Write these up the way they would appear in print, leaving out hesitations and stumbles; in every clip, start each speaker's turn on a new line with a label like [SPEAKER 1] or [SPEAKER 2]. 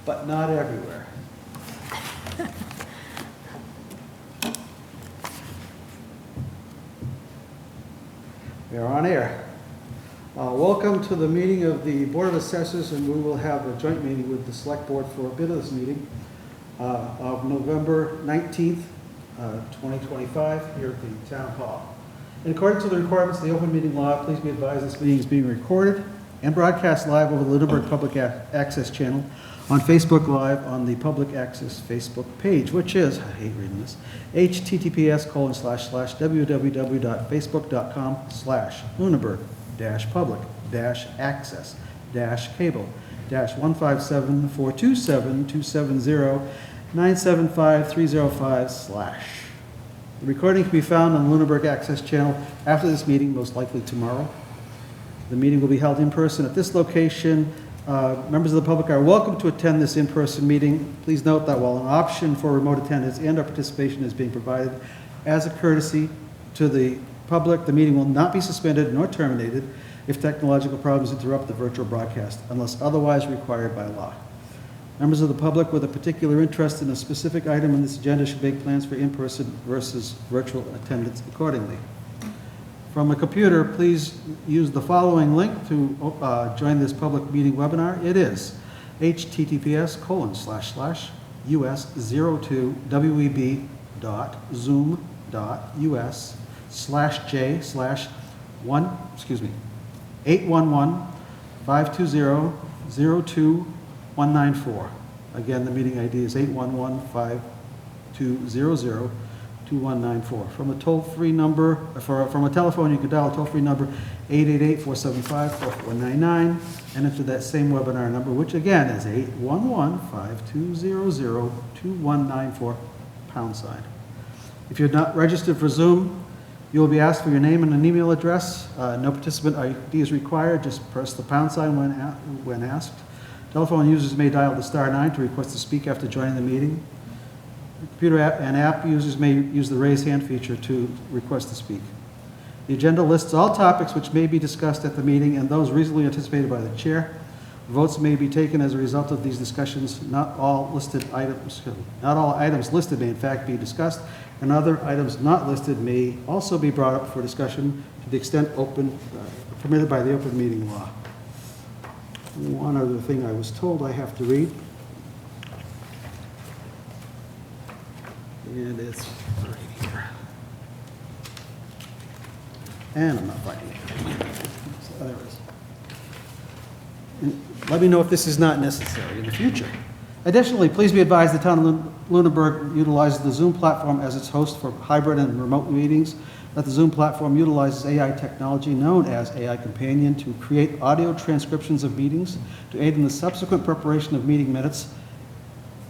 [SPEAKER 1] but not everywhere. We are on air. Welcome to the meeting of the Board of Assessors, and we will have a joint meeting with the Select Board for a bit of this meeting of November 19th, 2025, here at the Town Hall. In accordance with the requirements of the open meeting law, please be advised this meeting is being recorded and broadcast live over the Lunenburg Public Access channel on Facebook Live on the Public Access Facebook page, which is, I hate reading this, https://www.facebook.com/lunenburg-public-access-cable-157-427-270-975-305/. The recording can be found on the Lunenburg Access channel after this meeting, most likely tomorrow. The meeting will be held in person at this location. Members of the public are welcome to attend this in-person meeting. Please note that while an option for remote attendance and/or participation is being provided as a courtesy to the public, the meeting will not be suspended nor terminated if technological problems interrupt the virtual broadcast, unless otherwise required by law. Members of the public with a particular interest in a specific item on this agenda should make plans for in-person versus virtual attendance accordingly. From a computer, please use the following link to join this public meeting webinar. It is https://us02web.zoom.us/j/1-811-520-02194. Again, the meeting ID is 811-520-02194. From a toll-free number, from a telephone, you can dial a toll-free number 888-475-4499 and enter that same webinar number, which again is 811-520-02194 #. If you're not registered for Zoom, you will be asked for your name and an email address. No participant ID is required. Just press the # when asked. Telephone users may dial the *9 to request to speak after joining the meeting. Computer and app users may use the raise hand feature to request to speak. The agenda lists all topics which may be discussed at the meeting and those reasonably anticipated by the chair. Votes may be taken as a result of these discussions. Not all items listed may in fact be discussed, and other items not listed may also be brought up for discussion to the extent permitted by the open meeting law. One other thing I was told I have to read. And it's right here. And I'm not finding it. So there it is. And let me know if this is not necessary in the future. Additionally, please be advised the town of Lunenburg utilizes the Zoom platform as its host for hybrid and remote meetings. That the Zoom platform utilizes AI technology known as AI Companion to create audio transcriptions of meetings to aid in the subsequent preparation of meeting minutes,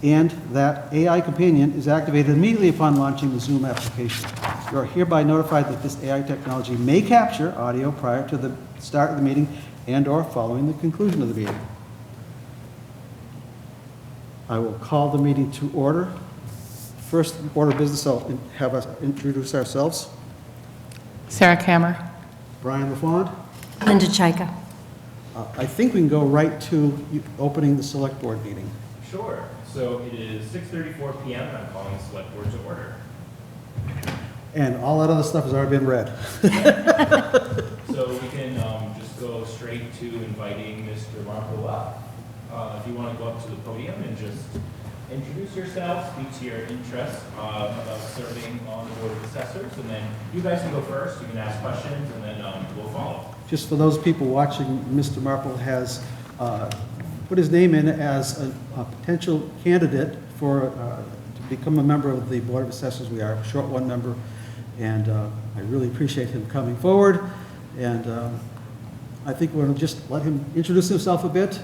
[SPEAKER 1] and that AI Companion is activated immediately upon launching the Zoom application. You are hereby notified that this AI technology may capture audio prior to the start of the meeting and/or following the conclusion of the meeting. I will call the meeting to order. First order of business, I'll have us introduce ourselves.
[SPEAKER 2] Sarah Kammer.
[SPEAKER 1] Brian LaFond.
[SPEAKER 3] Linda Chaika.
[SPEAKER 1] I think we can go right to opening the select board meeting.
[SPEAKER 4] Sure. So it is 6:34 p.m. and I'm calling the select board to order.
[SPEAKER 1] And all that other stuff has already been read.
[SPEAKER 4] So we can just go straight to inviting Mr. Marco up. If you want to go up to the podium and just introduce yourself, speak to your interest about serving on the Board of Assessors, and then you guys can go first. You can ask questions, and then we'll follow.
[SPEAKER 1] Just for those people watching, Mr. Marple has put his name in as a potential candidate for to become a member of the Board of Assessors. We are a short one member, and I really appreciate him coming forward. And I think we're going to just let him introduce himself a bit,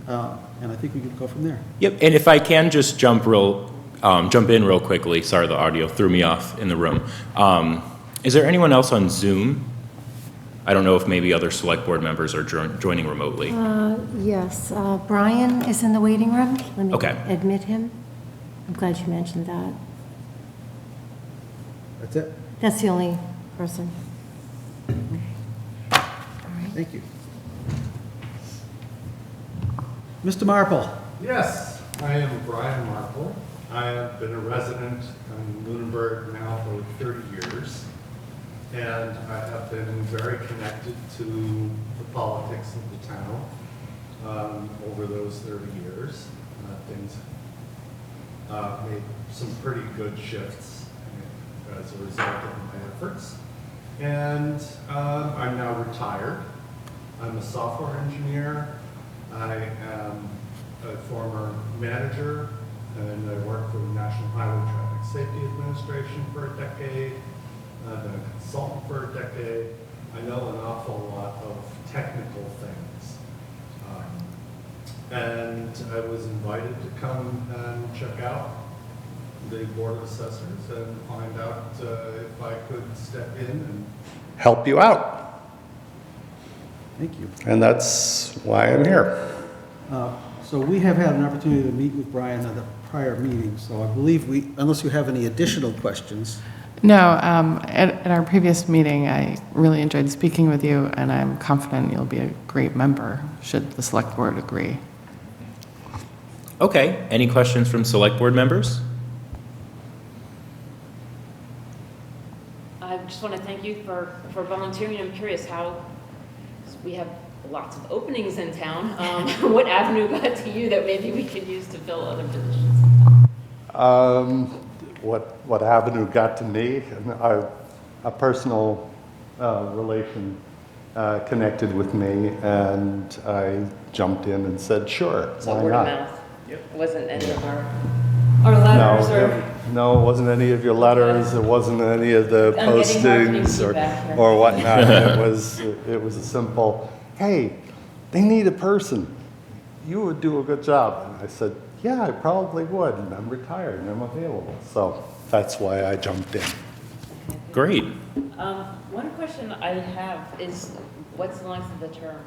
[SPEAKER 1] and I think we can go from there.
[SPEAKER 4] Yep, and if I can just jump in real quickly. Sorry, the audio threw me off in the room. Is there anyone else on Zoom? I don't know if maybe other select board members are joining remotely.
[SPEAKER 3] Yes, Brian is in the waiting room. Let me
[SPEAKER 4] Okay.
[SPEAKER 3] admit him. I'm glad you mentioned that.
[SPEAKER 1] That's it.
[SPEAKER 3] That's the only person. All right.
[SPEAKER 1] Thank you. Mr. Marple,
[SPEAKER 5] Yes. I am Brian Markle. I have been a resident in Lunenburg now for 30 years, and I have been very connected to the politics of the town over those 30 years. Things made some pretty good shifts as a result of my efforts. And I'm now retired. I'm a software engineer. I am a former manager, and I worked for the National Highway Traffic Safety Administration for a decade. I've been a consultant for a decade. I know an awful lot of technical things. And I was invited to come and check out the Board of Assessors and find out if I could step in and help you out.
[SPEAKER 1] Thank you.
[SPEAKER 5] And that's why I'm here.
[SPEAKER 1] So we have had an opportunity to meet with Brian at a prior meeting, so I believe unless you have any additional questions.
[SPEAKER 2] No, at our previous meeting, I really enjoyed speaking with you, and I'm confident you'll be a great member, should the select board agree.
[SPEAKER 4] Okay, any questions from select board members?
[SPEAKER 3] I just want to thank you for volunteering. I'm curious how, we have lots of openings in town. What avenue got to you that maybe we could use to fill other positions?
[SPEAKER 5] What avenue got to me? A personal relation connected with me, and I jumped in and said, sure,
[SPEAKER 3] So
[SPEAKER 5] why
[SPEAKER 3] word
[SPEAKER 5] not?
[SPEAKER 3] of mouth. Yep. Wasn't any of our letters or...
[SPEAKER 5] No, it wasn't any of your letters. It wasn't any of the
[SPEAKER 3] I'm getting marketing
[SPEAKER 5] postings
[SPEAKER 3] feedback here.
[SPEAKER 5] or whatnot. It was a simple, hey, they need a person. You would do a good job. And I said, yeah, I probably would. And I'm retired and I'm available. So that's why I jumped in.
[SPEAKER 4] Great.
[SPEAKER 3] One question I have is, what's the length of the term?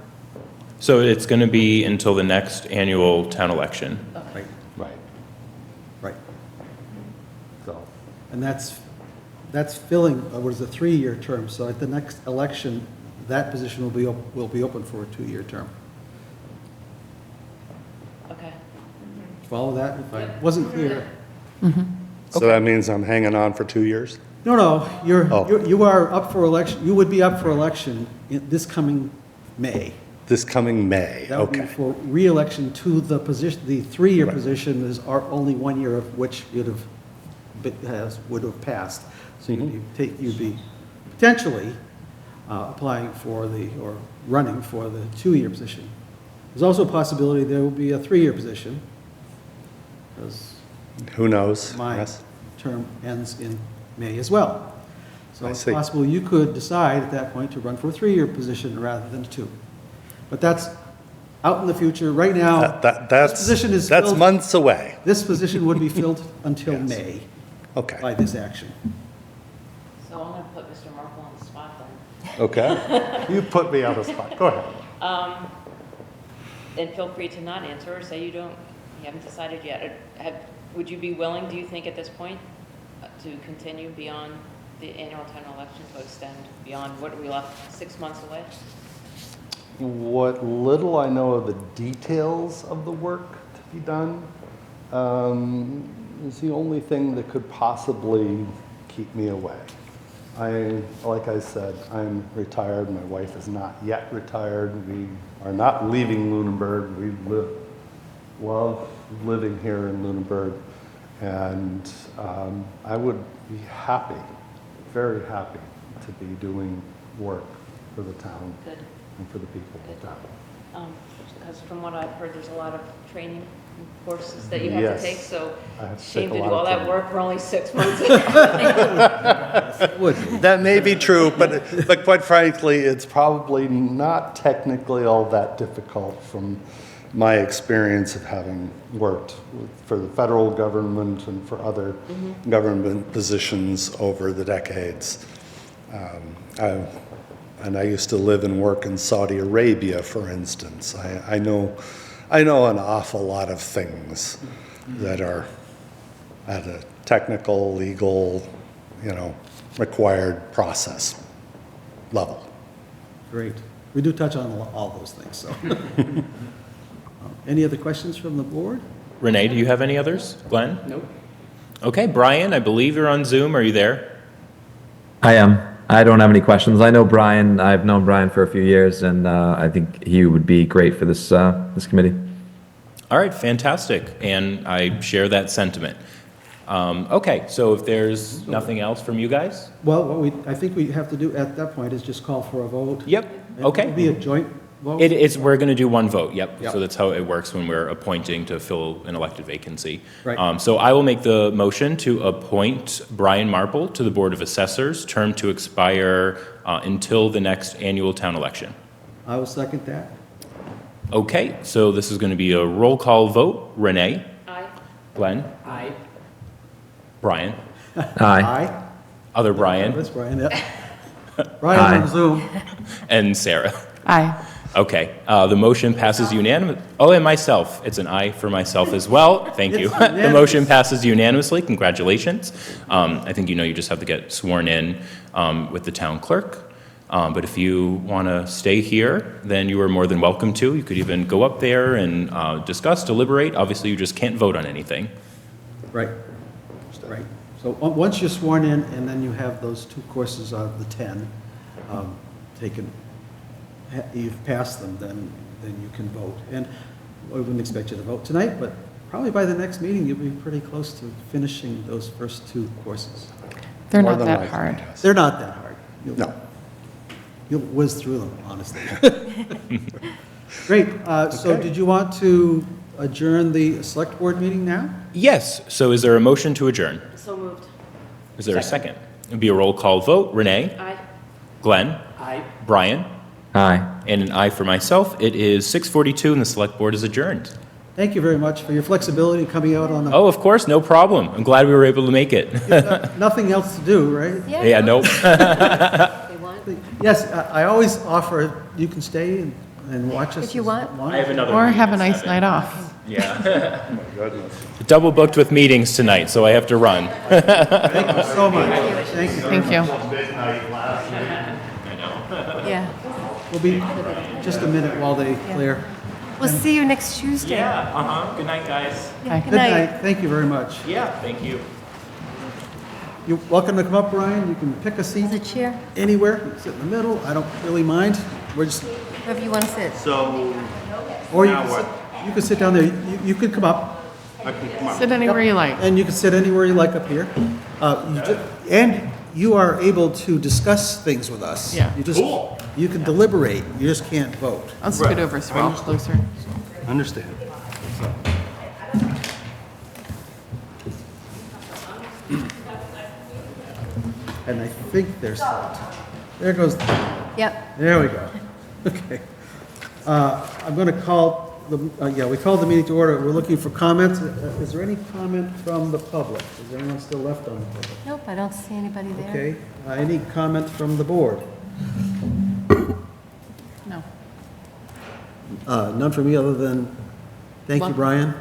[SPEAKER 4] So it's going to be until the next annual town election.
[SPEAKER 3] Okay.
[SPEAKER 1] Right.
[SPEAKER 5] So,
[SPEAKER 1] And that's filling, what is a 3-year term, so at the next election, that position will be open for a 2-year term.
[SPEAKER 3] Okay.
[SPEAKER 1] Follow that? If I wasn't clear.
[SPEAKER 5] so that means I'm hanging on for 2 years?
[SPEAKER 1] No,
[SPEAKER 5] Oh.
[SPEAKER 1] you are up for election, you would be up for election this coming May.
[SPEAKER 5] This coming May,
[SPEAKER 1] That would be
[SPEAKER 5] okay.
[SPEAKER 1] for re-election to the position, the 3-year
[SPEAKER 5] Right.
[SPEAKER 1] position is only 1 year of which would have passed. So you'd be potentially applying for or running for the 2-year position. There's also a possibility there will be a 3-year position, because
[SPEAKER 5] Who knows?
[SPEAKER 1] my
[SPEAKER 5] Yes.
[SPEAKER 1] term ends in May as well. So
[SPEAKER 5] I
[SPEAKER 1] it's
[SPEAKER 5] see.
[SPEAKER 1] possible you could decide at that point to run for a 3-year position rather than 2. But that's out in the future. Right now, this position is
[SPEAKER 5] That's
[SPEAKER 1] filled-
[SPEAKER 5] months away.
[SPEAKER 1] This position would be filled until
[SPEAKER 5] Yes.
[SPEAKER 1] May
[SPEAKER 5] Okay.
[SPEAKER 1] by this action.
[SPEAKER 3] So I'm going to put Mr. Markle on the spot then.
[SPEAKER 5] Okay. You put me on the spot. Go ahead.
[SPEAKER 3] And feel free to not answer or say you haven't decided yet. Would you be willing, do you think, at this point, to continue beyond the annual town election, to extend beyond, what are we left, 6 months away?
[SPEAKER 5] What little I know of the details of the work to be done is the only thing that could possibly keep me away. Like I said, I'm retired. My wife is not yet retired. We are not leaving Lunenburg. We love living here in Lunenburg. And I would be happy, very happy to be doing work for the town
[SPEAKER 3] Good.
[SPEAKER 5] and for the people of the town.
[SPEAKER 3] Because from what I've heard, there's a lot of training courses that you have
[SPEAKER 5] Yes.
[SPEAKER 3] to take, so
[SPEAKER 5] I have to
[SPEAKER 3] shame
[SPEAKER 5] take
[SPEAKER 3] to
[SPEAKER 5] a
[SPEAKER 3] do
[SPEAKER 5] lot
[SPEAKER 3] all
[SPEAKER 5] of
[SPEAKER 3] that
[SPEAKER 5] training.
[SPEAKER 3] work for only 6 months.
[SPEAKER 1] Would.
[SPEAKER 5] That may be true, but quite frankly, it's probably not technically all that difficult from my experience of having worked for the federal government and for other government positions over the decades. And I used to live and work in Saudi Arabia, for instance. I know an awful lot of things that are at a technical, legal, required process level.
[SPEAKER 1] Great. We do touch on all those things, so. Any other questions from the board?
[SPEAKER 4] Renee, do you have any others? Glenn? Nope. Okay, Brian, I believe you're on Zoom. Are you there?
[SPEAKER 6] I am. I don't have any questions. I know Brian. I've known Brian for a few years, and I think he would be great for this this committee.
[SPEAKER 4] All right, fantastic. And I share that sentiment. Okay, so if there's nothing else from you guys?
[SPEAKER 1] Well, I think we have to do at that point is just call for a vote.
[SPEAKER 4] Yep, okay.
[SPEAKER 1] It'll be a joint vote?
[SPEAKER 4] We're going to do one vote, yep.
[SPEAKER 1] Yep.
[SPEAKER 4] So that's how it works when we're appointing to fill an elected vacancy.
[SPEAKER 1] Right.
[SPEAKER 4] So I will make the motion to appoint Brian Marple to the Board of Assessors, term to expire until the next annual town election.
[SPEAKER 1] I will second that.
[SPEAKER 4] Okay, so this is going to be a roll call vote. Renee?
[SPEAKER 3] Aye.
[SPEAKER 4] Glenn? Aye. Brian?
[SPEAKER 6] Aye.
[SPEAKER 1] Aye.
[SPEAKER 4] Other Brian?
[SPEAKER 1] That's Brian, yeah. Brian
[SPEAKER 6] Aye.
[SPEAKER 1] on Zoom.
[SPEAKER 4] And Sarah?
[SPEAKER 2] Aye.
[SPEAKER 4] Okay, the motion passes unanimously. Oh, and myself, it's an aye for myself as well. Thank you.
[SPEAKER 1] It's
[SPEAKER 4] The motion passes unanimously. Congratulations. I think you know you just have to get sworn in with the town clerk. But if you want to stay here, then you are more than welcome to. You could even go up there and discuss, deliberate. Obviously, you just can't vote on anything.
[SPEAKER 1] Right, right. So once you're sworn in, and then you have those 2 courses out of the 10 taken, you've passed them, then you can vote. And I wouldn't expect you to vote tonight, but probably by the next meeting, you'll be pretty close to finishing those first 2 courses.
[SPEAKER 2] They're
[SPEAKER 7] More
[SPEAKER 2] not
[SPEAKER 7] than
[SPEAKER 2] that
[SPEAKER 7] likely,
[SPEAKER 2] hard.
[SPEAKER 7] yes.
[SPEAKER 1] They're not that hard.
[SPEAKER 7] No.
[SPEAKER 1] You'll whiz through them, honestly. Great. So
[SPEAKER 7] Okay.
[SPEAKER 1] did you want to adjourn the select board meeting now?
[SPEAKER 4] Yes, so is there a motion to adjourn?
[SPEAKER 3] So moved.
[SPEAKER 4] Is there a second? It'd be a roll call vote. Renee?
[SPEAKER 3] Aye.
[SPEAKER 4] Glenn? Aye. Brian?
[SPEAKER 6] Aye.
[SPEAKER 4] And an aye for myself. It is 6:42 and the select board is adjourned.
[SPEAKER 1] Thank you very much for your flexibility coming out on a,
[SPEAKER 4] Oh, of course, no problem. I'm glad we were able to make it.
[SPEAKER 1] nothing else to do, right?
[SPEAKER 4] Yeah, nope.
[SPEAKER 3] They want?
[SPEAKER 1] Yes, I always offer, you can stay and watch us.
[SPEAKER 8] If you want.
[SPEAKER 4] I have another.
[SPEAKER 2] Or
[SPEAKER 4] meeting
[SPEAKER 2] have a
[SPEAKER 4] at
[SPEAKER 2] nice
[SPEAKER 4] 7.
[SPEAKER 2] night off.
[SPEAKER 4] Yeah.
[SPEAKER 7] Oh, my goodness.
[SPEAKER 4] Double booked with meetings tonight, so I have to run.
[SPEAKER 1] Thank you so much. Thank you.
[SPEAKER 2] Thank you.
[SPEAKER 8] Yeah.
[SPEAKER 1] We'll be just a minute while they clear.
[SPEAKER 8] We'll see you next Tuesday.
[SPEAKER 4] Good night, guys.
[SPEAKER 8] Yeah,
[SPEAKER 2] Bye.
[SPEAKER 1] Good night. Thank you very much.
[SPEAKER 4] Yeah, thank you.
[SPEAKER 1] You're welcome to come up, Brian. You can pick a seat
[SPEAKER 8] The chair,
[SPEAKER 1] anywhere. You can sit in the middle. I don't really mind. We're just,
[SPEAKER 8] wherever you want to sit.
[SPEAKER 1] or you can sit, you can sit down there. You could come up.
[SPEAKER 2] Sit anywhere you like.
[SPEAKER 1] And you can sit anywhere you like up here. And you are able to discuss things with us.
[SPEAKER 2] Yeah.
[SPEAKER 1] You can deliberate, you just can't vote.
[SPEAKER 2] I'll scoot over so we're all closer.
[SPEAKER 7] Understand.
[SPEAKER 1] And I think they're set. There goes,
[SPEAKER 8] Yep.
[SPEAKER 1] there we go. Okay. I'm going to call, we called the meeting to order. We're looking for comments. Is there any comment from the public? Is there anyone still left on the public?
[SPEAKER 8] Nope, I don't see anybody there.
[SPEAKER 1] Okay. Any comment from the board?
[SPEAKER 2] No.
[SPEAKER 1] None from me other than, thank you,
[SPEAKER 2] Welcome.
[SPEAKER 1] Brian.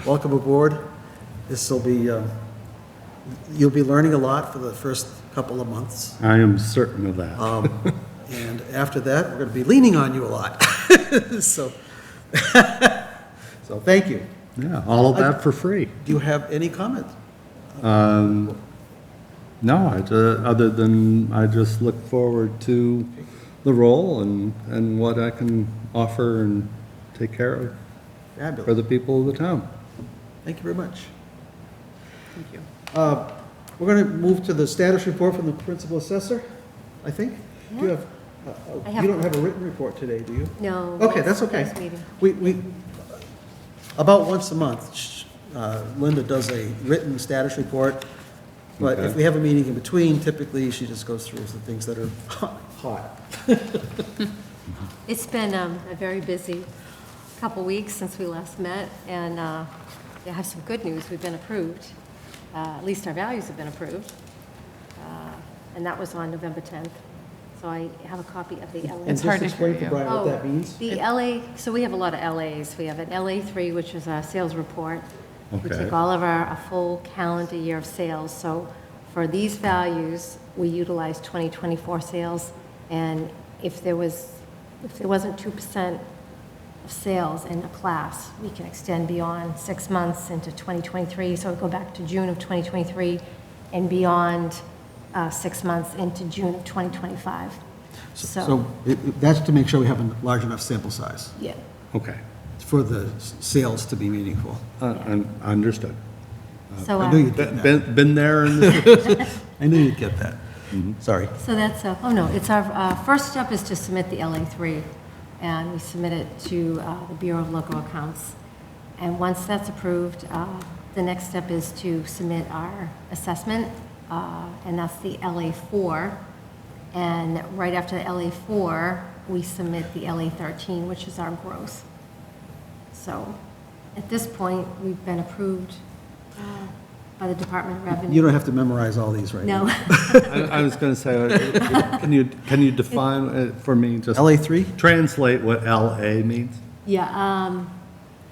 [SPEAKER 1] Welcome aboard. This will be, you'll be learning a lot for the first couple of months.
[SPEAKER 7] I am certain of that.
[SPEAKER 1] And after that, we're going to be leaning on you a lot. So, so thank you.
[SPEAKER 7] Yeah, all of that for free.
[SPEAKER 1] Do you have any comment?
[SPEAKER 7] No, other than I just look forward to the role and what I can offer and take care of for
[SPEAKER 1] Fabulous.
[SPEAKER 7] the people of the town.
[SPEAKER 1] Thank you very much.
[SPEAKER 2] Thank you.
[SPEAKER 1] We're going to move to the status report from the principal assessor, I think. Do you have,
[SPEAKER 8] I have
[SPEAKER 1] you don't
[SPEAKER 8] one.
[SPEAKER 1] have a written report today, do you?
[SPEAKER 8] No.
[SPEAKER 1] Okay, that's okay.
[SPEAKER 8] Next meeting.
[SPEAKER 1] We, about once a month, Linda does a written status report, but if
[SPEAKER 7] Okay.
[SPEAKER 1] we have a meeting in between, typically she just goes through the things that are hot.
[SPEAKER 8] It's been a very busy couple weeks since we last met, and I have some good news. We've been approved. At least our values have been approved. And that was on November 10th. So I have a copy of the LA.
[SPEAKER 2] It's hard to
[SPEAKER 1] Just explain
[SPEAKER 2] hear
[SPEAKER 1] to
[SPEAKER 2] you.
[SPEAKER 1] Brian what that means.
[SPEAKER 8] The LA, so we have a lot of LAs. We have an LA3, which is a sales report. We
[SPEAKER 7] Okay.
[SPEAKER 8] take all of a full calendar year of sales. So for these values, we utilize 2024 sales. And if there wasn't 2% of sales in a class, we can extend beyond 6 months into 2023, so we go back to June of 2023 and beyond 6 months into June of 2025.
[SPEAKER 1] So that's to make sure we have a large enough sample size
[SPEAKER 8] Yeah,
[SPEAKER 7] Okay,
[SPEAKER 1] for the sales to be meaningful.
[SPEAKER 7] understood.
[SPEAKER 8] so,
[SPEAKER 1] I knew you'd get that.
[SPEAKER 7] Been there in this.
[SPEAKER 1] I knew you'd get that. Sorry.
[SPEAKER 8] so that's, oh no, it's our, first step is to submit the LA3, and we submit it to the Bureau of Local Accounts. And once that's approved, the next step is to submit our assessment, and that's the LA4. And right after the LA4, we submit the LA13, which is our gross. So at this point, we've been approved by the Department of Revenue.
[SPEAKER 1] You don't have to memorize all these right now.
[SPEAKER 8] No.
[SPEAKER 7] I was going to say, can you define it for me, just
[SPEAKER 1] LA3?
[SPEAKER 7] translate what LA means?
[SPEAKER 8] Yeah, I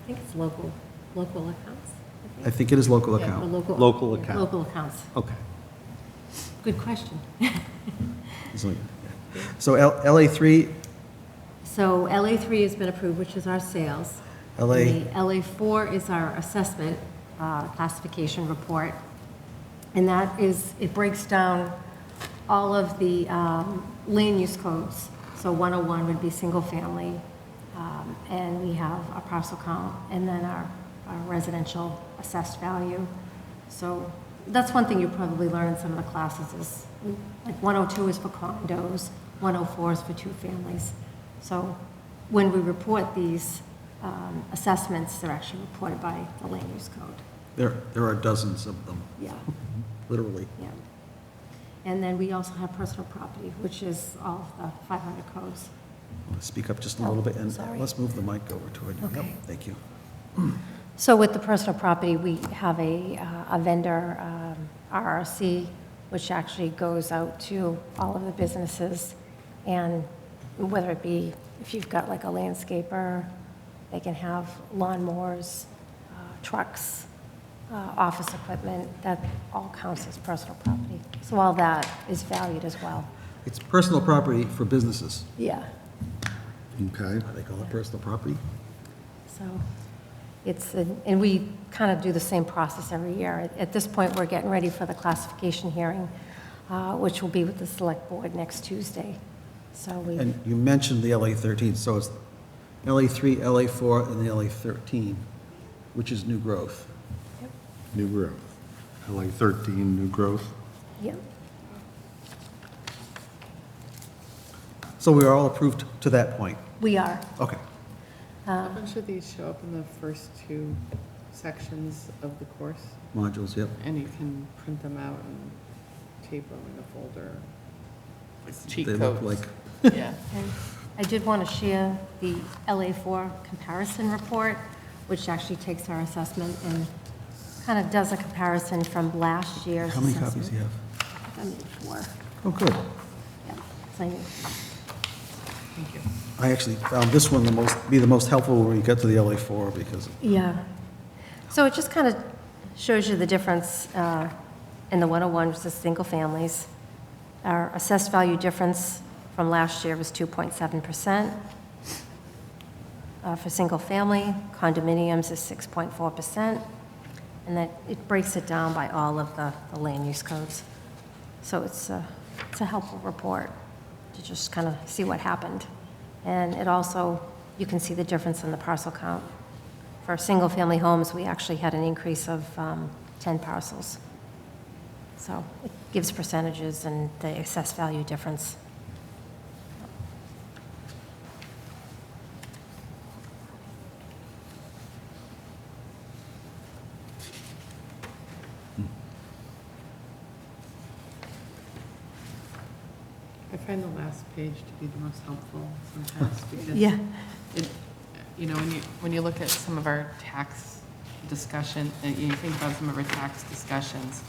[SPEAKER 8] think it's local accounts.
[SPEAKER 1] I think it is local
[SPEAKER 8] Yeah, or
[SPEAKER 1] account.
[SPEAKER 7] Local account.
[SPEAKER 8] Local accounts.
[SPEAKER 7] Okay.
[SPEAKER 8] Good question.
[SPEAKER 1] So LA3,
[SPEAKER 8] So LA3 has been approved, which is our sales.
[SPEAKER 1] LA,
[SPEAKER 8] The LA4 is our assessment classification report. And that is, it breaks down all of the land use codes. So 101 would be single family, and we have our parcel count, and then our residential assessed value. So that's one thing you probably learn in some of the classes is, like 102 is for condos, 104 is for two families. So when we report these assessments, they're actually reported by the land use code.
[SPEAKER 1] there are dozens of them,
[SPEAKER 8] Yeah,
[SPEAKER 1] literally.
[SPEAKER 8] yeah. And then we also have personal property, which is all of the 500 codes.
[SPEAKER 1] Want to speak up just a little bit, and
[SPEAKER 8] sorry.
[SPEAKER 1] let's move the mic over to it. Yep,
[SPEAKER 8] Okay.
[SPEAKER 1] thank you.
[SPEAKER 8] So with the personal property, we have a vendor, RRC, which actually goes out to all of the businesses, and whether it be, if you've got like a landscaper, they can have lawnmowers, trucks, office equipment, that all counts as personal property. So all that is valued as well.
[SPEAKER 1] It's personal property for businesses.
[SPEAKER 8] Yeah.
[SPEAKER 7] Okay.
[SPEAKER 1] They call it personal property.
[SPEAKER 8] So it's, and we kind of do the same process every year. At this point, we're getting ready for the classification hearing, which will be with the select board next Tuesday. So we,
[SPEAKER 1] And you mentioned the LA13, so it's LA3, LA4, and the LA13, which is new growth.
[SPEAKER 7] New growth. LA 13, new growth.
[SPEAKER 8] yeah,
[SPEAKER 1] So we are all approved to that point.
[SPEAKER 8] we are.
[SPEAKER 1] Okay.
[SPEAKER 2] A bunch of these show up in the first two sections of the course,
[SPEAKER 1] Modules, yep.
[SPEAKER 2] and you can print them out and tape them in a folder. It's cheat
[SPEAKER 1] They
[SPEAKER 2] codes.
[SPEAKER 1] look like,
[SPEAKER 2] Yeah.
[SPEAKER 8] And I did want to share the LA4 comparison report, which actually takes our assessment and kind of does a comparison from last year's
[SPEAKER 1] how many
[SPEAKER 8] assessment.
[SPEAKER 1] copies do you have?
[SPEAKER 8] I made 4.
[SPEAKER 1] Oh, good.
[SPEAKER 8] Yeah. So
[SPEAKER 2] Thank you.
[SPEAKER 1] I actually found this one be the most helpful when we get to the LA4 because
[SPEAKER 8] yeah. So it just kind of shows you the difference in the 101 versus single families. Our assessed value difference from last year was 2.7%. For single family, condominiums is 6.4%. And that, it breaks it down by all of the land use codes. So it's a helpful report to just kind of see what happened. And it also, you can see the difference in the parcel count. For single-family homes, we actually had an increase of 10 parcels. So it gives percentages and the assessed value difference.
[SPEAKER 2] I find the last page to be the most helpful sometimes because
[SPEAKER 8] Yeah.
[SPEAKER 2] it, you know, when you look at some of our tax discussion, and you think about some of our tax discussions,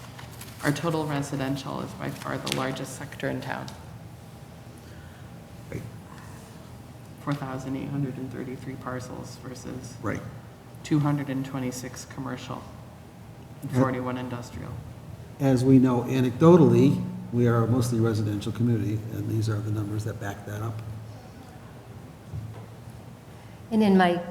[SPEAKER 2] our total residential is by far the largest sector in town.
[SPEAKER 1] Right.
[SPEAKER 2] 4,833 parcels versus
[SPEAKER 1] Right.
[SPEAKER 2] 226 commercial and 41 industrial.
[SPEAKER 1] As we know anecdotally, we are a mostly residential community, and these are the numbers that back that up.
[SPEAKER 8] And in my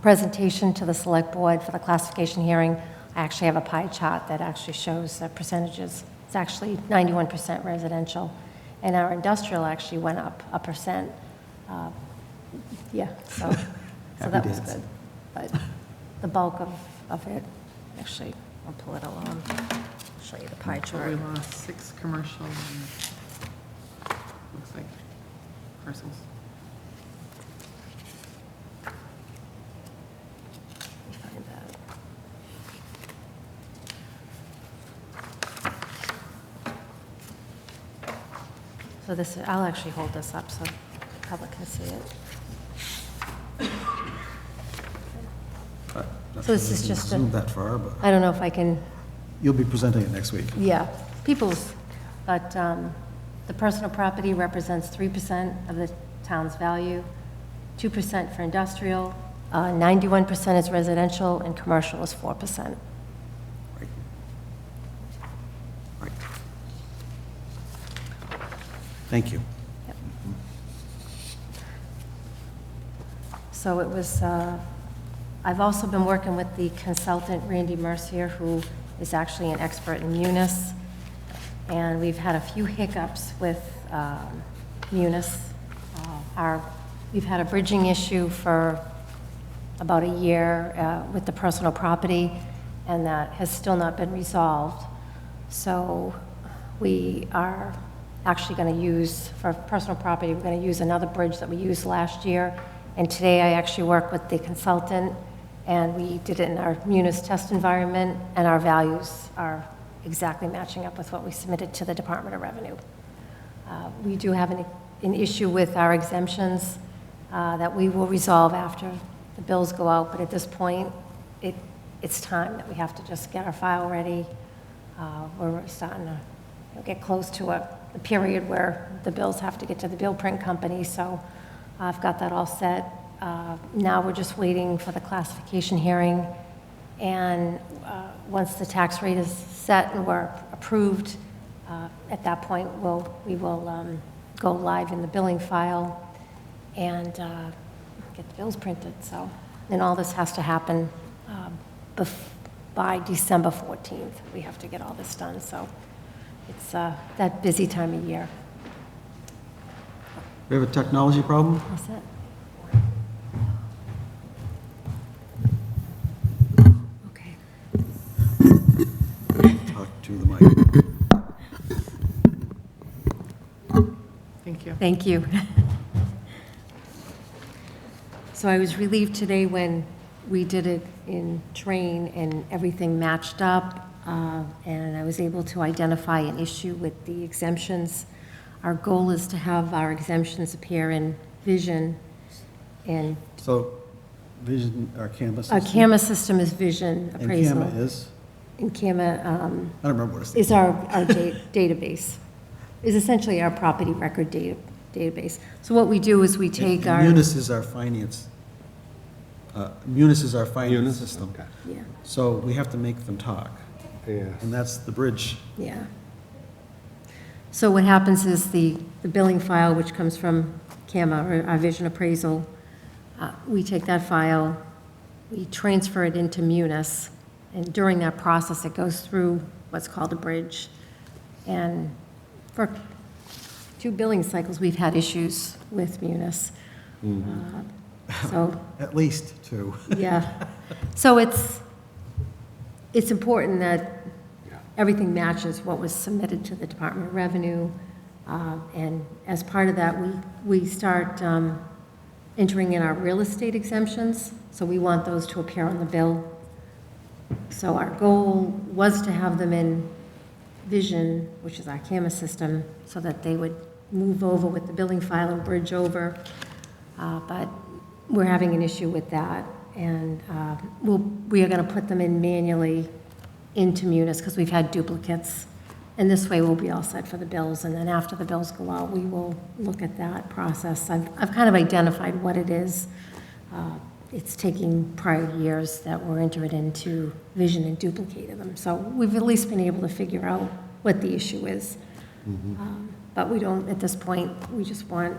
[SPEAKER 8] presentation to the Select Board for the classification hearing, I actually have a pie chart that actually shows the percentages. It's actually 91% residential, and our industrial actually went up a percent. Yeah, so that was
[SPEAKER 1] days.
[SPEAKER 8] good. But the bulk of it, actually, I'll pull it along, show you the pie
[SPEAKER 2] So
[SPEAKER 8] chart.
[SPEAKER 2] we lost 6 commercial and, looks like, parcels.
[SPEAKER 8] Let me find that. So this, I'll actually hold this up so the public can see it. So this is just a-
[SPEAKER 1] Zoom that far, but
[SPEAKER 8] I don't know if I can,
[SPEAKER 1] you'll be presenting it next week.
[SPEAKER 8] yeah, people's, but the personal property represents 3% of the town's value, 2% for industrial, 91% is residential, and commercial is 4%.
[SPEAKER 1] Right. Right. Thank you.
[SPEAKER 8] Yep. So it was, I've also been working with the consultant, Randy Mercier, who is actually an expert in Munis. And we've had a few hiccups with Munis. We've had a bridging issue for about a year with the personal property, and that has still not been resolved. So we are actually going to use, for personal property, we're going to use another bridge that we used last year. And today I actually worked with the consultant, and we did it in our Munis test environment, and our values are exactly matching up with what we submitted to the Department of Revenue. We do have an issue with our exemptions that we will resolve after the bills go out, but at this point, it's time that we have to just get our file ready. We're starting to get close to a period where the bills have to get to the bill print company, so I've got that all set. Now we're just waiting for the classification hearing, and once the tax rate is set and we're approved, at that point, we will go live in the billing file and get the bills printed. So, and all this has to happen by December 14th. We have to get all this done, so it's that busy time of year.
[SPEAKER 1] We have a technology problem?
[SPEAKER 8] That's it. Okay.
[SPEAKER 1] Talk to the mic.
[SPEAKER 2] Thank you.
[SPEAKER 8] Thank you. So I was relieved today when we did it in train and everything matched up, and I was able to identify an issue with the exemptions. Our goal is to have our exemptions appear in Vision, and
[SPEAKER 1] So, Vision, our CAMA
[SPEAKER 8] our
[SPEAKER 1] system?
[SPEAKER 8] CAMA system is Vision
[SPEAKER 1] And
[SPEAKER 8] appraisal.
[SPEAKER 1] CAMA is?
[SPEAKER 8] And CAMA
[SPEAKER 1] I don't remember what it
[SPEAKER 8] is
[SPEAKER 1] stands
[SPEAKER 8] our database, is essentially our property record database. So what we do is we
[SPEAKER 1] for.
[SPEAKER 8] take
[SPEAKER 1] And
[SPEAKER 8] our.
[SPEAKER 1] Munis is our finance, Munis is our finance
[SPEAKER 7] Munis?
[SPEAKER 1] system.
[SPEAKER 7] Okay.
[SPEAKER 8] Yeah,
[SPEAKER 1] So we have to make them talk,
[SPEAKER 7] Yeah.
[SPEAKER 1] and that's the bridge.
[SPEAKER 8] yeah. So what happens is the billing file, which comes from CAMA, or our Vision appraisal, we take that file, we transfer it into Munis, and during that process, it goes through what's called a bridge. And for 2 billing cycles, we've had issues with Munis. So,
[SPEAKER 1] At least 2.
[SPEAKER 8] yeah. So it's important that everything matches what was submitted to the Department of Revenue. And as part of that, we start entering in our real estate exemptions. So we want those to appear on the bill. So our goal was to have them in Vision, which is our CAMA system, so that they would move over with the billing file and bridge over. But we're having an issue with that. And we are going to put them in manually into Munis because we've had duplicates. And this way we'll be all set for the bills. And then after the bills go out, we will look at that process. I've kind of identified what it is. It's taking prior years that were entered into Vision and duplicated them. So we've at least been able to figure out what the issue is. But we don't, at this point, we just want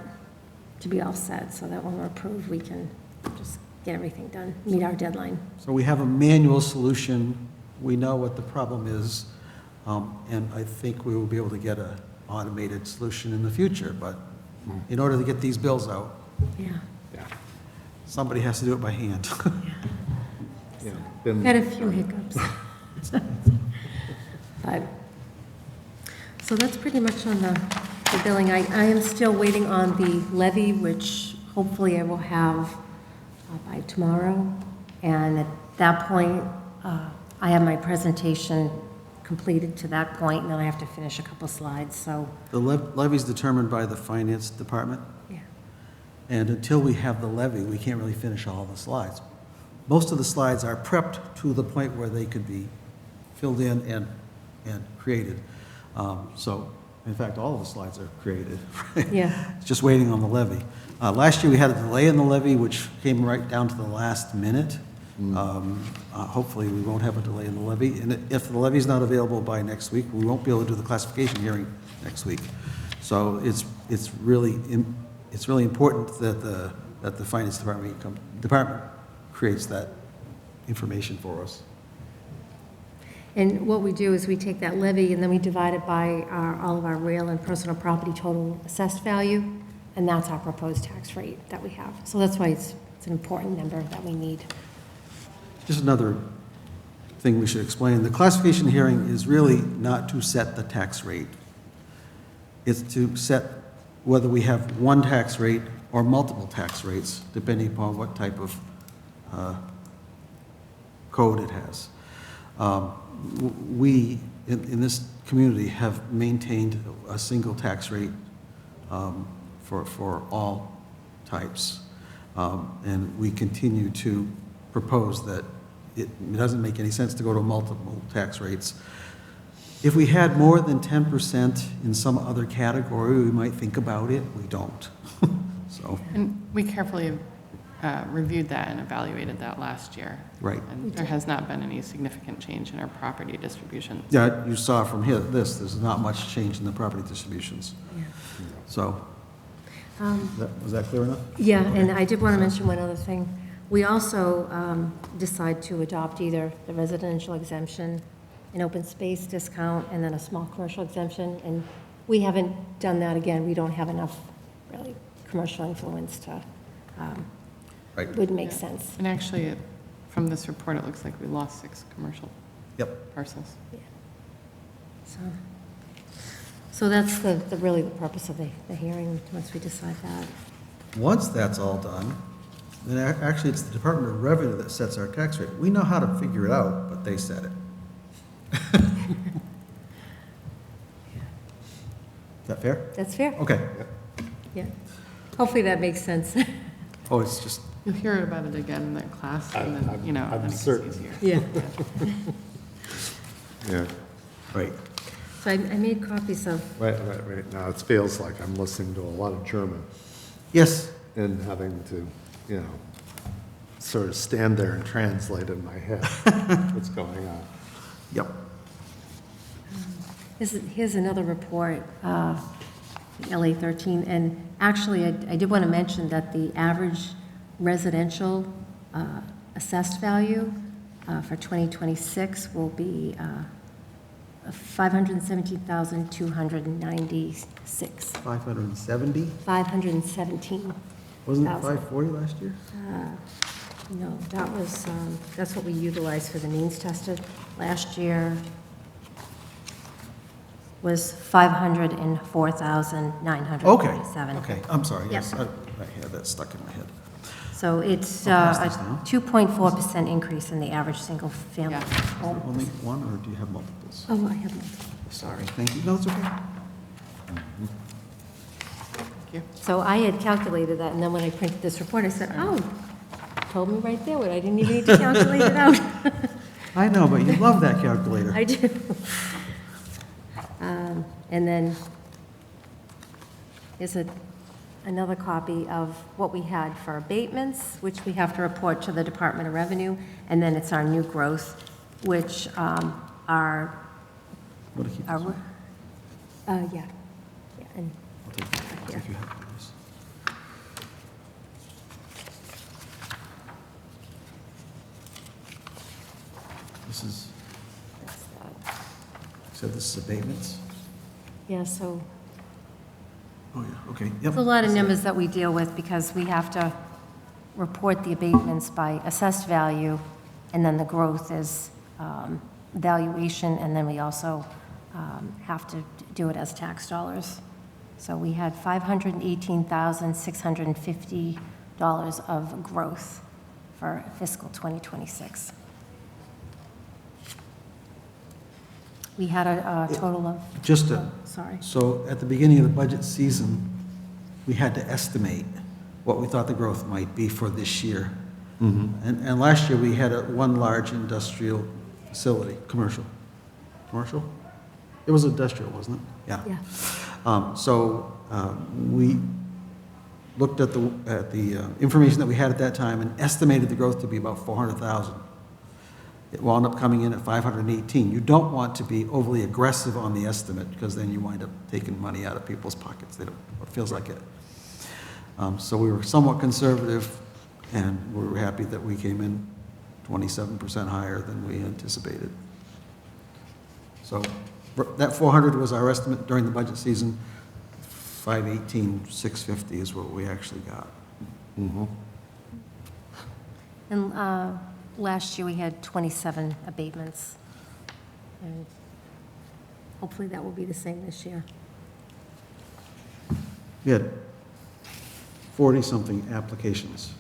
[SPEAKER 8] to be all set so that when we're approved, we can just get everything done, meet our deadline.
[SPEAKER 1] So we have a manual solution, we know what the problem is, and I think we will be able to get an automated solution in the future, but in order to get these bills out,
[SPEAKER 8] Yeah.
[SPEAKER 1] somebody has to do it by hand.
[SPEAKER 7] Yeah, been-
[SPEAKER 8] Had a few hiccups. But, so that's pretty much on the billing. I am still waiting on the levy, which hopefully I will have by tomorrow. And at that point, I have my presentation completed to that point, and then I have to finish a couple slides, so,
[SPEAKER 1] The levy's determined by the finance department,
[SPEAKER 8] yeah.
[SPEAKER 1] and until we have the levy, we can't really finish all the slides. Most of the slides are prepped to the point where they could be filled in and created. So, in fact, all of the slides are created.
[SPEAKER 8] Yeah.
[SPEAKER 1] It's just waiting on the levy. Last year, we had a delay in the levy, which came right down to the last minute. Hopefully, we won't have a delay in the levy. And if the levy's not available by next week, we won't be able to do the classification hearing next week. So it's really important that the finance department creates that information for us.
[SPEAKER 8] And what we do is we take that levy and then we divide it by all of our real and personal property total assessed value, and that's our proposed tax rate that we have. So that's why it's an important number that we need.
[SPEAKER 1] Just another thing we should explain. The classification hearing is really not to set the tax rate. It's to set whether we have one tax rate or multiple tax rates, depending upon what type of code it has. We, in this community, have maintained a single tax rate for all types. And we continue to propose that it doesn't make any sense to go to multiple tax rates. If we had more than 10% in some other category, we might think about it. We don't. So,
[SPEAKER 2] And we carefully reviewed that and evaluated that last year.
[SPEAKER 1] right.
[SPEAKER 2] And there has not been any significant change in our property distribution.
[SPEAKER 1] Yeah, you saw from here, there's not much change in the property distributions. So, was that clear enough?
[SPEAKER 8] Yeah, and I did want to mention one other thing. We also decide to adopt either the residential exemption, an open space discount, and then a small commercial exemption. And we haven't done that again. We don't have enough really commercial influence to,
[SPEAKER 1] Right.
[SPEAKER 8] would make
[SPEAKER 2] Yeah.
[SPEAKER 8] sense.
[SPEAKER 2] And actually, from this report, it looks like we lost 6 commercial
[SPEAKER 1] Yep.
[SPEAKER 2] parcels.
[SPEAKER 8] So that's really the purpose of the hearing, once we decide that.
[SPEAKER 1] Once that's all done, then actually it's the Department of Revenue that sets our tax rate. We know how to figure it out, but they set it. Is that fair?
[SPEAKER 8] That's fair?
[SPEAKER 1] Okay.
[SPEAKER 8] Yeah. Hopefully that makes sense.
[SPEAKER 1] Oh, it's just,
[SPEAKER 2] You'll hear about it again in that class, and then, you know,
[SPEAKER 5] I'm
[SPEAKER 2] then it gets
[SPEAKER 5] certain.
[SPEAKER 2] easier.
[SPEAKER 8] Yeah.
[SPEAKER 5] Yeah,
[SPEAKER 1] right.
[SPEAKER 8] So I made copies of,
[SPEAKER 5] right. Now, it feels like I'm listening to a lot of German
[SPEAKER 1] Yes,
[SPEAKER 5] and having to, sort of stand there and translate in my head what's going on.
[SPEAKER 1] yep.
[SPEAKER 8] here's another report, LA 13, and actually, I did want to mention that the average residential assessed value for 2026 will be 517,296.
[SPEAKER 1] 570?
[SPEAKER 8] 517.
[SPEAKER 1] Wasn't it
[SPEAKER 8] 1,000.
[SPEAKER 1] 540 last year?
[SPEAKER 8] No, that was, that's what we utilized for the means tested. Last year was 504,937.
[SPEAKER 1] Okay, I'm sorry,
[SPEAKER 8] Yep.
[SPEAKER 1] yes, I had that stuck in my head.
[SPEAKER 8] So it's
[SPEAKER 1] I'll pass
[SPEAKER 8] a
[SPEAKER 1] this down.
[SPEAKER 8] 2.4% increase in the average single-family
[SPEAKER 2] Yeah.
[SPEAKER 8] home.
[SPEAKER 1] Only one, or do you have multiples?
[SPEAKER 8] Oh, I have multiple.
[SPEAKER 1] Sorry, thank you. No, it's okay.
[SPEAKER 2] Thank you.
[SPEAKER 8] So I had calculated that, and then when I printed this report, I said, oh, told me right there, what I didn't even need to calculate it out.
[SPEAKER 1] I know, but you love that calculator.
[SPEAKER 8] I do. And then here's another copy of what we had for abatements, which we have to report to the Department of Revenue, and then it's our new growth, which are,
[SPEAKER 1] Want to keep this one?
[SPEAKER 8] yeah, and
[SPEAKER 1] I'll take that,
[SPEAKER 8] here.
[SPEAKER 1] if you have this. This is,
[SPEAKER 8] That's that.
[SPEAKER 1] said this is abatements?
[SPEAKER 8] Yeah, so
[SPEAKER 1] Oh, yeah, okay, yep.
[SPEAKER 8] it's a lot of numbers that we deal with because we have to report the abatements by assessed value, and then the growth is valuation, and then we also have to do it as tax dollars. So we had $518,650 of growth for fiscal 2026. We had a total of,
[SPEAKER 1] Just
[SPEAKER 8] oh,
[SPEAKER 1] a,
[SPEAKER 8] sorry.
[SPEAKER 1] so at the beginning of the budget season, we had to estimate what we thought the growth might be for this year. And last year, we had one large industrial facility, commercial. Commercial? It was industrial, wasn't it? Yeah. We looked at the information that we had at that time and estimated the growth to be about 400,000. It wound up coming in at 518. You don't want to be overly aggressive on the estimate, because then you wind up taking money out of people's pockets. They don't, it feels like it. So we were somewhat conservative, and we were happy that we came in 27% higher than we anticipated. So that 400 was our estimate during the budget season. 518,650 is what we actually got.
[SPEAKER 8] And last year, we had 27 abatements. And hopefully that will be the same this year.
[SPEAKER 1] We had 40-something applications.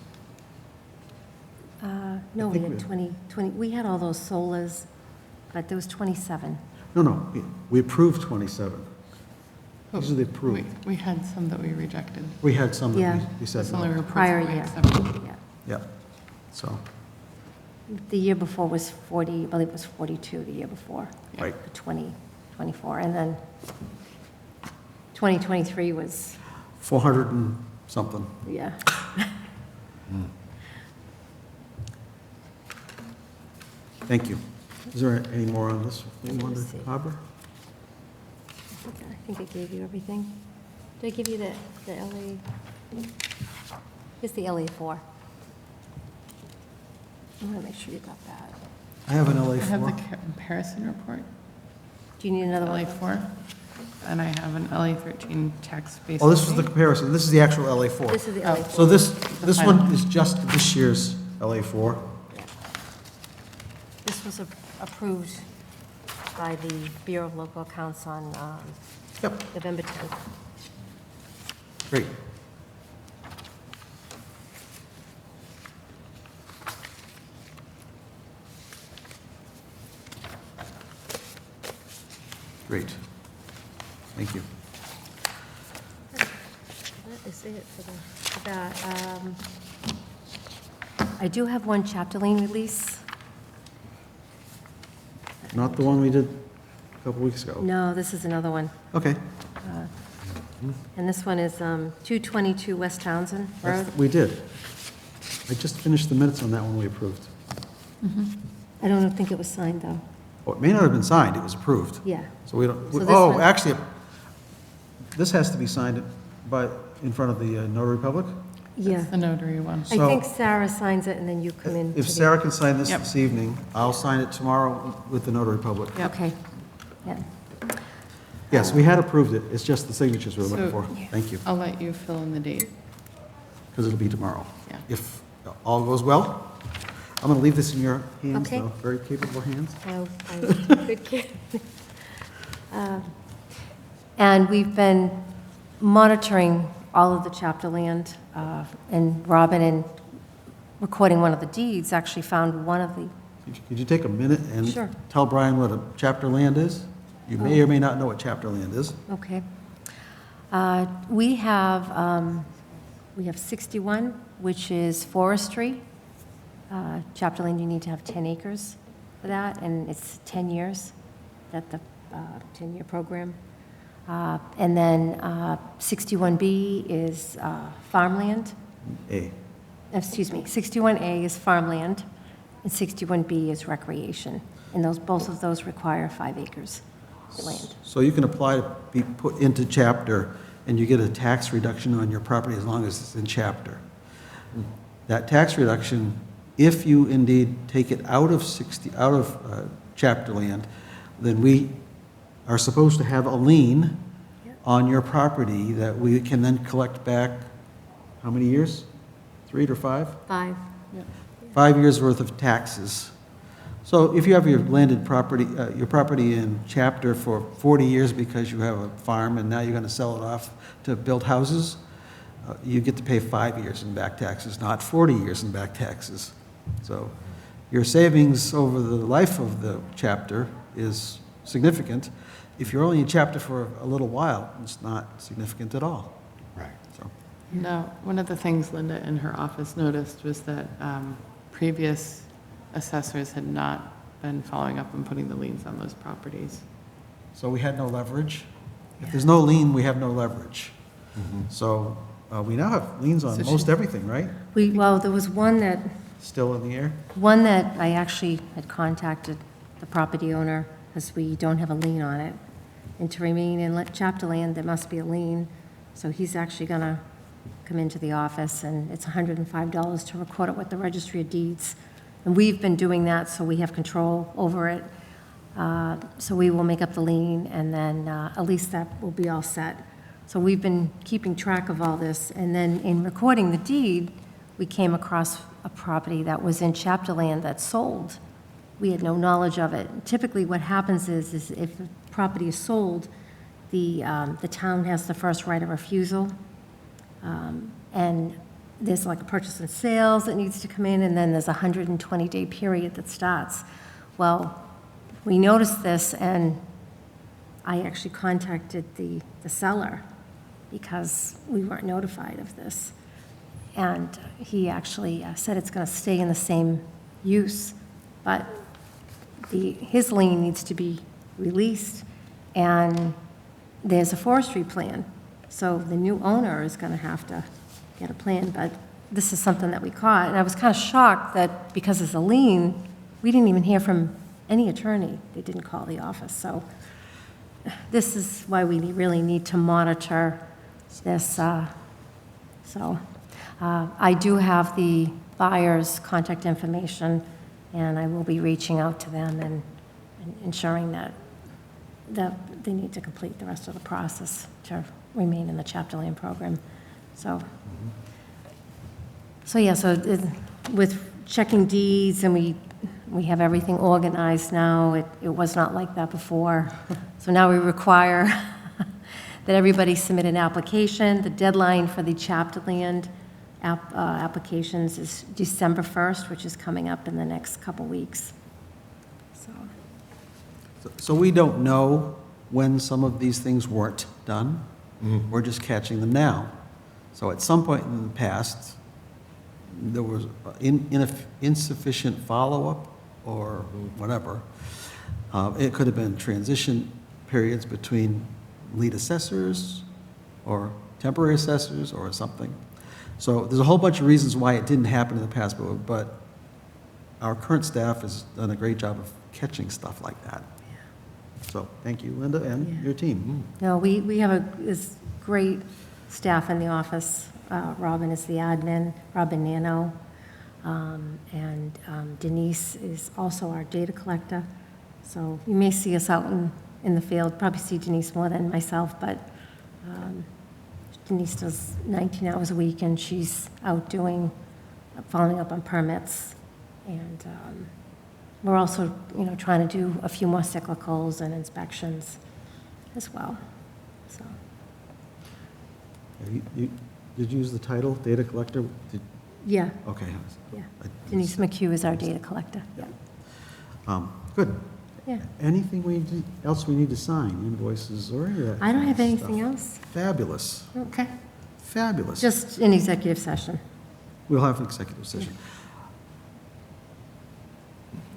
[SPEAKER 8] No,
[SPEAKER 1] I
[SPEAKER 8] we
[SPEAKER 1] think
[SPEAKER 8] had 20, we had all those solas, but there was 27.
[SPEAKER 1] No, we approved 27. These are the approved.
[SPEAKER 2] We had some that we rejected.
[SPEAKER 1] We had some that
[SPEAKER 8] Yeah.
[SPEAKER 1] we said
[SPEAKER 2] That's only
[SPEAKER 1] no.
[SPEAKER 2] reports
[SPEAKER 8] Prior
[SPEAKER 2] that we
[SPEAKER 8] year.
[SPEAKER 2] accepted.
[SPEAKER 8] Yeah.
[SPEAKER 1] Yeah, so,
[SPEAKER 8] The year before was 40, I believe it was 42 the year before,
[SPEAKER 1] right.
[SPEAKER 8] for 2024. And then 2023 was,
[SPEAKER 1] 400 and something.
[SPEAKER 8] yeah.
[SPEAKER 1] Thank you. Is there any more on this?
[SPEAKER 8] Let me
[SPEAKER 1] Wanda
[SPEAKER 8] see.
[SPEAKER 1] Harbor?
[SPEAKER 8] I think I gave you everything. Did I give you the LA? Here's the LA4. I want to make sure you got that.
[SPEAKER 1] I have an
[SPEAKER 2] I have the
[SPEAKER 1] LA4.
[SPEAKER 2] comparison report,
[SPEAKER 8] Do you need another one?
[SPEAKER 2] LA4, and I have an LA13 tax base.
[SPEAKER 1] Oh, this was the comparison. This is the actual LA4.
[SPEAKER 8] This is the
[SPEAKER 2] Oh.
[SPEAKER 8] LA4.
[SPEAKER 1] So this one
[SPEAKER 2] final.
[SPEAKER 1] is just this year's LA4.
[SPEAKER 8] This was approved by the Bureau of Local Accounts on
[SPEAKER 1] Yep,
[SPEAKER 8] November 10th.
[SPEAKER 1] great. Great. Thank you.
[SPEAKER 8] That is it for that. I do have one chapter lien release.
[SPEAKER 1] Not the one we did a couple weeks ago.
[SPEAKER 8] No, this is another one.
[SPEAKER 1] Okay.
[SPEAKER 8] And this one is 222 West Townsend Road.
[SPEAKER 1] We did. I just finished the minutes on that one we approved.
[SPEAKER 8] I don't think it was signed, though.
[SPEAKER 1] Oh, it may not have been signed, it was approved.
[SPEAKER 8] Yeah.
[SPEAKER 1] So we don't,
[SPEAKER 8] So this
[SPEAKER 1] oh,
[SPEAKER 8] one-
[SPEAKER 1] actually, this has to be signed by, in front of the notary public?
[SPEAKER 8] Yeah.
[SPEAKER 2] That's the notary one.
[SPEAKER 8] I
[SPEAKER 1] So-
[SPEAKER 8] think Sarah signs it, and then you come in.
[SPEAKER 1] If
[SPEAKER 8] to the-
[SPEAKER 1] Sarah can sign this
[SPEAKER 2] Yep.
[SPEAKER 1] this evening, I'll sign it tomorrow with the notary public.
[SPEAKER 2] Yep.
[SPEAKER 8] Okay. Yeah.
[SPEAKER 1] Yes, we had approved it, it's just the signatures we're looking
[SPEAKER 2] So-
[SPEAKER 1] for. Thank you,
[SPEAKER 2] I'll let you fill in the date.
[SPEAKER 1] because it'll be tomorrow.
[SPEAKER 2] Yeah.
[SPEAKER 1] If all goes well, I'm going to leave this in your hands,
[SPEAKER 8] Okay.
[SPEAKER 1] though, very capable hands.
[SPEAKER 8] Good kid. And we've been monitoring all of the chapter land, and Robin, in recording one of the deeds, actually found one of the,
[SPEAKER 1] Could you take a minute and
[SPEAKER 8] Sure.
[SPEAKER 1] tell Brian what a chapter land is? You may or may not know what chapter land is.
[SPEAKER 8] okay. We have 61, which is forestry. Chapter land, you need to have 10 acres for that, and it's 10 years, that the 10-year program. And then 61B is farmland.
[SPEAKER 1] A.
[SPEAKER 8] Excuse me, 61A is farmland, and 61B is recreation. And both of those require 5 acres of land.
[SPEAKER 1] So you can apply to be put into chapter, and you get a tax reduction on your property as long as it's in chapter. That tax reduction if you indeed take it out of chapter land, then we are supposed to have a lien on your property that we can then collect back, how many years? 3 or 5?
[SPEAKER 8] 5.
[SPEAKER 1] 5 years' worth of taxes. So if you have your landed property, your property in chapter for 40 years because you have a farm and now you're going to sell it off to build houses, you get to pay 5 years in back taxes, not 40 years in back taxes. So your savings over the life of the chapter is significant. If you're only in chapter for a little while, it's not significant at all.
[SPEAKER 5] Right.
[SPEAKER 1] So,
[SPEAKER 2] No, one of the things Linda in her office noticed was that previous assessors had not been following up and putting the liens on those properties.
[SPEAKER 1] so we had no leverage. If there's no lien, we have no leverage. So we now have liens on
[SPEAKER 2] So
[SPEAKER 1] most everything, right?
[SPEAKER 8] Well, there was one that
[SPEAKER 1] Still in the air?
[SPEAKER 8] I actually had contacted the property owner, because we don't have a lien on it. And to remain in chapter land, there must be a lien. So he's actually going to come into the office, and it's $105 to record it with the Registry of Deeds. And we've been doing that, so we have control over it. So we will make up the lien, and then at least that will be all set. So we've been keeping track of all this, and then in recording the deed, we came across a property that was in chapter land that sold. We had no knowledge of it. Typically, what happens is if a property is sold, the town has the first right of refusal, and there's like a purchase and sales that needs to come in, and then there's a 120-day period that starts. Well, we noticed this, and I actually contacted the seller because we weren't notified of this. And he actually said it's going to stay in the same use, but his lien needs to be released, and there's a forestry plan. So the new owner is going to have to get a plan, but this is something that we caught. And I was kind of shocked that because it's a lien, we didn't even hear from any attorney. They didn't call the office. So this is why we really need to monitor this. I do have the buyer's contact information, and I will be reaching out to them and ensuring that they need to complete the rest of the process to remain in the chapter land program. So with checking deeds, and we have everything organized now. It was not like that before. So now we require that everybody submit an application. The deadline for the chapter land applications is December 1st, which is coming up in the next couple weeks.
[SPEAKER 1] So we don't know when some of these things weren't done. We're just catching them now. So at some point in the past, there was insufficient follow-up or whatever. It could have been transition periods between lead assessors or temporary assessors or something. So there's a whole bunch of reasons why it didn't happen in the past, but our current staff has done a great job of catching stuff like that. So thank you, Linda, and your team.
[SPEAKER 8] No, we have this great staff in the office. Robin is the admin, Robin Nano, and Denise is also our data collector. So you may see us out in the field, probably see Denise more than myself, but Denise does 19 hours a week, and she's out following up on permits. And we're also, trying to do a few more cyclicals and inspections as well, so.
[SPEAKER 1] Did you use the title, data collector?
[SPEAKER 8] Yeah,
[SPEAKER 1] Okay.
[SPEAKER 8] yeah. Denise McHugh is our data collector, yeah.
[SPEAKER 1] Good.
[SPEAKER 8] Yeah.
[SPEAKER 1] Anything else we need to sign, invoices or any of that?
[SPEAKER 8] I don't
[SPEAKER 1] kind of
[SPEAKER 8] have anything
[SPEAKER 1] stuff?
[SPEAKER 8] else,
[SPEAKER 1] Fabulous,
[SPEAKER 2] Okay.
[SPEAKER 1] fabulous.
[SPEAKER 8] just an executive session.
[SPEAKER 1] We'll have an executive session.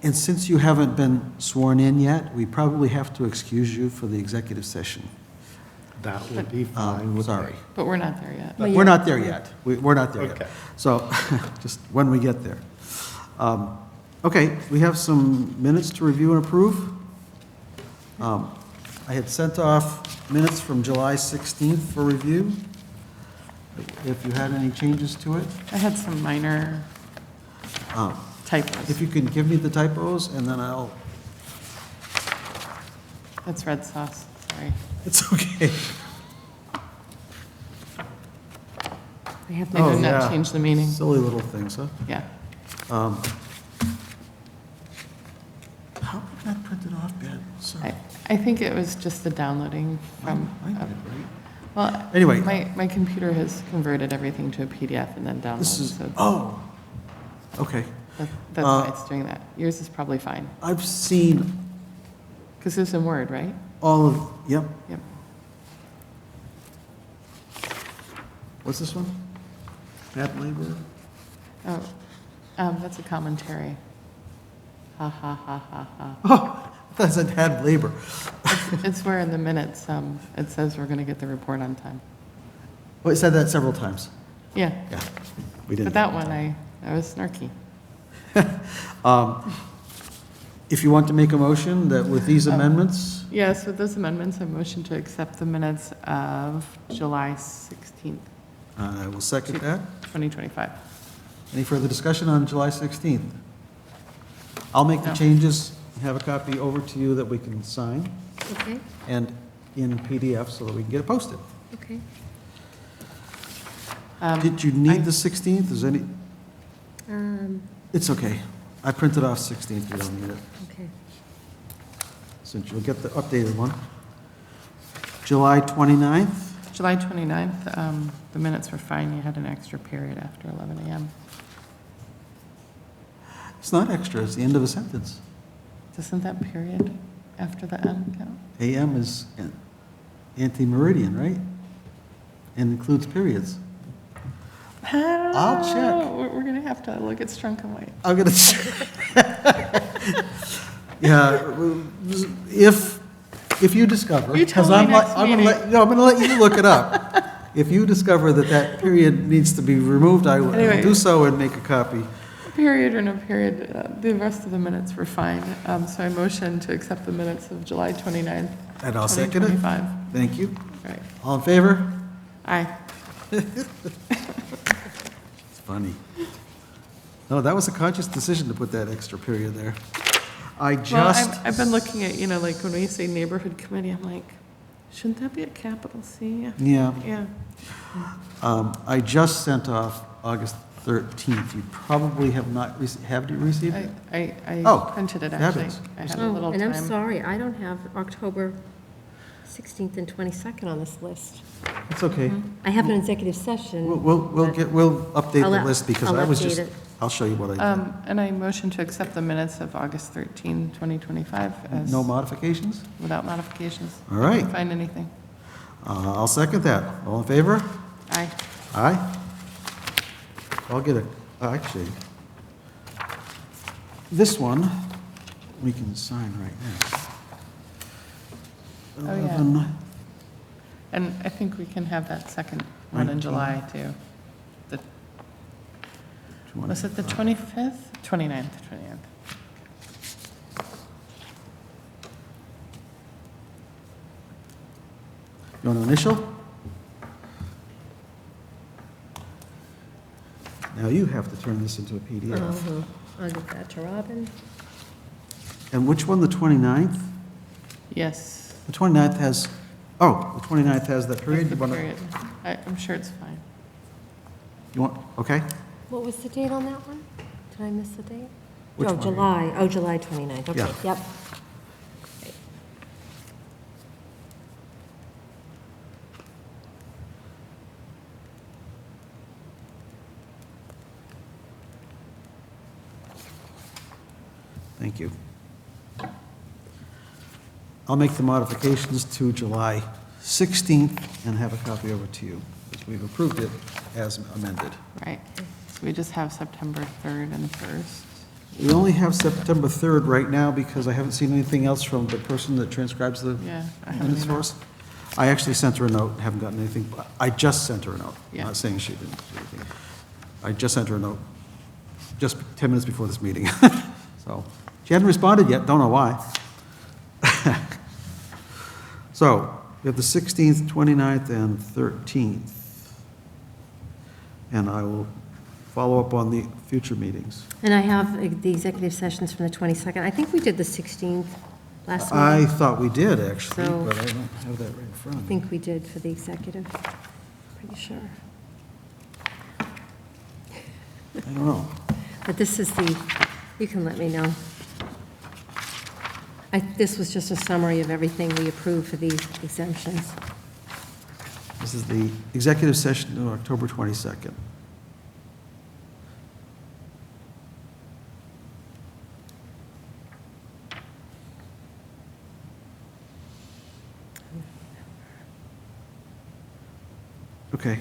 [SPEAKER 1] And since you haven't been sworn in yet, we probably have to excuse you for the executive session.
[SPEAKER 5] That would be fine with me.
[SPEAKER 1] Sorry.
[SPEAKER 2] But we're not there yet.
[SPEAKER 8] Well,
[SPEAKER 1] We're not there yet. We're not there
[SPEAKER 5] Okay.
[SPEAKER 1] yet. So, just when we get there. Okay, we have some minutes to review and approve. I had sent off minutes from July 16th for review. If you had any changes to it.
[SPEAKER 2] I had some minor
[SPEAKER 1] Um,
[SPEAKER 2] typos.
[SPEAKER 1] If you can give me the typos, and then I'll,
[SPEAKER 2] That's red sauce, sorry.
[SPEAKER 1] it's okay.
[SPEAKER 8] I have
[SPEAKER 2] I
[SPEAKER 8] my,
[SPEAKER 1] Oh,
[SPEAKER 2] did
[SPEAKER 1] yeah.
[SPEAKER 2] not change the meaning.
[SPEAKER 1] Silly little things, huh?
[SPEAKER 2] Yeah.
[SPEAKER 1] How did that print it off, Ben? Sorry.
[SPEAKER 2] I think it was just the downloading from,
[SPEAKER 1] I did, right?
[SPEAKER 2] well,
[SPEAKER 1] Anyway.
[SPEAKER 2] my computer has converted everything to a PDF and then
[SPEAKER 1] This is,
[SPEAKER 2] downloaded, so
[SPEAKER 1] oh, okay.
[SPEAKER 2] that's why it's doing that. Yours is probably fine,
[SPEAKER 1] I've seen
[SPEAKER 2] because it's in Word, right?
[SPEAKER 1] all of, yep.
[SPEAKER 2] Yep.
[SPEAKER 1] What's this one? Bad labor?
[SPEAKER 2] Oh, that's a commentary. Ha, ha, ha, ha, ha.
[SPEAKER 1] Oh, that's a had labor.
[SPEAKER 2] It's where in the minutes, it says we're going to get the report on time.
[SPEAKER 1] Well, it said that several times.
[SPEAKER 2] Yeah,
[SPEAKER 1] Yeah, we didn't.
[SPEAKER 2] but that one, I was snarky.
[SPEAKER 1] If you want to make a motion that with these amendments,
[SPEAKER 2] Yes, with those amendments, I motion to accept the minutes of July 16th,
[SPEAKER 1] I will second that.
[SPEAKER 2] 2025.
[SPEAKER 1] Any further discussion on July 16th? I'll make the
[SPEAKER 2] No.
[SPEAKER 1] changes, have a copy over to you that we can sign,
[SPEAKER 8] okay,
[SPEAKER 1] and in PDF so that we can get it posted.
[SPEAKER 8] okay.
[SPEAKER 1] Did you need the 16th? Is any,
[SPEAKER 8] Um,
[SPEAKER 1] it's okay. I printed off 16th, you don't need it,
[SPEAKER 8] okay.
[SPEAKER 1] since you'll get the updated one. July 29th?
[SPEAKER 2] July 29th, the minutes were fine. You had an extra period after 11 a.m.
[SPEAKER 1] It's not extra, it's the end of a sentence.
[SPEAKER 2] Doesn't that period after the M count?
[SPEAKER 1] AM is anti-meridian, right? And includes periods. I'll check.
[SPEAKER 2] We're going to have to look at Strunk and White.
[SPEAKER 1] I'm gonna. Yeah, if you discover,
[SPEAKER 2] You tell
[SPEAKER 1] because
[SPEAKER 2] me
[SPEAKER 1] I'm
[SPEAKER 2] next
[SPEAKER 1] gonna
[SPEAKER 2] meeting.
[SPEAKER 1] I'm gonna let you look it up. If you discover that that period needs to be removed, I will
[SPEAKER 2] Anyway.
[SPEAKER 1] do so and make a copy.
[SPEAKER 2] Period or no period, the rest of the minutes were fine. So I motion to accept the minutes of July 29th,
[SPEAKER 1] And I'll second it.
[SPEAKER 2] 2025.
[SPEAKER 1] Thank you.
[SPEAKER 2] Right.
[SPEAKER 1] All in favor?
[SPEAKER 2] Aye.
[SPEAKER 1] It's funny. No, that was a conscious decision to put that extra period there. I
[SPEAKER 2] Well,
[SPEAKER 1] just.
[SPEAKER 2] I've been looking at, like when we say neighborhood committee, I'm like, shouldn't that be a capital C?
[SPEAKER 1] Yeah.
[SPEAKER 2] Yeah.
[SPEAKER 1] I just sent off August 13th. You probably have not, have you received it?
[SPEAKER 2] I
[SPEAKER 1] Oh,
[SPEAKER 2] printed it, actually.
[SPEAKER 1] fabulous.
[SPEAKER 2] I had a
[SPEAKER 8] Oh,
[SPEAKER 2] little
[SPEAKER 8] and I'm
[SPEAKER 2] time.
[SPEAKER 8] sorry, I don't have October 16th and 22nd on this list.
[SPEAKER 1] It's okay.
[SPEAKER 8] I have an executive session.
[SPEAKER 1] We'll update
[SPEAKER 8] I'll
[SPEAKER 1] the
[SPEAKER 8] up-
[SPEAKER 1] list because
[SPEAKER 8] I'll
[SPEAKER 1] I was
[SPEAKER 8] update
[SPEAKER 1] just,
[SPEAKER 8] it.
[SPEAKER 1] I'll show you what I did.
[SPEAKER 2] And I motion to accept the minutes of August 13, 2025 as
[SPEAKER 1] No modifications?
[SPEAKER 2] without modifications.
[SPEAKER 1] All right.
[SPEAKER 2] Didn't find anything.
[SPEAKER 1] I'll second that. All in favor?
[SPEAKER 2] Aye.
[SPEAKER 1] Aye? I'll get actually, this one, we can sign right now.
[SPEAKER 2] Oh, yeah.
[SPEAKER 1] 11,
[SPEAKER 2] And I think we can have that second one in
[SPEAKER 1] 19.
[SPEAKER 2] July, too. The- Was it the 25th? 29th, 29th.
[SPEAKER 1] You want to initial? Now you have to turn this into a PDF.
[SPEAKER 8] Uh-huh. I'll give that to Robin.
[SPEAKER 1] And which one, the 29th?
[SPEAKER 2] Yes.
[SPEAKER 1] The 29th has, oh, the 29th has that period?
[SPEAKER 2] The
[SPEAKER 1] You wanna-
[SPEAKER 2] period. I'm sure it's fine.
[SPEAKER 1] You want, okay?
[SPEAKER 8] What was the date on that one? Did I miss the date?
[SPEAKER 1] Which
[SPEAKER 8] Oh,
[SPEAKER 1] one?
[SPEAKER 8] July, oh, July 29th, okay,
[SPEAKER 1] Yeah.
[SPEAKER 8] yep.
[SPEAKER 1] Thank you. I'll make the modifications to July 16th and have a copy over to you, because we've approved it as amended.
[SPEAKER 2] Right. So we just have September 3rd and 1st.
[SPEAKER 1] We only have September 3rd right now because I haven't seen anything else from the person that transcribes the
[SPEAKER 2] Yeah, I haven't
[SPEAKER 1] minutes
[SPEAKER 2] either.
[SPEAKER 1] for us. I actually sent her a note, haven't gotten anything. I just sent her a note.
[SPEAKER 2] Yeah.
[SPEAKER 1] Not saying she didn't do anything. I just sent her a note just 10 minutes before this meeting. So, she hadn't responded yet, don't know why. So, we have the 16th, 29th, and 13th. And I will follow up on the future meetings.
[SPEAKER 8] And I have the executive sessions from the 22nd. I think we did the 16th last
[SPEAKER 1] I
[SPEAKER 8] meeting.
[SPEAKER 1] thought we did, actually,
[SPEAKER 8] So-
[SPEAKER 1] but I don't have that right in front
[SPEAKER 8] I
[SPEAKER 1] of me.
[SPEAKER 8] think we did for the executive, pretty sure.
[SPEAKER 1] I don't know.
[SPEAKER 8] But this is you can let me know. This was just a summary of everything we approved for these exemptions.
[SPEAKER 1] This is the executive session of October 22nd. Okay.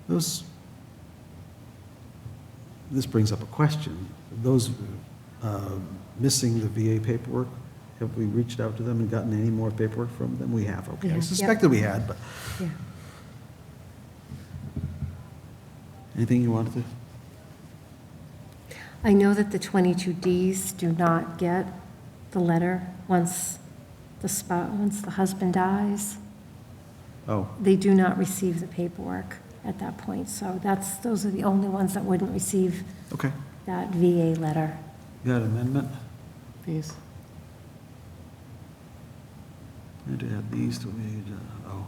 [SPEAKER 1] This brings up a question. Those missing the VA paperwork, have we reached out to them and gotten any more paperwork from them? We have, okay.
[SPEAKER 8] We
[SPEAKER 1] I
[SPEAKER 8] have, yep.
[SPEAKER 1] suspected we had, but
[SPEAKER 8] Yeah.
[SPEAKER 1] anything you wanted to?
[SPEAKER 8] I know that the 22Ds do not get the letter once the husband dies.
[SPEAKER 1] Oh,
[SPEAKER 8] They do not receive the paperwork at that point. So those are the only ones that wouldn't receive
[SPEAKER 1] okay.
[SPEAKER 8] that VA letter.
[SPEAKER 1] You got an amendment?
[SPEAKER 2] These.
[SPEAKER 1] I had to add these to me, oh.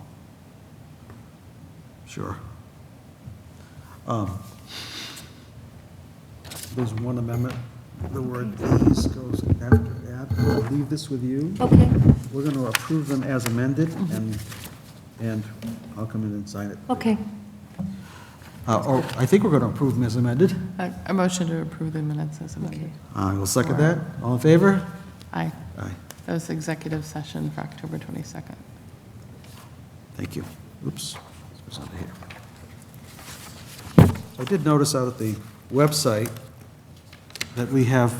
[SPEAKER 1] Sure. There's one amendment, the word "these" goes after "add." I'll leave this with you.
[SPEAKER 8] Okay,
[SPEAKER 1] We're going to approve them as amended, and I'll come in and sign it.
[SPEAKER 8] okay.
[SPEAKER 1] Or I think we're going to approve them as amended.
[SPEAKER 2] A motion to approve the minutes as amended.
[SPEAKER 1] I will second that. All in favor?
[SPEAKER 2] Aye.
[SPEAKER 1] Aye.
[SPEAKER 2] That was executive session for October 22nd.
[SPEAKER 1] Thank you. Oops. This goes under here. I did notice out at the website that we have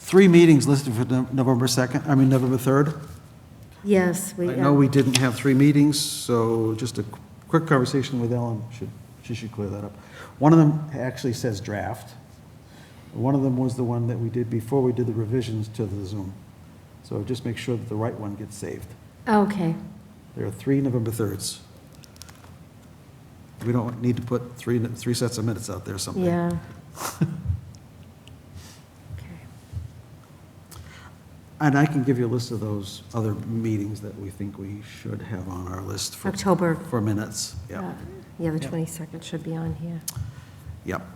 [SPEAKER 1] 3 meetings listed for November 3rd.
[SPEAKER 8] Yes,
[SPEAKER 1] I know we didn't have 3 meetings, so just a quick conversation with Ellen, she should clear that up. One of them actually says draft. One of them was the one that we did before we did the revisions to the Zoom. So just make sure that the right one gets saved.
[SPEAKER 8] Okay,
[SPEAKER 1] There are 3 November 3rds. We don't need to put three sets of minutes out there someday.
[SPEAKER 8] yeah. Okay.
[SPEAKER 1] And I can give you a list of those other meetings that we think we should have on our list for
[SPEAKER 8] October,
[SPEAKER 1] for minutes. Yeah,
[SPEAKER 8] yeah, the
[SPEAKER 1] Yep.
[SPEAKER 8] 22nd should be on here.
[SPEAKER 1] yep.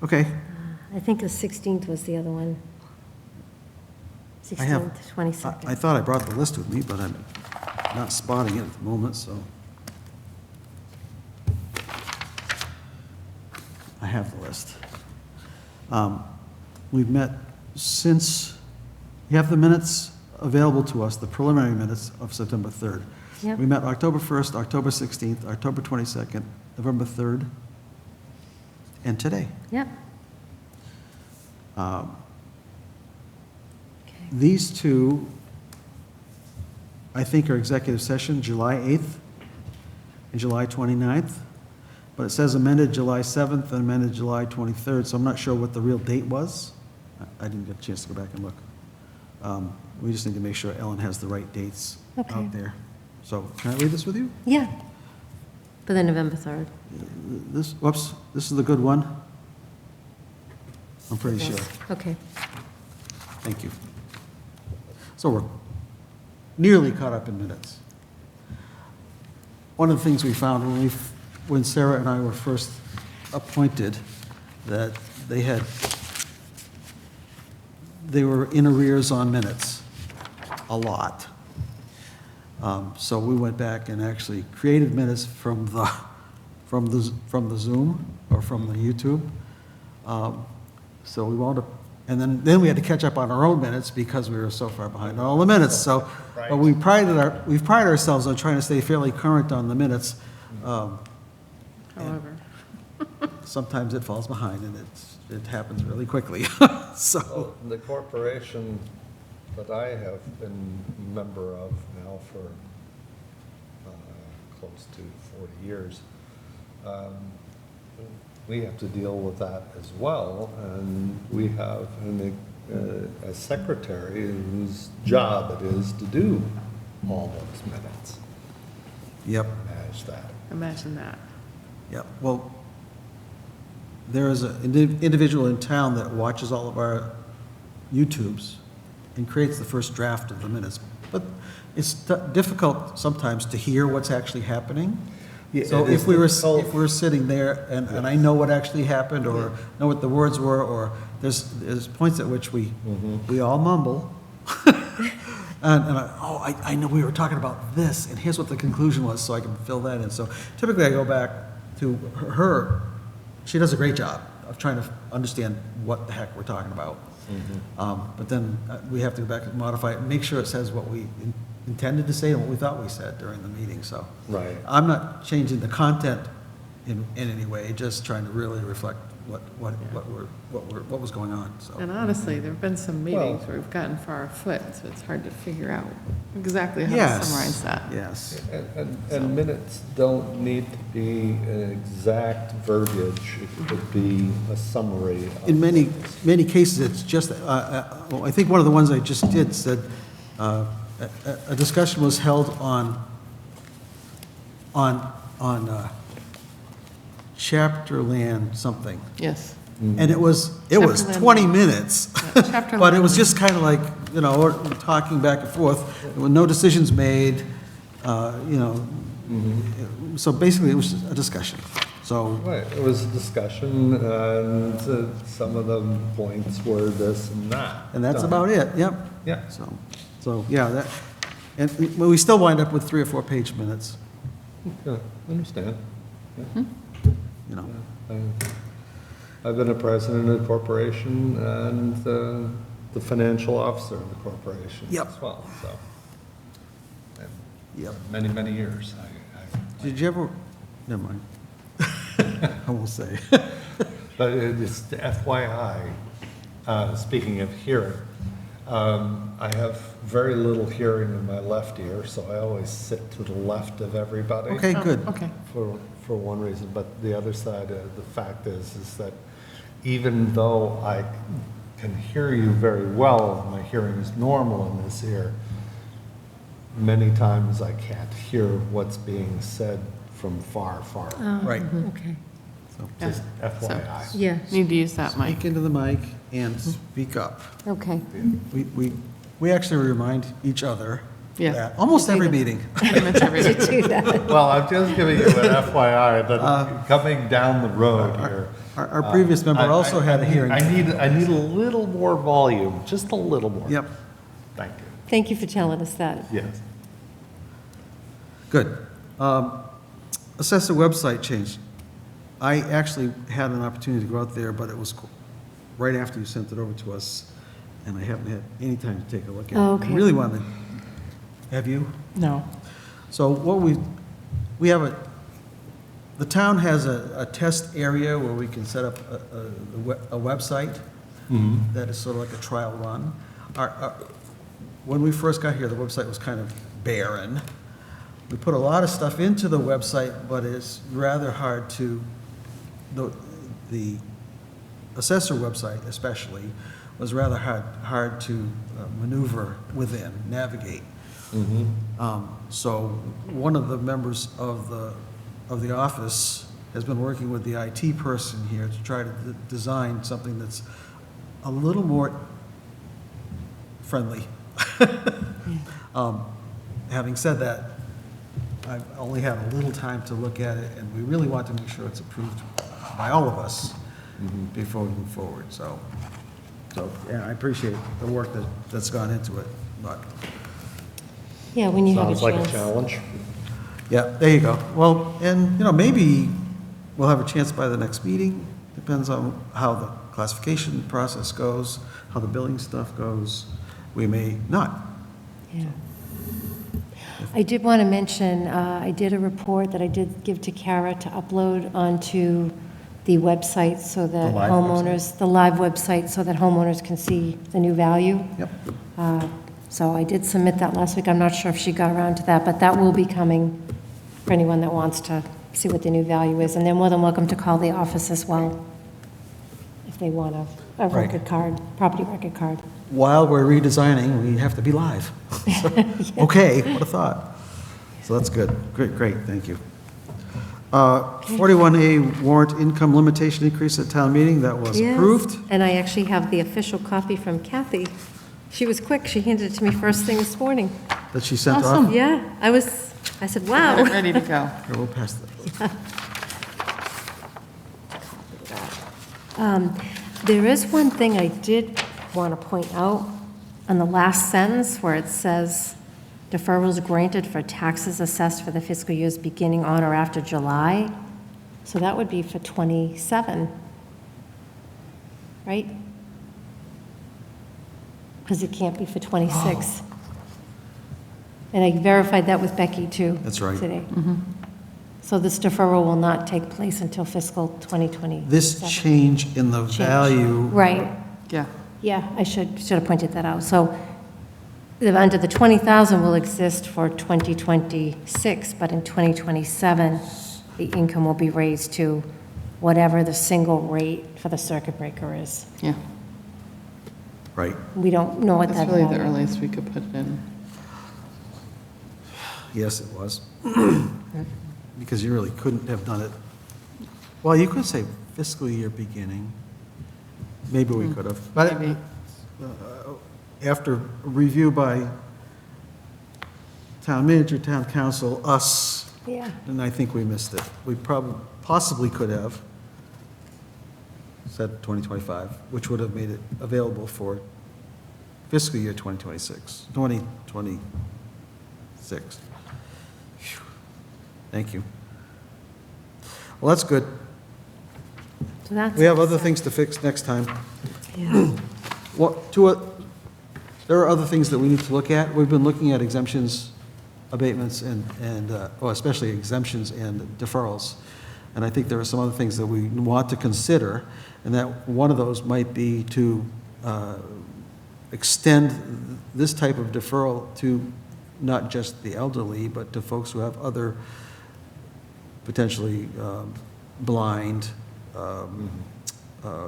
[SPEAKER 1] Okay.
[SPEAKER 8] I think the 16th was the other one.
[SPEAKER 1] I have-
[SPEAKER 8] 16th, 22nd.
[SPEAKER 1] I thought I brought the list with me, but I'm not spotting it at the moment, so. I have the list. We've met since, you have the minutes available to us, the preliminary minutes of September 3rd.
[SPEAKER 8] Yep.
[SPEAKER 1] We met October 1st, October 16th, October 22nd, November 3rd, and today.
[SPEAKER 8] Yep.
[SPEAKER 1] Um,
[SPEAKER 8] Okay.
[SPEAKER 1] These two, I think, are executive session, July 8th and July 29th. But it says amended July 7th and amended July 23rd, so I'm not sure what the real date was. I didn't get a chance to go back and look. We just need to make sure Ellen has the right dates
[SPEAKER 8] Okay.
[SPEAKER 1] out there. So can I leave this with you?
[SPEAKER 8] Yeah. For the November 3rd.
[SPEAKER 1] This is the good one. I'm pretty sure.
[SPEAKER 8] Okay.
[SPEAKER 1] Thank you. So we're nearly caught up in minutes. One of the things we found when Sarah and I were first appointed, that they were in arrears on minutes, a lot. So we went back and actually created minutes from the Zoom or from the YouTube. So we wound up, and then we had to catch up on our own minutes because we were so far behind on all the minutes. So, but we've prided ourselves on trying to stay fairly current on the minutes.
[SPEAKER 2] However,
[SPEAKER 1] Sometimes it falls behind, and it happens really quickly. So,
[SPEAKER 7] Well, the corporation that I have been a member of now for close to 40 years, we have to deal with that as well, and we have an a secretary whose job it is to do all those minutes,
[SPEAKER 1] Yep,
[SPEAKER 7] manage that.
[SPEAKER 2] Imagine that.
[SPEAKER 1] yep. Well, there is an individual in town that watches all of our YouTubes and creates the first draft of the minutes. But it's difficult sometimes to hear what's actually happening.
[SPEAKER 7] Yeah,
[SPEAKER 1] So
[SPEAKER 7] it is
[SPEAKER 1] if we were,
[SPEAKER 7] difficult.
[SPEAKER 1] if we're sitting there and I know what actually happened or know what the words were, or there's points at which we all mumble. I know we were talking about this and here's what the conclusion was, so I can fill that in. So typically I go back to her. She does a great job of trying to understand what the heck we're talking about. But then we have to go back and modify it, and make sure it says what we intended to say and what we thought we said during the meeting, so.
[SPEAKER 7] Right.
[SPEAKER 1] I'm not changing the content in any way, just trying to really reflect what was going on, so.
[SPEAKER 2] And honestly, there've been some meetings
[SPEAKER 7] Well-
[SPEAKER 2] where we've gotten far afoot, so it's hard to figure out exactly how to
[SPEAKER 1] Yes.
[SPEAKER 2] summarize that.
[SPEAKER 1] Yes,
[SPEAKER 7] And minutes don't need to be an exact verbiage, it could be a summary. of
[SPEAKER 1] in many,
[SPEAKER 7] things.
[SPEAKER 1] many cases, it's just, well, I think one of the ones I just did said, a discussion was held on chapter land something.
[SPEAKER 2] Yes.
[SPEAKER 1] And it was
[SPEAKER 2] Chapter land.
[SPEAKER 1] 20 minutes.
[SPEAKER 2] Yeah, chapter
[SPEAKER 1] But it was
[SPEAKER 2] land.
[SPEAKER 1] just kind of like, we're talking back and forth, with no decisions made, So basically, it was a discussion. So,
[SPEAKER 7] Right, it was a discussion, and some of the points were this and that.
[SPEAKER 1] and that's
[SPEAKER 7] Done.
[SPEAKER 1] about it, yep.
[SPEAKER 7] Yeah.
[SPEAKER 1] So, yeah, that, and we still wind up with 3 or 4 page minutes,
[SPEAKER 7] Yeah, understand.
[SPEAKER 1] you know.
[SPEAKER 7] I've been a president of the corporation and the financial officer of the corporation
[SPEAKER 1] Yep.
[SPEAKER 7] as well, so. And
[SPEAKER 1] Yep.
[SPEAKER 7] Many, many years.
[SPEAKER 1] Did you ever, never mind. I won't say.
[SPEAKER 7] But it's the FYI, speaking of hearing, I have very little hearing in my left ear, so I always sit to the left of everybody.
[SPEAKER 1] Okay, good.
[SPEAKER 2] Oh, okay.
[SPEAKER 7] For one reason, but the other side of the fact is that even though I can hear you very well, my hearing is normal in this ear, many times I can't hear what's being said from far, far.
[SPEAKER 1] Right.
[SPEAKER 8] Okay.
[SPEAKER 7] Just
[SPEAKER 2] Yeah.
[SPEAKER 7] FYI.
[SPEAKER 8] Yeah,
[SPEAKER 2] Need to use that mic.
[SPEAKER 1] Speak into the mic and speak up.
[SPEAKER 8] okay.
[SPEAKER 1] We actually remind each other
[SPEAKER 2] Yeah.
[SPEAKER 1] that, almost every meeting.
[SPEAKER 2] Pretty much everything.
[SPEAKER 8] Do that.
[SPEAKER 7] Well, I'm just giving you an FYI that coming down the road here.
[SPEAKER 1] Our previous member also had a hearing.
[SPEAKER 7] I need a little more volume, just a little more.
[SPEAKER 1] Yep,
[SPEAKER 7] Thank you.
[SPEAKER 8] Thank you for telling us that.
[SPEAKER 7] Yes.
[SPEAKER 1] good. Assessor website change. I actually had an opportunity to go out there, but it was right after you sent it over to us, and I haven't had any time to take a look at it.
[SPEAKER 8] Oh, okay.
[SPEAKER 1] I really wanted, have you?
[SPEAKER 2] No.
[SPEAKER 1] So what we have the town has a test area where we can set up a website that is sort of like a trial run. When we first got here, the website was kind of barren. We put a lot of stuff into the website, but it's rather hard to, the assessor website especially, was rather hard to maneuver within, navigate. So one of the members of the office has been working with the IT person here to try to design something that's a little more friendly. Having said that, I've only had a little time to look at it, and we really want to make sure it's approved by all of us before we move forward, so, yeah, I appreciate the work that's gone into it, but,
[SPEAKER 8] Yeah, when you have a
[SPEAKER 7] Sounds like a
[SPEAKER 8] chance.
[SPEAKER 7] challenge.
[SPEAKER 1] yeah, there you go. Well, and, maybe we'll have a chance by the next meeting, depends on how the classification process goes, how the billing stuff goes, we may not.
[SPEAKER 8] Yeah. I did want to mention, I did a report that I did give to Kara to upload onto the website so that
[SPEAKER 1] live
[SPEAKER 8] homeowners, the live website, so that homeowners can see the new value.
[SPEAKER 1] Yep.
[SPEAKER 8] So I did submit that last week. I'm not sure if she got around to that, but that will be coming for anyone that wants to see what the new value is. And they're more than welcome to call the office as well, if they want to a
[SPEAKER 1] Right.
[SPEAKER 8] record card, property record card.
[SPEAKER 1] While we're redesigning, we have to be live. Okay, what a thought. So that's good. Great, great, thank you. 41A warrant income limitation increase at town meeting, that was
[SPEAKER 8] Yes,
[SPEAKER 1] approved.
[SPEAKER 8] and I actually have the official copy from Kathy. She was quick, she handed it to me first thing this morning.
[SPEAKER 1] That she sent off.
[SPEAKER 2] Awesome.
[SPEAKER 8] Yeah, I said, wow.
[SPEAKER 2] Ready to go.
[SPEAKER 1] Here, we'll pass that.
[SPEAKER 8] There is one thing I did want to point out on the last sentence where it says deferrals granted for taxes assessed for the fiscal years beginning on or after July. So that would be for '27, right? Because it can't be for '26. And I verified that with Becky too.
[SPEAKER 1] That's right.
[SPEAKER 8] Today. So this deferral will not take place until fiscal 2027.
[SPEAKER 1] This change in the value.
[SPEAKER 8] Right.
[SPEAKER 2] Yeah.
[SPEAKER 8] Yeah, I should have pointed that out. So under the 20,000 will exist for 2026, but in 2027, the income will be raised to whatever the single rate for the circuit breaker is.
[SPEAKER 2] Yeah.
[SPEAKER 1] Right,
[SPEAKER 8] We don't know what
[SPEAKER 2] That's
[SPEAKER 8] that
[SPEAKER 2] really the
[SPEAKER 8] value-
[SPEAKER 2] earliest we could put it in.
[SPEAKER 1] yes, it was. Because you really couldn't have done it. Well, you could say fiscal year beginning. Maybe we could have. But
[SPEAKER 2] Maybe.
[SPEAKER 1] after review by town manager, town council, us,
[SPEAKER 8] Yeah,
[SPEAKER 1] and I think we missed it. We possibly could have said 2025, which would have made it available for fiscal year 2026. Phew. Thank you. Well, that's good.
[SPEAKER 8] so that's.
[SPEAKER 1] We have other things to fix next time.
[SPEAKER 8] Yeah.
[SPEAKER 1] There are other things that we need to look at. We've been looking at exemptions, abatements, and especially exemptions and deferrals. And I think there are some other things that we want to consider, and that one of those might be to extend this type of deferral to not just the elderly, but to folks who have other potentially blind,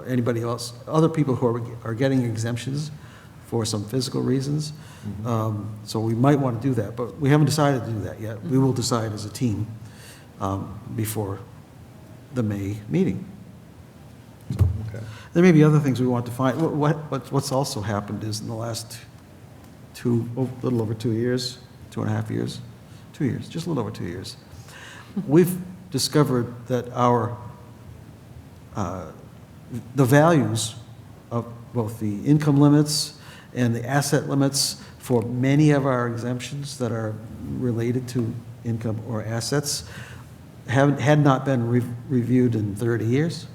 [SPEAKER 1] anybody else, other people who are getting exemptions for some physical reasons. So we might want to do that, but we haven't decided to do that yet. We will decide as a team before the May meeting.
[SPEAKER 7] Okay.
[SPEAKER 1] There may be other things we want to find. What's also happened is in the last little over 2 years, 2.5 years, 2 years, just a little over 2 years, we've discovered that the values of both the income limits and the asset limits for many of our exemptions that are related to income or assets had not been reviewed in 30 years.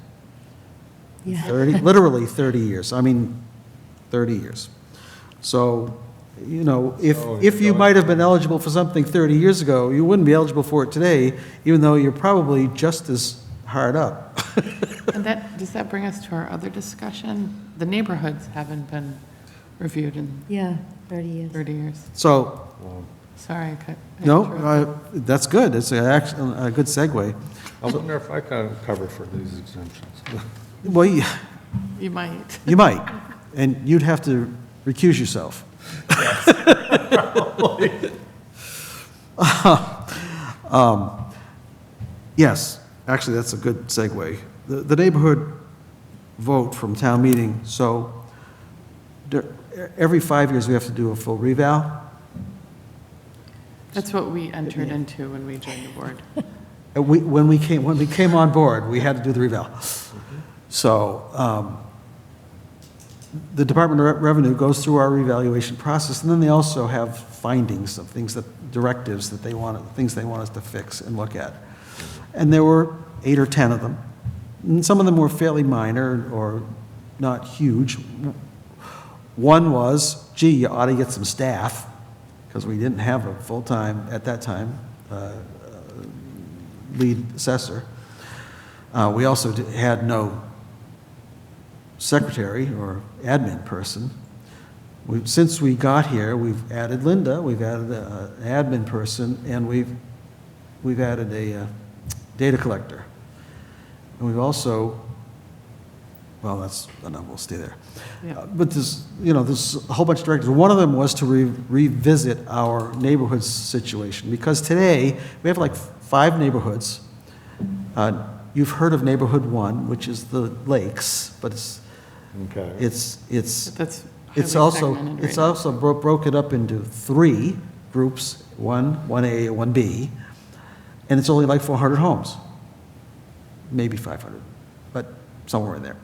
[SPEAKER 8] Yeah.
[SPEAKER 1] 30, literally 30 years. I mean, 30 years. So, you know, if you might have been eligible for something 30 years ago, you wouldn't be eligible for it today, even though you're probably just as hard up.
[SPEAKER 2] And does that bring us to our other discussion? The neighborhoods haven't been reviewed in
[SPEAKER 8] Yeah, 30 years.
[SPEAKER 2] 30 years.
[SPEAKER 1] So,
[SPEAKER 2] Sorry, I cut. I
[SPEAKER 1] no,
[SPEAKER 2] interrupted.
[SPEAKER 1] that's good. It's a good segue.
[SPEAKER 7] I wonder if I can cover for these exemptions.
[SPEAKER 1] Well,
[SPEAKER 2] You might.
[SPEAKER 1] you might, and you'd have to recuse yourself. Yes, actually, that's a good segue. The neighborhood vote from town meeting, so every 5 years, we have to do a full revow.
[SPEAKER 2] That's what we entered into when we joined the board.
[SPEAKER 1] And when we came on board, we had to do the revow. So the Department of Revenue goes through our revaluation process, and then they also have findings of directives that things they want us to fix and look at. And there were 8 or 10 of them. And some of them were fairly minor or not huge. One was, gee, you ought to get some staff, because we didn't have a full-time, at that time, lead assessor. We also had no secretary or admin person. Since we got here, we've added Linda, we've added an admin person, and we've added a data collector. And we've also well, no, we'll stay there.
[SPEAKER 2] Yeah.
[SPEAKER 1] But there's a whole bunch of directives. One of them was to revisit our neighborhood situation, because today, we have like 5 neighborhoods. You've heard of neighborhood 1, which is the lakes, but
[SPEAKER 7] Okay.
[SPEAKER 1] it's
[SPEAKER 2] That's
[SPEAKER 1] It's
[SPEAKER 2] highly
[SPEAKER 1] also,
[SPEAKER 2] segmented
[SPEAKER 1] it's
[SPEAKER 2] right now.
[SPEAKER 1] also broken up into 3 groups, 1A, 1B, and it's only like 400 homes, maybe 500, but somewhere in there.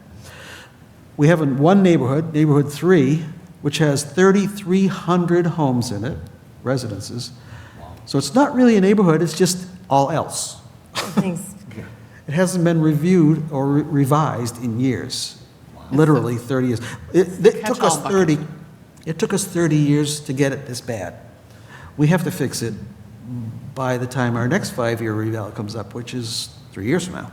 [SPEAKER 1] We have one neighborhood, neighborhood 3, which has 3,300 homes in it, residences. So it's not really a neighborhood, it's just all else.
[SPEAKER 8] Things,
[SPEAKER 1] It hasn't been reviewed or revised in years, literally 30 years. It took us
[SPEAKER 2] catch-all
[SPEAKER 1] 30, it took us 30 years to get it this bad. We have to fix it by the time our next 5-year reval comes up, which is 3 years from now.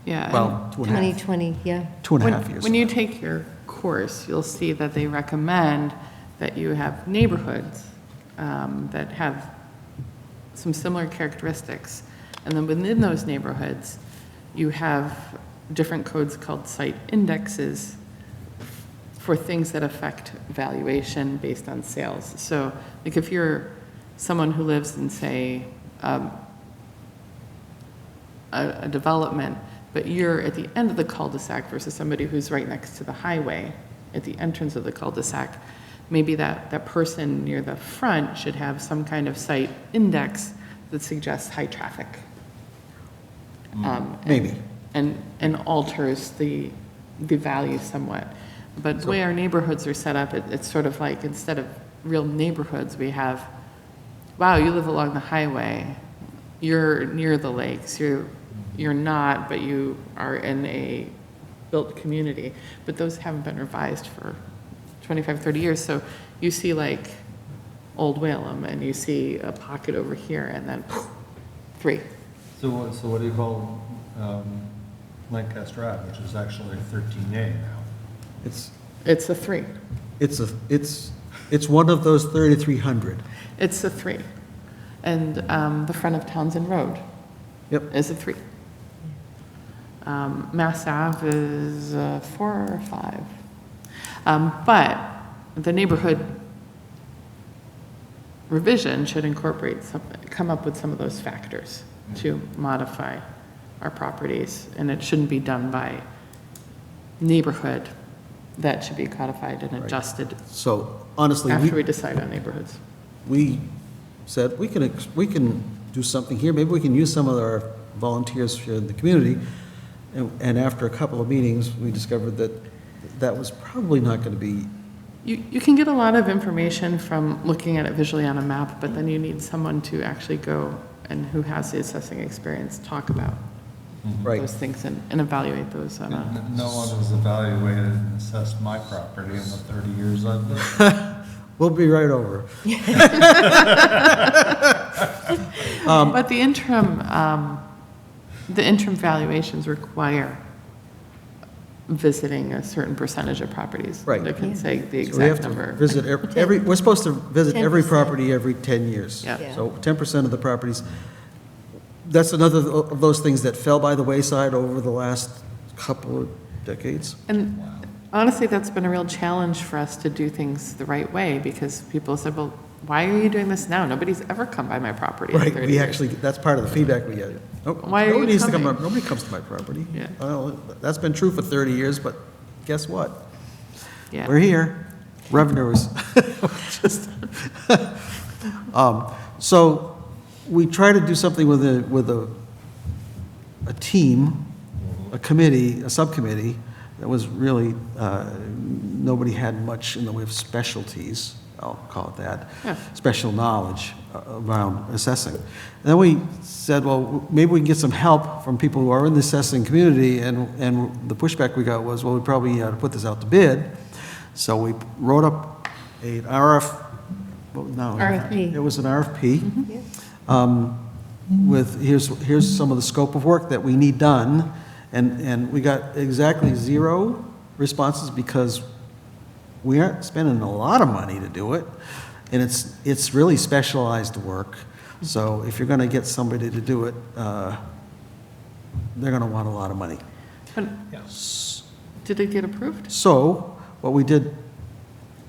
[SPEAKER 2] Yeah. and
[SPEAKER 1] Well, 2.5
[SPEAKER 8] 2020, yeah.
[SPEAKER 1] 2.5 years.
[SPEAKER 2] When you take your course, you'll see that they recommend that you have neighborhoods that have some similar characteristics. And then within those neighborhoods, you have different codes called site indexes for things that affect valuation based on sales. So like if you're someone who lives in, say, a development, but you're at the end of the cul-de-sac versus somebody who's right next to the highway at the entrance of the cul-de-sac, maybe that person near the front should have some kind of site index that suggests high traffic.
[SPEAKER 1] Maybe.
[SPEAKER 2] And alters the value somewhat. But the way our neighborhoods are set up, it's sort of like, instead of real neighborhoods, we have, wow, you live along the highway, you're near the lakes, you're not, but you are in a built community. But those haven't been revised for 25, 30 years. So you see like Old Whalum, and you see a pocket over here, and then 3.
[SPEAKER 7] So what do you call Lancaster Ave, which is actually 13A now?
[SPEAKER 2] It's a 3.
[SPEAKER 1] It's one of those 3,300.
[SPEAKER 2] It's a 3. And the front of Townsend Road
[SPEAKER 1] Yep.
[SPEAKER 2] is a 3. Mass Ave is a 4 or 5. But the neighborhood revision should incorporate come up with some of those factors to modify our properties. And it shouldn't be done by neighborhood. That should be codified and adjusted
[SPEAKER 1] So honestly,
[SPEAKER 2] after we decide on neighborhoods.
[SPEAKER 1] we said, we can do something here, maybe we can use some of our volunteers here in the community, and after a couple of meetings, we discovered that that was probably not going to be,
[SPEAKER 2] You can get a lot of information from looking at it visually on a map, but then you need someone to actually go and who has the assessing experience talk about
[SPEAKER 1] right.
[SPEAKER 2] those things and evaluate those on a.
[SPEAKER 7] No one has evaluated and assessed my property in the 30 years I've lived there.
[SPEAKER 1] We'll be right over.
[SPEAKER 2] But the interim valuations require visiting a certain percentage of properties.
[SPEAKER 1] Right.
[SPEAKER 2] That can say the
[SPEAKER 1] So we have
[SPEAKER 2] exact
[SPEAKER 1] to
[SPEAKER 2] number.
[SPEAKER 1] visit we're supposed to visit every
[SPEAKER 8] 10%.
[SPEAKER 1] property every 10 years.
[SPEAKER 2] Yeah.
[SPEAKER 8] Yeah.
[SPEAKER 1] So 10% of the properties. That's another of those things that fell by the wayside over the last couple of decades.
[SPEAKER 2] And honestly, that's been a real challenge for us to do things the right way, because people said, well, why are you doing this now? Nobody's ever come by my property in
[SPEAKER 1] Right,
[SPEAKER 2] 30
[SPEAKER 1] we
[SPEAKER 2] years.
[SPEAKER 1] actually, that's part of the feedback we get. Nope,
[SPEAKER 2] Why are you
[SPEAKER 1] nobody needs to come
[SPEAKER 2] coming?
[SPEAKER 1] up- Nobody comes to my property.
[SPEAKER 2] Yeah.
[SPEAKER 1] Well, that's been true for 30 years, but guess what?
[SPEAKER 2] Yeah.
[SPEAKER 1] We're here, revenues. Just- So we try to do something with a team, a committee, a subcommittee, that was really, nobody had much in the way of specialties, I'll call it that,
[SPEAKER 2] Yeah.
[SPEAKER 1] special knowledge around assessing. And then we said, well, maybe we can get some help from people who are in the assessing community, and the pushback we got was, well, we probably ought to put this out to bid. So we wrote up an
[SPEAKER 8] RFP.
[SPEAKER 1] It was an RFP. With, here's some of the scope of work that we need done, and we got exactly 0 responses, because we aren't spending a lot of money to do it, and it's really specialized work. So if you're going to get somebody to do it, they're going to want a lot of money.
[SPEAKER 2] But Did it get approved?
[SPEAKER 1] So what we did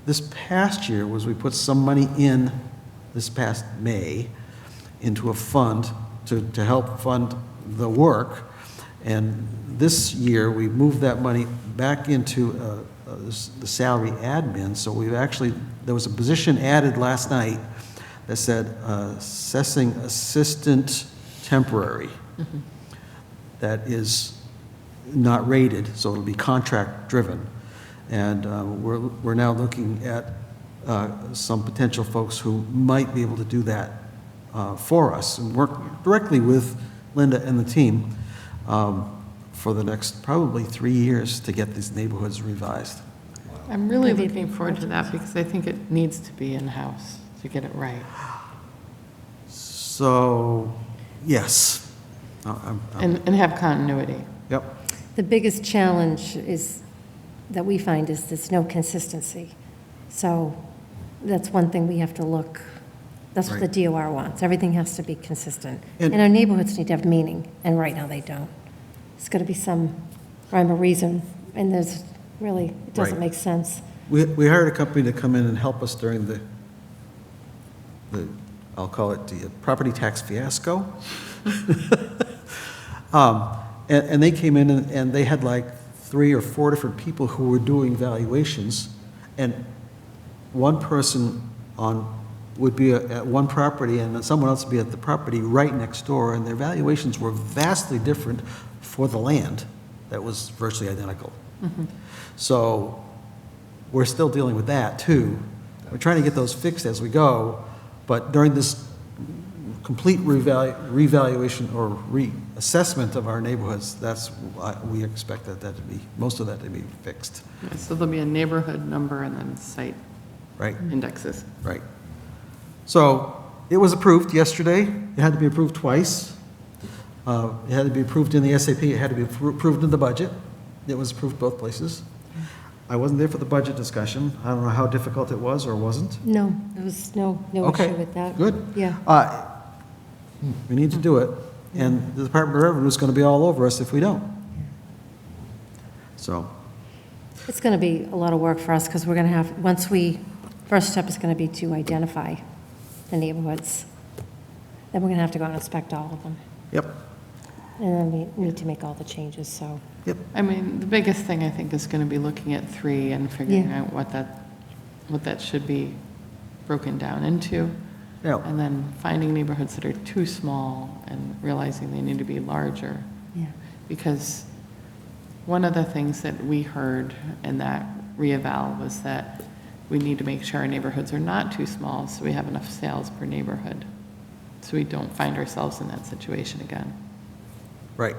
[SPEAKER 1] this past year was we put some money in this past May into a fund to help fund the work. And this year, we moved that money back into the salary admin. So we've actually, there was a position added last night that said assessing assistant temporary. That is not rated, so it'll be contract driven. And we're now looking at some potential folks who might be able to do that for us and work directly with Linda and the team for the next probably 3 years to get these neighborhoods revised.
[SPEAKER 2] I'm really looking forward to that because I think it needs to be in-house to get it right.
[SPEAKER 1] So, yes.
[SPEAKER 2] And have continuity.
[SPEAKER 1] Yep.
[SPEAKER 8] The biggest challenge is, that we find, is there's no consistency. So that's one thing we have to look, that's what the DOR wants. Everything has to be consistent.
[SPEAKER 1] And-
[SPEAKER 8] And our neighborhoods need to have meaning, and right now they don't. It's got to be some rhyme or reason, and there's really, it doesn't
[SPEAKER 1] Right.
[SPEAKER 8] make sense.
[SPEAKER 1] We hired a company to come in and help us during the I'll call it the property tax fiasco. And they came in and they had like 3 or 4 different people who were doing valuations. And one person would be at one property and then someone else would be at the property right next door. And their valuations were vastly different for the land that was virtually identical. So we're still dealing with that too. We're trying to get those fixed as we go. But during this complete revaluation or reassessment of our neighborhoods, we expect that to be, most of that to be fixed.
[SPEAKER 2] Yeah, so there'll be a neighborhood number and then site
[SPEAKER 1] Right,
[SPEAKER 2] indexes.
[SPEAKER 1] right. So it was approved yesterday. It had to be approved twice. It had to be approved in the SAP. It had to be approved in the budget. It was approved both places. I wasn't there for the budget discussion. I don't know how difficult it was or wasn't.
[SPEAKER 8] No, there was no
[SPEAKER 1] Okay,
[SPEAKER 8] issue with that.
[SPEAKER 1] good.
[SPEAKER 8] Yeah.
[SPEAKER 1] We need to do it, and the Department of Revenue is going to be all over us if we don't. So,
[SPEAKER 8] It's going to be a lot of work for us, because we're going to have, first step is going to be to identify the neighborhoods. Then we're going to have to go and inspect all of them.
[SPEAKER 1] yep,
[SPEAKER 8] And then we need to make all the changes, so.
[SPEAKER 1] yep,
[SPEAKER 2] I mean, the biggest thing I think is going to be looking at 3 and figuring
[SPEAKER 8] Yeah.
[SPEAKER 2] out what that should be broken down into.
[SPEAKER 1] yeah.
[SPEAKER 2] And then finding neighborhoods that are too small and realizing they need to be larger.
[SPEAKER 8] Yeah.
[SPEAKER 2] Because one of the things that we heard in that reeval was that we need to make sure our neighborhoods are not too small so we have enough sales per neighborhood. So we don't find ourselves in that situation again.
[SPEAKER 1] Right.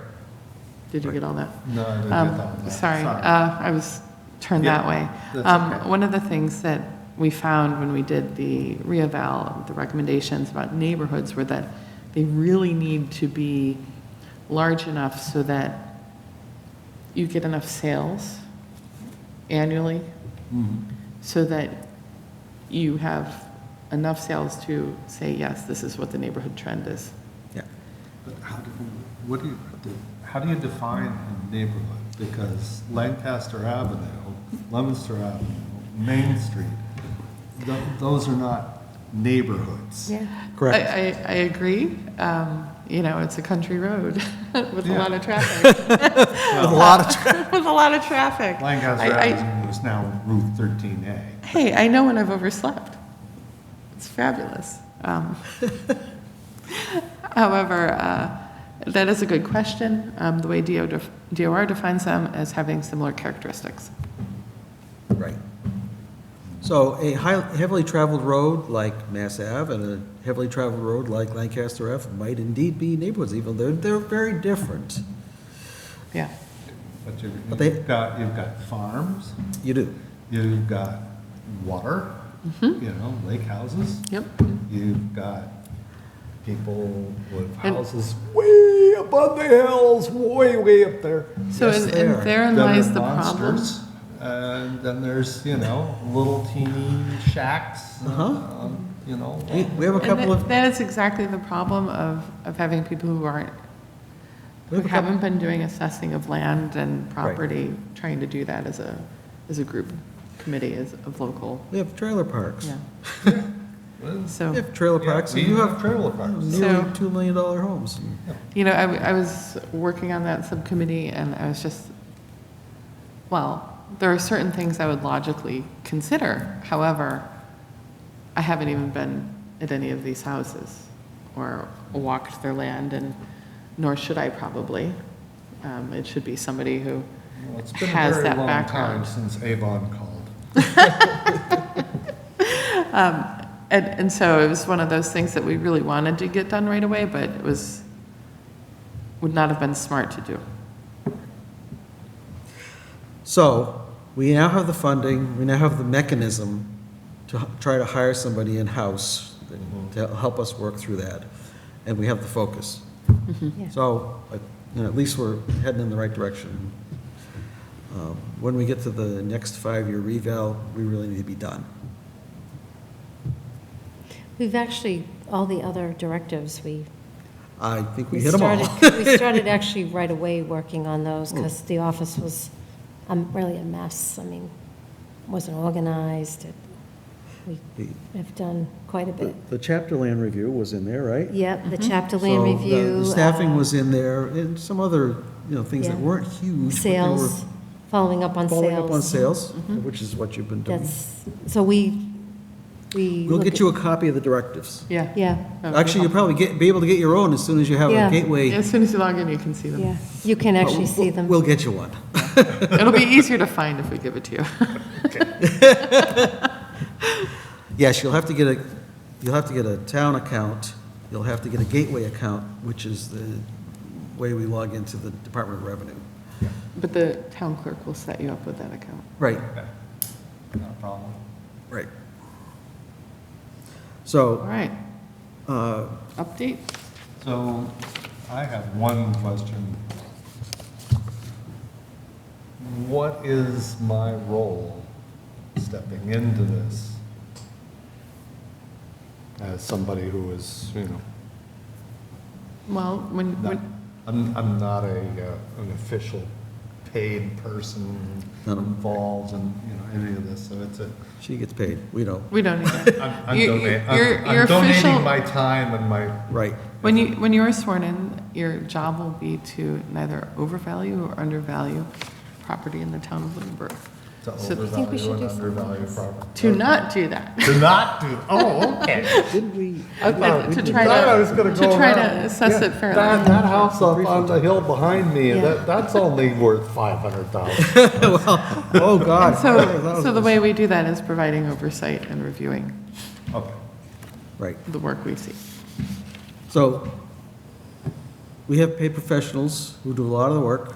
[SPEAKER 2] Did you get all that?
[SPEAKER 7] No, I didn't get that.
[SPEAKER 2] Sorry, I was turned that
[SPEAKER 7] Yeah,
[SPEAKER 2] way.
[SPEAKER 7] that's okay.
[SPEAKER 2] One of the things that we found when we did the reeval, the recommendations about neighborhoods were that they really need to be large enough so that you get enough sales annually, so that you have enough sales to say, yes, this is what the neighborhood trend is.
[SPEAKER 1] Yeah.
[SPEAKER 7] But how do you define a neighborhood? Because Lancaster Avenue, Leominster Avenue, Main Street, those are not neighborhoods.
[SPEAKER 8] Yeah.
[SPEAKER 1] Correct.
[SPEAKER 2] I agree. It's a country road with a
[SPEAKER 7] Yeah.
[SPEAKER 2] lot of traffic.
[SPEAKER 1] With a lot of traffic.
[SPEAKER 2] With a lot of traffic.
[SPEAKER 7] Lancaster Avenue is now Route 13A.
[SPEAKER 2] Hey, I know when I've overslept. It's fabulous. However, that is a good question. The way DOR defines them as having similar characteristics.
[SPEAKER 1] Right. So a heavily traveled road like Mass Ave and a heavily traveled road like Lancaster Ave might indeed be neighborhoods, even though they're very different.
[SPEAKER 2] Yeah.
[SPEAKER 7] But
[SPEAKER 1] But they-
[SPEAKER 7] you've got farms,
[SPEAKER 1] You do.
[SPEAKER 7] you've got water, lake houses.
[SPEAKER 2] Yep.
[SPEAKER 7] You've got people with
[SPEAKER 2] And-
[SPEAKER 7] houses way above the hills, way up there.
[SPEAKER 2] So
[SPEAKER 1] Yes,
[SPEAKER 2] and
[SPEAKER 1] they are.
[SPEAKER 2] therein
[SPEAKER 7] Then
[SPEAKER 2] lies
[SPEAKER 7] there's
[SPEAKER 2] the problem.
[SPEAKER 7] monsters, and then there's, little teeny shacks,
[SPEAKER 1] We have a
[SPEAKER 2] And
[SPEAKER 1] couple of,
[SPEAKER 2] that is exactly the problem of having people who aren't who haven't been doing assessing of land and property, trying to do that as a group committee of local,
[SPEAKER 1] We have trailer parks.
[SPEAKER 2] yeah.
[SPEAKER 1] We
[SPEAKER 2] So,
[SPEAKER 1] have trailer parks, and you have
[SPEAKER 7] trailer parks.
[SPEAKER 1] nearly
[SPEAKER 2] So-
[SPEAKER 1] $2 million homes.
[SPEAKER 2] you know, I was working on that subcommittee and I was just, well, there are certain things I would logically consider. However, I haven't even been at any of these houses or walked their land, and nor should I probably. It should be somebody who
[SPEAKER 7] Well, it's been a
[SPEAKER 2] has
[SPEAKER 7] very
[SPEAKER 2] that
[SPEAKER 7] long
[SPEAKER 2] background.
[SPEAKER 7] time since Avon called.
[SPEAKER 2] And so it was one of those things that we really wanted to get done right away, but it would not have been smart to do.
[SPEAKER 1] So, we now have the funding, we now have the mechanism to try to hire somebody in-house to help us work through that, and we have the focus.
[SPEAKER 8] Yeah.
[SPEAKER 1] So, at least we're heading in the right direction. When we get to the next 5-year reval, we really need to be done.
[SPEAKER 8] We've actually, all the other directives,
[SPEAKER 1] I think we hit them all.
[SPEAKER 8] We started actually right away working on those because the office was really a mess. I mean, wasn't organized. We have done quite a bit.
[SPEAKER 1] The chapter land review was in there, right?
[SPEAKER 8] Yep, the chapter land
[SPEAKER 1] So
[SPEAKER 8] review.
[SPEAKER 1] the staffing was in there, and some other, things that
[SPEAKER 8] Yeah.
[SPEAKER 1] weren't huge. but they were
[SPEAKER 8] Sales, following up on sales.
[SPEAKER 1] Following up on sales, which is what you've been doing.
[SPEAKER 8] So we.
[SPEAKER 1] We'll
[SPEAKER 8] look
[SPEAKER 1] get
[SPEAKER 8] at-
[SPEAKER 1] you a copy of the directives.
[SPEAKER 2] Yeah.
[SPEAKER 8] Yeah,
[SPEAKER 1] Actually, you'll probably be able to get your own as soon as you have a
[SPEAKER 8] Yeah.
[SPEAKER 1] gateway.
[SPEAKER 2] As soon as you log in, you can see them.
[SPEAKER 8] yeah. You can actually see them.
[SPEAKER 1] We'll get you one.
[SPEAKER 2] It'll be easier to find if we give it to you.
[SPEAKER 1] Yes, you'll have to get a town account, you'll have to get a gateway account, which is the way we log into the Department of Revenue.
[SPEAKER 2] But the town clerk will set you up with that account.
[SPEAKER 1] Right,
[SPEAKER 7] Not a problem.
[SPEAKER 1] right.
[SPEAKER 2] All
[SPEAKER 1] So,
[SPEAKER 2] right, update?
[SPEAKER 7] So I have one question. What is my role stepping into this? As somebody who is,
[SPEAKER 2] Well,
[SPEAKER 7] not, I'm not an official paid person
[SPEAKER 1] No.
[SPEAKER 7] involved in, any of this, so it's a,
[SPEAKER 1] she gets paid, we don't.
[SPEAKER 2] we don't need that.
[SPEAKER 7] I'm
[SPEAKER 2] You-
[SPEAKER 7] donating,
[SPEAKER 2] your
[SPEAKER 7] I'm
[SPEAKER 2] official-
[SPEAKER 7] donating my time and my,
[SPEAKER 1] Right.
[SPEAKER 2] When you are sworn in, your job will be to neither overvalue or undervalue property in the town of Lunenburg.
[SPEAKER 7] to
[SPEAKER 2] So-
[SPEAKER 8] I think we should
[SPEAKER 7] overvalue and
[SPEAKER 8] do something
[SPEAKER 7] undervalue
[SPEAKER 8] else.
[SPEAKER 7] property.
[SPEAKER 2] To not do that.
[SPEAKER 7] To not do, oh, okay.
[SPEAKER 1] Didn't we?
[SPEAKER 7] I thought
[SPEAKER 2] To
[SPEAKER 7] we
[SPEAKER 2] try
[SPEAKER 7] thought I
[SPEAKER 2] to-
[SPEAKER 7] was gonna
[SPEAKER 2] to
[SPEAKER 7] go
[SPEAKER 2] try to
[SPEAKER 7] around.
[SPEAKER 2] assess
[SPEAKER 7] Yeah,
[SPEAKER 2] it fairly.
[SPEAKER 7] That house up on the hill behind me,
[SPEAKER 8] Yeah.
[SPEAKER 7] that's only worth 500,000.
[SPEAKER 1] Oh, God.
[SPEAKER 2] So the way we do that is providing oversight and reviewing
[SPEAKER 7] Okay.
[SPEAKER 1] Right.
[SPEAKER 2] the work we see.
[SPEAKER 1] So, we have paid professionals who do a lot of the work,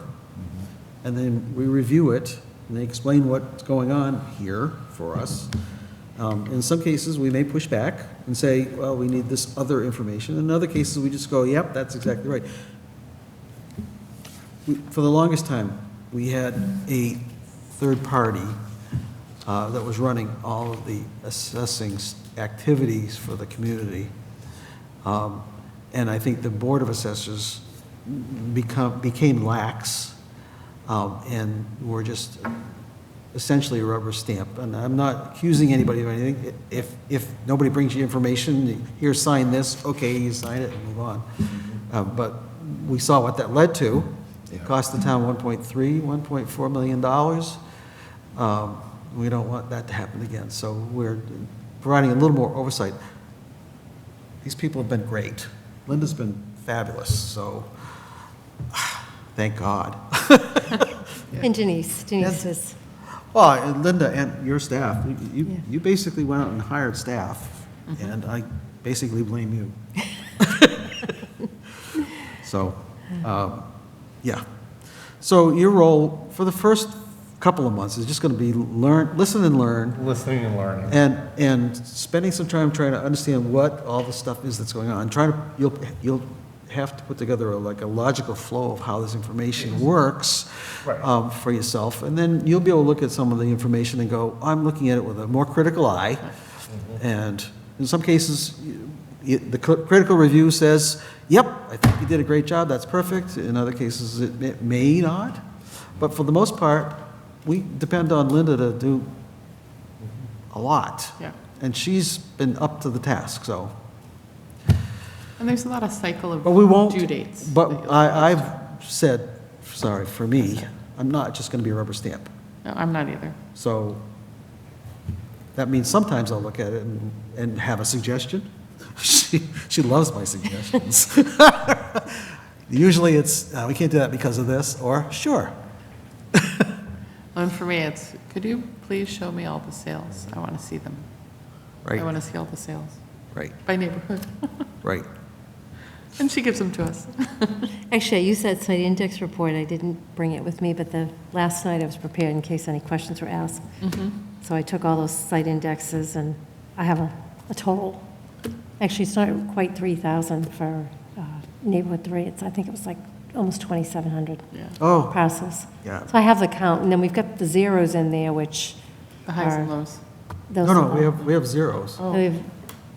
[SPEAKER 1] and then we review it, and they explain what's going on here for us. In some cases, we may push back and say, well, we need this other information. In other cases, we just go, yep, that's exactly right. For the longest time, we had a third party that was running all of the assessing activities for the community. And I think the Board of Assessors became lax, and were just essentially a rubber stamp. And I'm not accusing anybody of anything. If nobody brings you information, here, sign this, okay, you sign it and move on. But we saw what that led to. It cost the town $1.4 million. We don't want that to happen again, so we're providing a little more oversight. These people have been great. Linda's been fabulous, so thank God.
[SPEAKER 8] And Denise is,
[SPEAKER 1] Well, and Linda and your staff,
[SPEAKER 8] Yeah.
[SPEAKER 1] you basically went out and hired staff, and I basically blame you. So, yeah. So your role for the first couple of months is just going to be listen and learn,
[SPEAKER 7] Listening and learning.
[SPEAKER 1] and spending some time trying to understand what all the stuff is that's going on. You'll have to put together a logical flow of how this information works
[SPEAKER 7] Right.
[SPEAKER 1] for yourself, and then you'll be able to look at some of the information and go, I'm looking at it with a more critical eye, and in some cases, the critical review says, yep, I think you did a great job, that's perfect. In other cases, it may not. But for the most part, we depend on Linda to do a lot.
[SPEAKER 2] Yeah.
[SPEAKER 1] And she's been up to the task, so.
[SPEAKER 2] And there's a lot of cycle of
[SPEAKER 1] But we won't.
[SPEAKER 2] due dates. that
[SPEAKER 1] But
[SPEAKER 2] you'll-
[SPEAKER 1] I've said, sorry, for me, I'm not just going to be a rubber stamp.
[SPEAKER 2] No, I'm not either.
[SPEAKER 1] So that means sometimes I'll look at it and have a suggestion. She loves my suggestions. Usually it's, we can't do that because of this, or sure.
[SPEAKER 2] And for me, it's, could you please show me all the sales? I want to see them. I
[SPEAKER 1] Right,
[SPEAKER 2] want to see all the sales
[SPEAKER 1] right,
[SPEAKER 2] by neighborhood.
[SPEAKER 1] right.
[SPEAKER 2] And she gives them to us.
[SPEAKER 8] Actually, I used that site index report. I didn't bring it with me, but the last night I was prepared in case any questions were asked. So I took all those site indexes, and I have a total. Actually, it's not quite 3,000 for neighborhood 3. I think it was like almost 2,700
[SPEAKER 2] Yeah,
[SPEAKER 1] Oh,
[SPEAKER 8] parcels.
[SPEAKER 1] yeah.
[SPEAKER 8] So I have the count, and then we've got the zeros in there, which
[SPEAKER 2] the highs and
[SPEAKER 8] are
[SPEAKER 2] lows.
[SPEAKER 8] those.
[SPEAKER 1] No, we have zeros
[SPEAKER 2] Oh,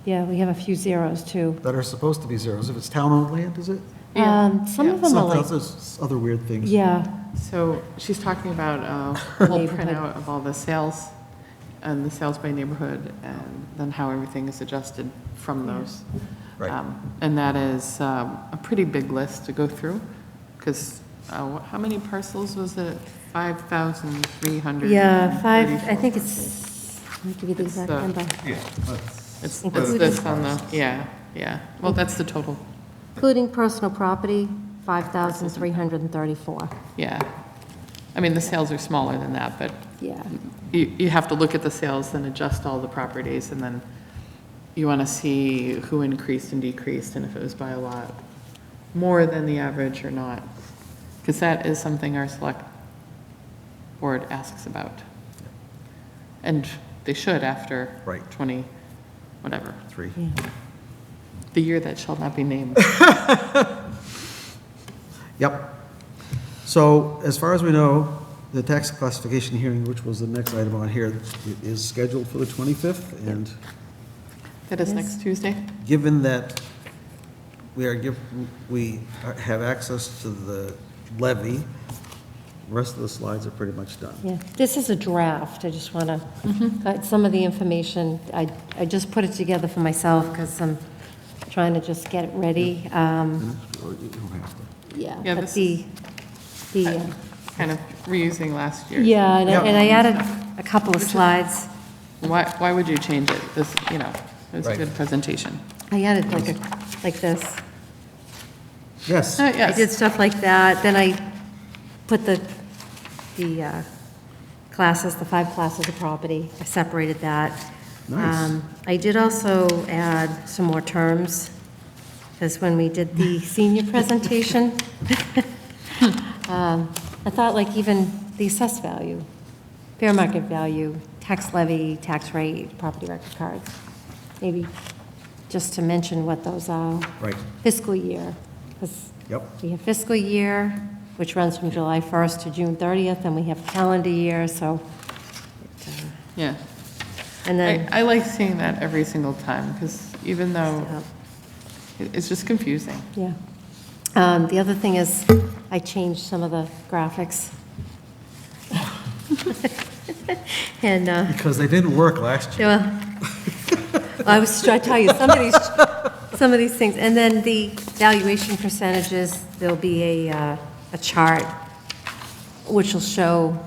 [SPEAKER 8] Yeah, we have a few zeros, too.
[SPEAKER 1] that are supposed to be zeros. If it's town-owned land, is it?
[SPEAKER 2] Yeah.
[SPEAKER 8] Some of
[SPEAKER 2] Yeah.
[SPEAKER 8] them are
[SPEAKER 1] Something
[SPEAKER 8] like,
[SPEAKER 1] else, there's other weird things.
[SPEAKER 8] yeah,
[SPEAKER 2] So she's talking about a whole
[SPEAKER 8] Neighborhood.
[SPEAKER 2] printout of all the sales and the sales by neighborhood and then how everything is adjusted from those.
[SPEAKER 1] Right.
[SPEAKER 2] And that is a pretty big list to go through because how many parcels was it? 5,300?
[SPEAKER 8] yeah, I think it's, let me give you the
[SPEAKER 2] It's,
[SPEAKER 8] exact number.
[SPEAKER 2] It's
[SPEAKER 8] Including
[SPEAKER 2] this on the, yeah. Well, that's the total.
[SPEAKER 8] Including personal property, 5,334.
[SPEAKER 2] Yeah. I mean, the sales are smaller than that, but
[SPEAKER 8] Yeah,
[SPEAKER 2] you have to look at the sales, then adjust all the properties, and then you want to see who increased and decreased, and if it was by a lot more than the average or not. Because that is something our select board asks about. And they should after
[SPEAKER 1] Right.
[SPEAKER 2] 20, whatever,
[SPEAKER 1] 3.
[SPEAKER 8] yeah.
[SPEAKER 2] the year that shall not be named.
[SPEAKER 1] Yep. So as far as we know, the tax classification hearing, which was the next item on here, is scheduled for the 25th. And
[SPEAKER 2] That is next Tuesday?
[SPEAKER 1] given that we have access to the levy, the rest of the slides are pretty much done.
[SPEAKER 8] Yeah, this is a draft, I just want to, got some of the information, I just put it together for myself because I'm trying to just get it ready.
[SPEAKER 1] Or you don't have to.
[SPEAKER 8] Yeah,
[SPEAKER 2] Yeah,
[SPEAKER 8] but
[SPEAKER 2] this
[SPEAKER 8] the,
[SPEAKER 2] Kind of reusing last year.
[SPEAKER 8] yeah, and
[SPEAKER 1] Yeah.
[SPEAKER 8] I added a couple of slides.
[SPEAKER 2] Why would you change it? This, it was a
[SPEAKER 1] Right.
[SPEAKER 2] good presentation.
[SPEAKER 8] I added like this.
[SPEAKER 1] Yes.
[SPEAKER 8] I did
[SPEAKER 2] Yes,
[SPEAKER 8] stuff like that, then I put the classes, the 5 classes of property, I separated that.
[SPEAKER 1] Nice.
[SPEAKER 8] I did also add some more terms, because when we did the senior presentation, I thought like even the assessed value, fair market value, tax levy, tax rate, property record cards, maybe just to mention what those are.
[SPEAKER 1] Right.
[SPEAKER 8] Fiscal year, because
[SPEAKER 1] Yep.
[SPEAKER 8] we have fiscal year, which runs from July 1st to June 30th, and we have calendar year, so,
[SPEAKER 2] yeah.
[SPEAKER 8] and then,
[SPEAKER 2] I like seeing that every single time, because even though it's just confusing.
[SPEAKER 8] yeah. The other thing is, I changed some of the graphics. And,
[SPEAKER 1] Because they didn't work last year.
[SPEAKER 8] yeah, well, I was trying to tell you, some of these things, and then the valuation percentages, there'll be a chart which will show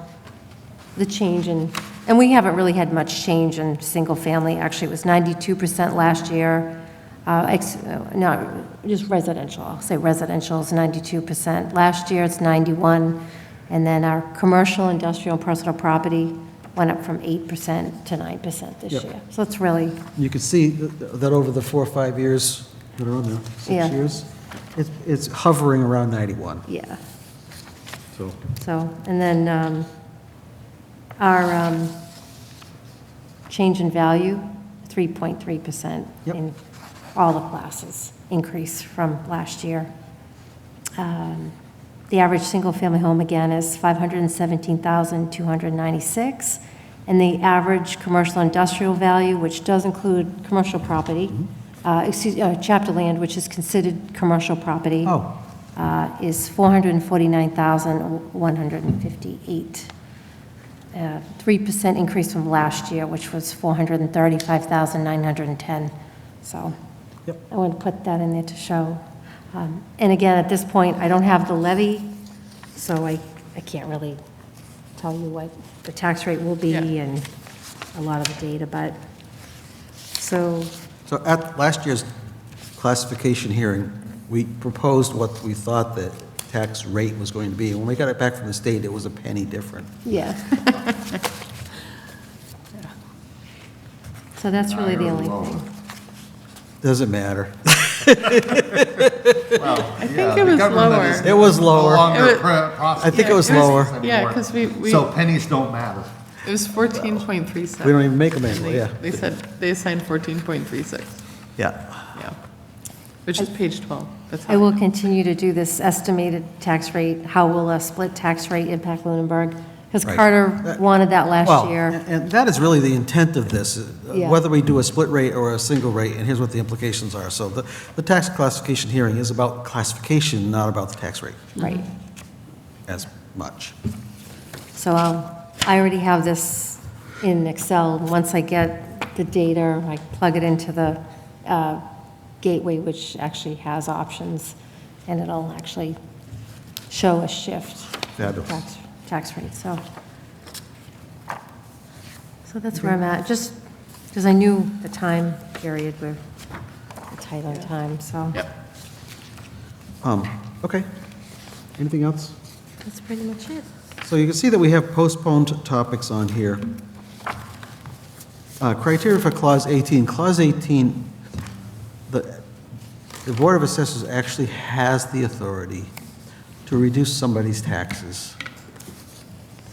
[SPEAKER 8] the change in, and we haven't really had much change in single family, actually, it was 92% last year. No, just residential, I'll say residential is 92%. Last year, it's 91, and then our commercial, industrial, and personal property went up from 8% to 9% this
[SPEAKER 1] Yep.
[SPEAKER 8] year. So it's really,
[SPEAKER 1] You can see that over the 4 or 5 years that are on there, 6
[SPEAKER 8] Yeah.
[SPEAKER 1] years, it's hovering around 91.
[SPEAKER 8] yeah.
[SPEAKER 1] So,
[SPEAKER 8] And then our change in value, 3.3%
[SPEAKER 1] Yep.
[SPEAKER 8] in all the classes, increase from last year. The average single-family home, again, is 517,296, and the average commercial industrial value, which does include commercial property, chapter land, which is considered commercial property.
[SPEAKER 1] Oh,
[SPEAKER 8] Is 449,158. 3% increase from last year, which was 435,910. So
[SPEAKER 1] Yep.
[SPEAKER 8] I want to put that in there to show. And again, at this point, I don't have the levy, so I can't really tell you what the tax rate will be
[SPEAKER 2] Yeah.
[SPEAKER 8] and a lot of the data, but, so,
[SPEAKER 1] so at last year's classification hearing, we proposed what we thought the tax rate was going to be. When we got it back from the state, it was a penny different.
[SPEAKER 8] yeah. So that's really the only thing.
[SPEAKER 1] Doesn't matter.
[SPEAKER 2] I think it was lower.
[SPEAKER 1] It was lower.
[SPEAKER 7] I
[SPEAKER 1] I think it was lower.
[SPEAKER 2] Yeah, because we,
[SPEAKER 7] So pennies don't matter.
[SPEAKER 2] it was 14.37.
[SPEAKER 1] We don't even make them anymore, yeah.
[SPEAKER 2] They said, they assigned 14.36,
[SPEAKER 1] Yeah.
[SPEAKER 2] yeah. Which is page 12. That's
[SPEAKER 8] I
[SPEAKER 2] how,
[SPEAKER 8] will continue to do this estimated tax rate. How will a split tax rate impact Lunenburg? Because
[SPEAKER 1] Right.
[SPEAKER 8] Carter wanted that last
[SPEAKER 1] Well,
[SPEAKER 8] year.
[SPEAKER 1] and that is really the intent of this,
[SPEAKER 8] Yeah.
[SPEAKER 1] whether we do a split rate or a single rate, and here's what the implications are. So the tax classification hearing is about classification, not about the tax rate
[SPEAKER 8] Right.
[SPEAKER 1] as much.
[SPEAKER 8] So I already have this in Excel. Once I get the data, I plug it into the gateway, which actually has options, and it'll actually show a shift.
[SPEAKER 1] Fabulous.
[SPEAKER 8] Tax rate, so. So that's where I'm at, just because I knew the time period, we're tight on time, so
[SPEAKER 2] yep.
[SPEAKER 1] Okay. Anything else?
[SPEAKER 8] that's pretty much it.
[SPEAKER 1] So you can see that we have postponed topics on here. Criteria for Clause 18. Clause 18, the Board of Assessors actually has the authority to reduce somebody's taxes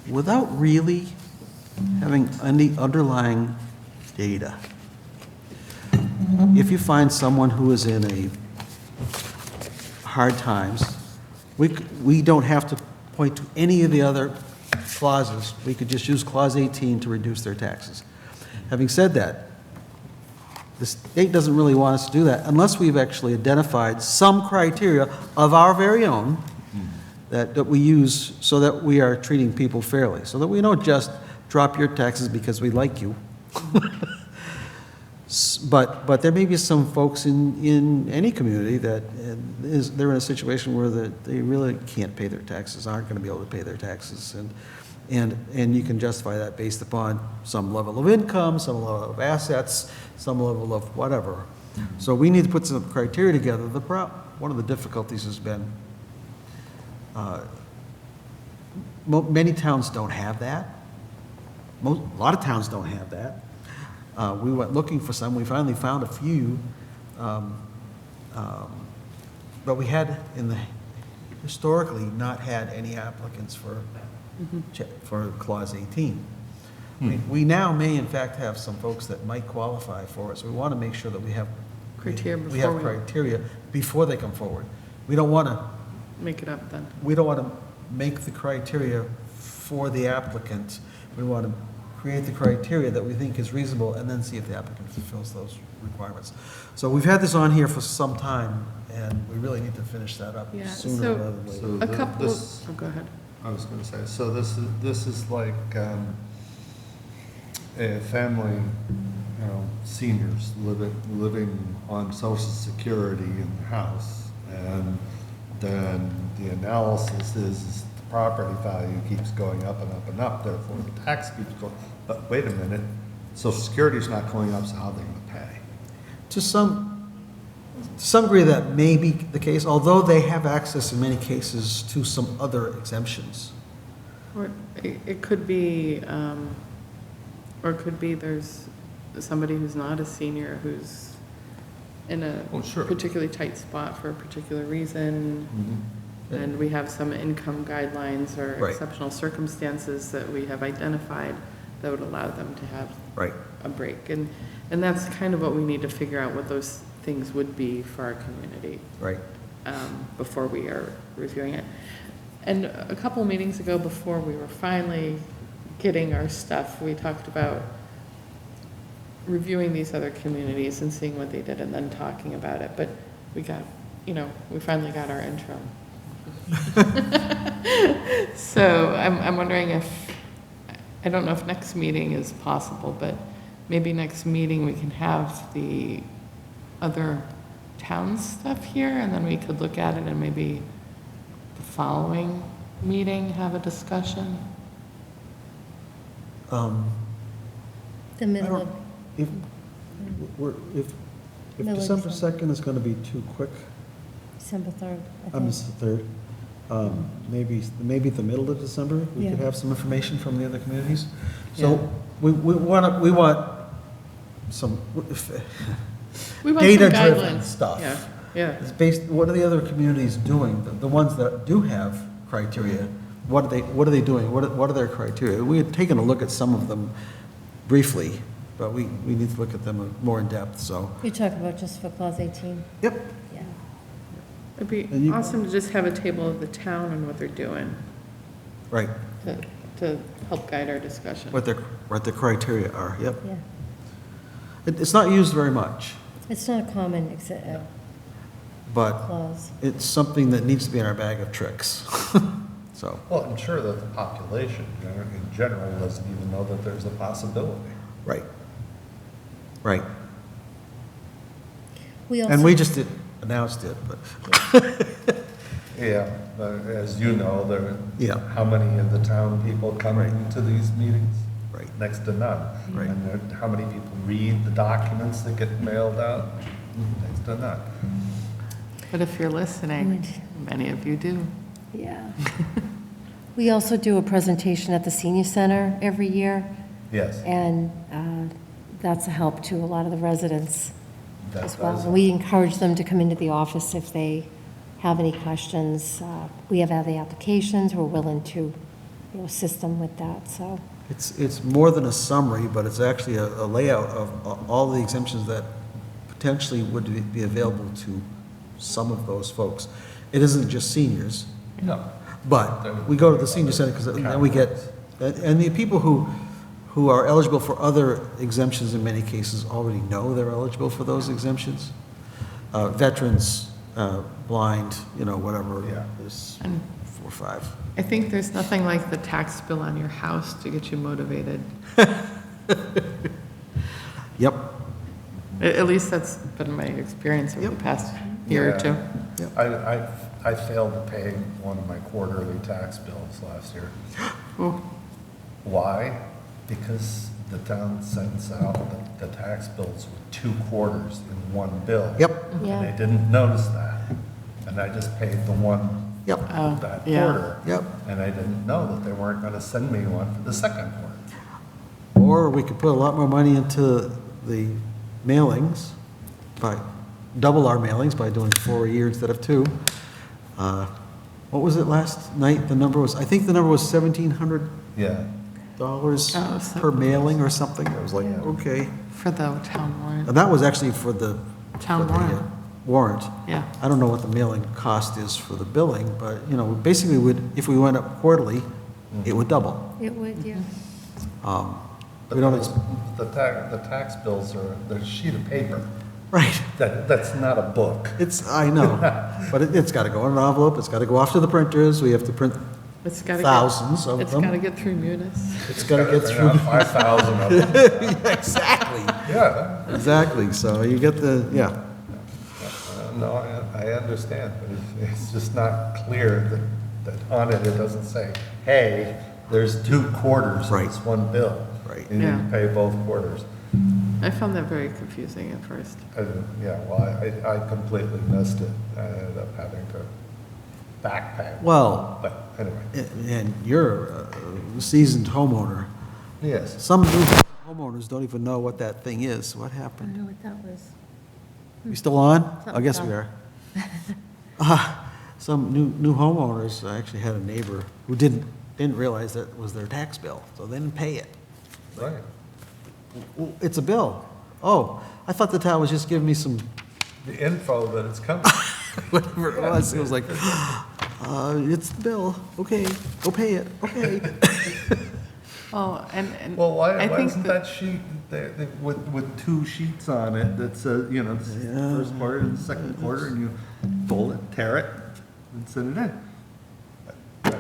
[SPEAKER 1] without really having any underlying data. If you find someone who is in a hard times, we don't have to point to any of the other clauses. We could just use Clause 18 to reduce their taxes. Having said that, the state doesn't really want us to do that unless we've actually identified some criteria of our very own that we use so that we are treating people fairly, so that we don't just drop your taxes because we like you. But there may be some folks in any community that they're in a situation where they really can't pay their taxes, aren't going to be able to pay their taxes, and you can justify that based upon some level of income, some level of assets, some level of whatever. So we need to put some criteria together. One of the difficulties has been many towns don't have that. A lot of towns don't have that. We went looking for some. We finally found a few, but we had historically not had any applicants for Clause 18. I mean, we now may in fact have some folks that might qualify for it. So we want to make sure that we have
[SPEAKER 2] Criteria
[SPEAKER 1] we
[SPEAKER 2] before
[SPEAKER 1] have
[SPEAKER 2] we
[SPEAKER 1] criteria before they come forward. We don't want to
[SPEAKER 2] make it up then.
[SPEAKER 1] make the criteria for the applicant. We want to create the criteria that we think is reasonable and then see if the applicant fulfills those requirements. So we've had this on here for some time, and we really need to finish that up
[SPEAKER 2] Yeah,
[SPEAKER 1] sooner
[SPEAKER 2] so-
[SPEAKER 1] rather than later.
[SPEAKER 7] So
[SPEAKER 2] A couple,
[SPEAKER 7] this-
[SPEAKER 2] oh, go ahead.
[SPEAKER 7] I was going to say, so this is like a family, seniors living on Social Security in the house, and then the analysis is the property value keeps going up and up and up, therefore the tax keeps going. But wait a minute, Social Security's not going up, so how are they going to pay?
[SPEAKER 1] To some degree, that may be the case, although they have access in many cases to some other exemptions.
[SPEAKER 2] Or it could be, or it could be there's somebody who's not a senior who's in a
[SPEAKER 7] Oh, sure.
[SPEAKER 2] particularly tight spot for a particular reason, and we have some income guidelines or
[SPEAKER 1] Right.
[SPEAKER 2] exceptional circumstances that we have identified that would allow them to have
[SPEAKER 1] Right.
[SPEAKER 2] a break. And that's kind of what we need to figure out, what those things would be for our community.
[SPEAKER 1] Right.
[SPEAKER 2] Before we are reviewing it. And a couple meetings ago, before we were finally getting our stuff, we talked about reviewing these other communities and seeing what they did and then talking about it, but we got, we finally got our intro. So I'm wondering if, I don't know if next meeting is possible, but maybe next meeting we can have the other town stuff here, and then we could look at it and maybe the following meeting have a discussion.
[SPEAKER 8] The
[SPEAKER 1] I
[SPEAKER 8] middle
[SPEAKER 1] don't,
[SPEAKER 8] of,
[SPEAKER 1] if, if
[SPEAKER 8] Middle of
[SPEAKER 1] December
[SPEAKER 8] December.
[SPEAKER 1] 2nd is going to be too quick,
[SPEAKER 8] December 3rd, I
[SPEAKER 1] I
[SPEAKER 8] think.
[SPEAKER 1] missed the 3rd, maybe the middle of December, we could
[SPEAKER 8] Yeah.
[SPEAKER 1] have some information from the other communities.
[SPEAKER 2] Yeah.
[SPEAKER 1] So we want some
[SPEAKER 2] We want some
[SPEAKER 1] data-driven
[SPEAKER 2] guidelines.
[SPEAKER 1] stuff.
[SPEAKER 2] Yeah, yeah.
[SPEAKER 1] It's based, what are the other communities doing? The ones that do have criteria, what are they doing? What are their criteria? We had taken a look at some of them briefly, but we need to look at them more in depth, so.
[SPEAKER 8] You're talking about just for Clause 18?
[SPEAKER 1] Yep.
[SPEAKER 8] Yeah.
[SPEAKER 2] It'd be
[SPEAKER 1] And you-
[SPEAKER 2] awesome to just have a table of the town and what they're doing
[SPEAKER 1] Right,
[SPEAKER 2] to help guide our discussion.
[SPEAKER 1] what their criteria are, yep.
[SPEAKER 8] Yeah.
[SPEAKER 1] It's not used very much,
[SPEAKER 8] It's not a common
[SPEAKER 1] but
[SPEAKER 8] clause.
[SPEAKER 1] it's something that needs to be in our bag of tricks. So,
[SPEAKER 7] Well, I'm sure that the population in general doesn't even know that there's a possibility.
[SPEAKER 1] right. Right.
[SPEAKER 8] We
[SPEAKER 1] And we
[SPEAKER 8] also,
[SPEAKER 1] just announced it, but,
[SPEAKER 7] Yeah, but as you know,
[SPEAKER 1] Yeah.
[SPEAKER 7] how many of the town people come
[SPEAKER 1] Right.
[SPEAKER 7] to these meetings?
[SPEAKER 1] right.
[SPEAKER 7] Next to none.
[SPEAKER 1] Right.
[SPEAKER 7] And how many people read the documents that get mailed out? Next to none.
[SPEAKER 2] But if you're listening, many of you do.
[SPEAKER 8] yeah. We also do a presentation at the senior center every year,
[SPEAKER 7] Yes.
[SPEAKER 8] and that's a help to a lot of the residents
[SPEAKER 7] that
[SPEAKER 8] as well.
[SPEAKER 7] does.
[SPEAKER 8] And we encourage them to come into the office if they have any questions. We have other applications, we're willing to assist them with that, so.
[SPEAKER 1] It's more than a summary, but it's actually a layout of all the exemptions that potentially would be available to some of those folks. It isn't just seniors,
[SPEAKER 7] No.
[SPEAKER 1] but we go to the senior center because then we get, and the people who are eligible for other exemptions in many cases already know they're eligible for those exemptions. Veterans, blind, whatever,
[SPEAKER 7] Yeah.
[SPEAKER 1] there's
[SPEAKER 2] And
[SPEAKER 1] 4 or 5.
[SPEAKER 2] I think there's nothing like the tax bill on your house to get you motivated.
[SPEAKER 1] Yep,
[SPEAKER 2] At least that's been my experience over the
[SPEAKER 1] Yep.
[SPEAKER 2] past year or two.
[SPEAKER 7] I failed to pay one of my quarterly tax bills last year.
[SPEAKER 2] Oh,
[SPEAKER 7] Why? Because the town sends out the tax bills with 2 quarters in one bill.
[SPEAKER 1] yep,
[SPEAKER 7] And
[SPEAKER 8] Yeah.
[SPEAKER 7] they didn't notice that. And I just paid the one
[SPEAKER 1] yep,
[SPEAKER 2] Oh,
[SPEAKER 7] that
[SPEAKER 2] yeah.
[SPEAKER 7] quarter.
[SPEAKER 1] yep.
[SPEAKER 7] And I didn't know that they weren't going to send me one for the second quarter.
[SPEAKER 1] Or we could put a lot more money into the mailings, by, double our mailings by doing 4 a year instead of 2. What was it last night? I think the number was $1,700
[SPEAKER 7] Yeah.
[SPEAKER 2] Oh,
[SPEAKER 1] per
[SPEAKER 2] so-
[SPEAKER 1] mailing or something. I was like,
[SPEAKER 7] Yeah.
[SPEAKER 1] okay.
[SPEAKER 2] For the town warrant.
[SPEAKER 1] And that was actually for the.
[SPEAKER 2] Town
[SPEAKER 1] for the,
[SPEAKER 2] warrant.
[SPEAKER 1] Warrant.
[SPEAKER 2] Yeah.
[SPEAKER 1] I don't know what the mailing cost is for the billing, but, basically if we went up quarterly, it would double.
[SPEAKER 8] It would, yeah.
[SPEAKER 7] But
[SPEAKER 1] We don't,
[SPEAKER 7] the tax bills are, they're a sheet of paper.
[SPEAKER 1] right.
[SPEAKER 7] That's not a book.
[SPEAKER 1] I know, but it's got to go in an envelope, it's got to go off to the printers, we have to print
[SPEAKER 2] It's gotta
[SPEAKER 1] thousands of
[SPEAKER 2] It's got to
[SPEAKER 1] them.
[SPEAKER 2] get through Munis.
[SPEAKER 1] It's got to get through.
[SPEAKER 7] 5,000 of them.
[SPEAKER 1] Exactly,
[SPEAKER 7] Yeah.
[SPEAKER 1] exactly, so you get yeah,
[SPEAKER 7] No, I understand, but it's just not clear that on it doesn't say, hey, there's 2 quarters in
[SPEAKER 1] Right.
[SPEAKER 7] this one bill.
[SPEAKER 1] Right.
[SPEAKER 7] You need to
[SPEAKER 2] Yeah.
[SPEAKER 7] pay both quarters.
[SPEAKER 2] I found that very confusing at first.
[SPEAKER 7] Yeah, well, I completely missed it. I ended up having to backpack.
[SPEAKER 1] well,
[SPEAKER 7] But anyway,
[SPEAKER 1] and you're a seasoned homeowner.
[SPEAKER 7] yes.
[SPEAKER 1] Some new homeowners don't even know what that thing is, what
[SPEAKER 8] I don't
[SPEAKER 1] happened?
[SPEAKER 8] know what that was.
[SPEAKER 1] We still on? I
[SPEAKER 8] Something's
[SPEAKER 1] guess we
[SPEAKER 8] on.
[SPEAKER 1] are. Some new homeowners, I actually had a neighbor who didn't realize that it was their tax bill, so they didn't pay it.
[SPEAKER 7] Right.
[SPEAKER 1] Well, it's a bill. Oh, I thought the town was just giving me some,
[SPEAKER 7] The info that it's coming.
[SPEAKER 1] whatever it was. It was like, it's the bill. Okay, go pay it. Okay.
[SPEAKER 2] Well, and
[SPEAKER 7] Well, why
[SPEAKER 2] I think
[SPEAKER 7] isn't that sheet with two sheets on it that says, you know, this is the first quarter and the second quarter, and you fold it, tear it, and send it in?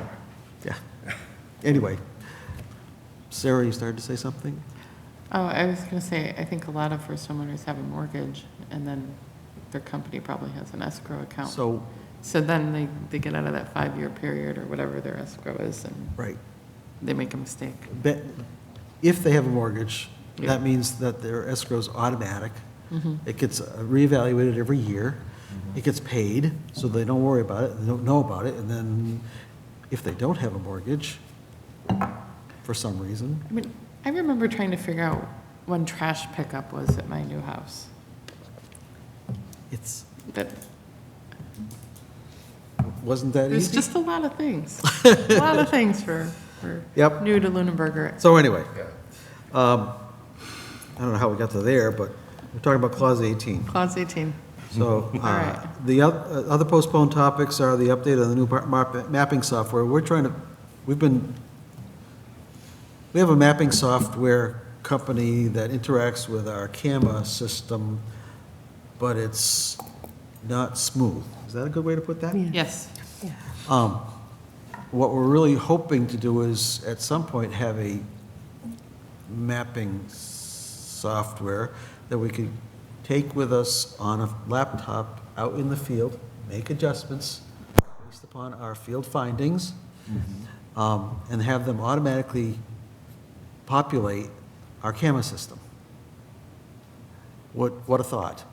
[SPEAKER 1] Yeah. Anyway, Sarah, you started to say something?
[SPEAKER 2] Oh, I was going to say, I think a lot of first homeowners have a mortgage, and then their company probably has an escrow account.
[SPEAKER 1] So,
[SPEAKER 2] So then they get out of that 5-year period or whatever their escrow is, and
[SPEAKER 1] right.
[SPEAKER 2] they make a mistake.
[SPEAKER 1] But if they have a mortgage,
[SPEAKER 2] Yeah.
[SPEAKER 1] that means that their escrow is automatic.
[SPEAKER 2] Mhm.
[SPEAKER 1] It gets reevaluated every year. It gets paid, so they don't worry about it, they don't know about it. And then if they don't have a mortgage, for some reason,
[SPEAKER 2] I mean, I remember trying to figure out when trash pickup was at my new house.
[SPEAKER 1] it's,
[SPEAKER 2] That,
[SPEAKER 1] wasn't that
[SPEAKER 2] there's
[SPEAKER 1] easy?
[SPEAKER 2] just a lot of things. A lot of things for
[SPEAKER 1] Yep.
[SPEAKER 2] new to Lunenburger.
[SPEAKER 1] So anyway, I don't know how we got to there, but we're talking about clause 18.
[SPEAKER 2] Clause 18.
[SPEAKER 1] So,
[SPEAKER 2] right.
[SPEAKER 1] the other postponed topics are the update of the new mapping software. We have a mapping software company that interacts with our CAMA system, but it's not smooth. Is that a good way to put that?
[SPEAKER 8] Yeah.
[SPEAKER 2] Yes.
[SPEAKER 8] Yeah.
[SPEAKER 1] What we're really hoping to do is, at some point, have a mapping software that we could take with us on a laptop out in the field, make adjustments based upon our field findings, and have them automatically populate our CAMA system. What a thought.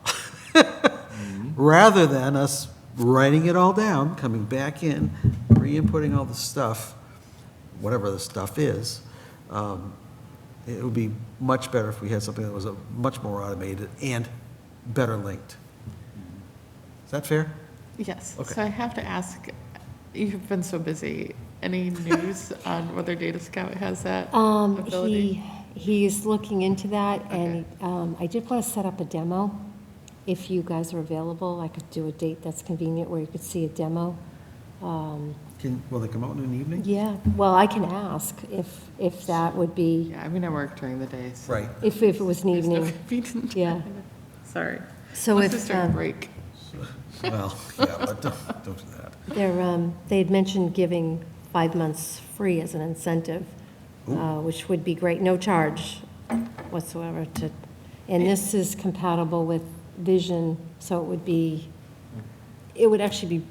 [SPEAKER 1] Rather than us writing it all down, coming back in, re-inputting all the stuff, whatever the stuff is, it would be much better if we had something that was much more automated and better linked. Is that fair?
[SPEAKER 2] Yes.
[SPEAKER 1] Okay.
[SPEAKER 2] So I have to ask, you've been so busy, any news on whether Data Scout has that ability?
[SPEAKER 8] He's looking into that, and I did want to set up a demo. If you guys are available, I could do a date that's convenient where you could see a demo.
[SPEAKER 1] Will they come out in an evening?
[SPEAKER 8] Yeah, well, I can ask if that would be,
[SPEAKER 2] Yeah, I mean, I work during the day, so.
[SPEAKER 1] Right.
[SPEAKER 8] if it was an
[SPEAKER 2] there's no
[SPEAKER 8] evening.
[SPEAKER 2] convenient
[SPEAKER 8] Yeah.
[SPEAKER 2] time. Sorry.
[SPEAKER 8] So
[SPEAKER 2] Unless
[SPEAKER 8] if,
[SPEAKER 2] it's during break.
[SPEAKER 1] Well, yeah, but don't do that.
[SPEAKER 8] they had mentioned giving 5 months free as an incentive, which would be great, no charge whatsoever to, and this is compatible with Vision, so it would actually be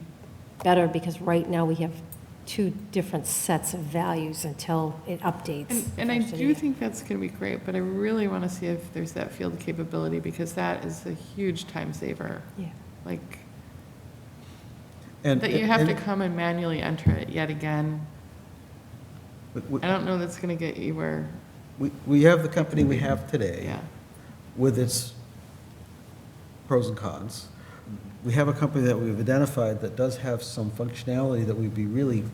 [SPEAKER 8] better, because right now we have 2 different sets of values until it updates.
[SPEAKER 2] And I
[SPEAKER 8] first of the
[SPEAKER 2] do
[SPEAKER 8] year.
[SPEAKER 2] think that's going to be great, but I really want to see if there's that field capability, because that is a huge time saver.
[SPEAKER 8] Yeah.
[SPEAKER 2] Like,
[SPEAKER 1] And-
[SPEAKER 2] that you have to
[SPEAKER 1] and-
[SPEAKER 2] come and manually enter it yet again. I don't know that's going to get you where,
[SPEAKER 1] We have the company we have today.
[SPEAKER 2] yeah.
[SPEAKER 1] With its pros and cons. We have a company that we've identified that does have some functionality that we'd be really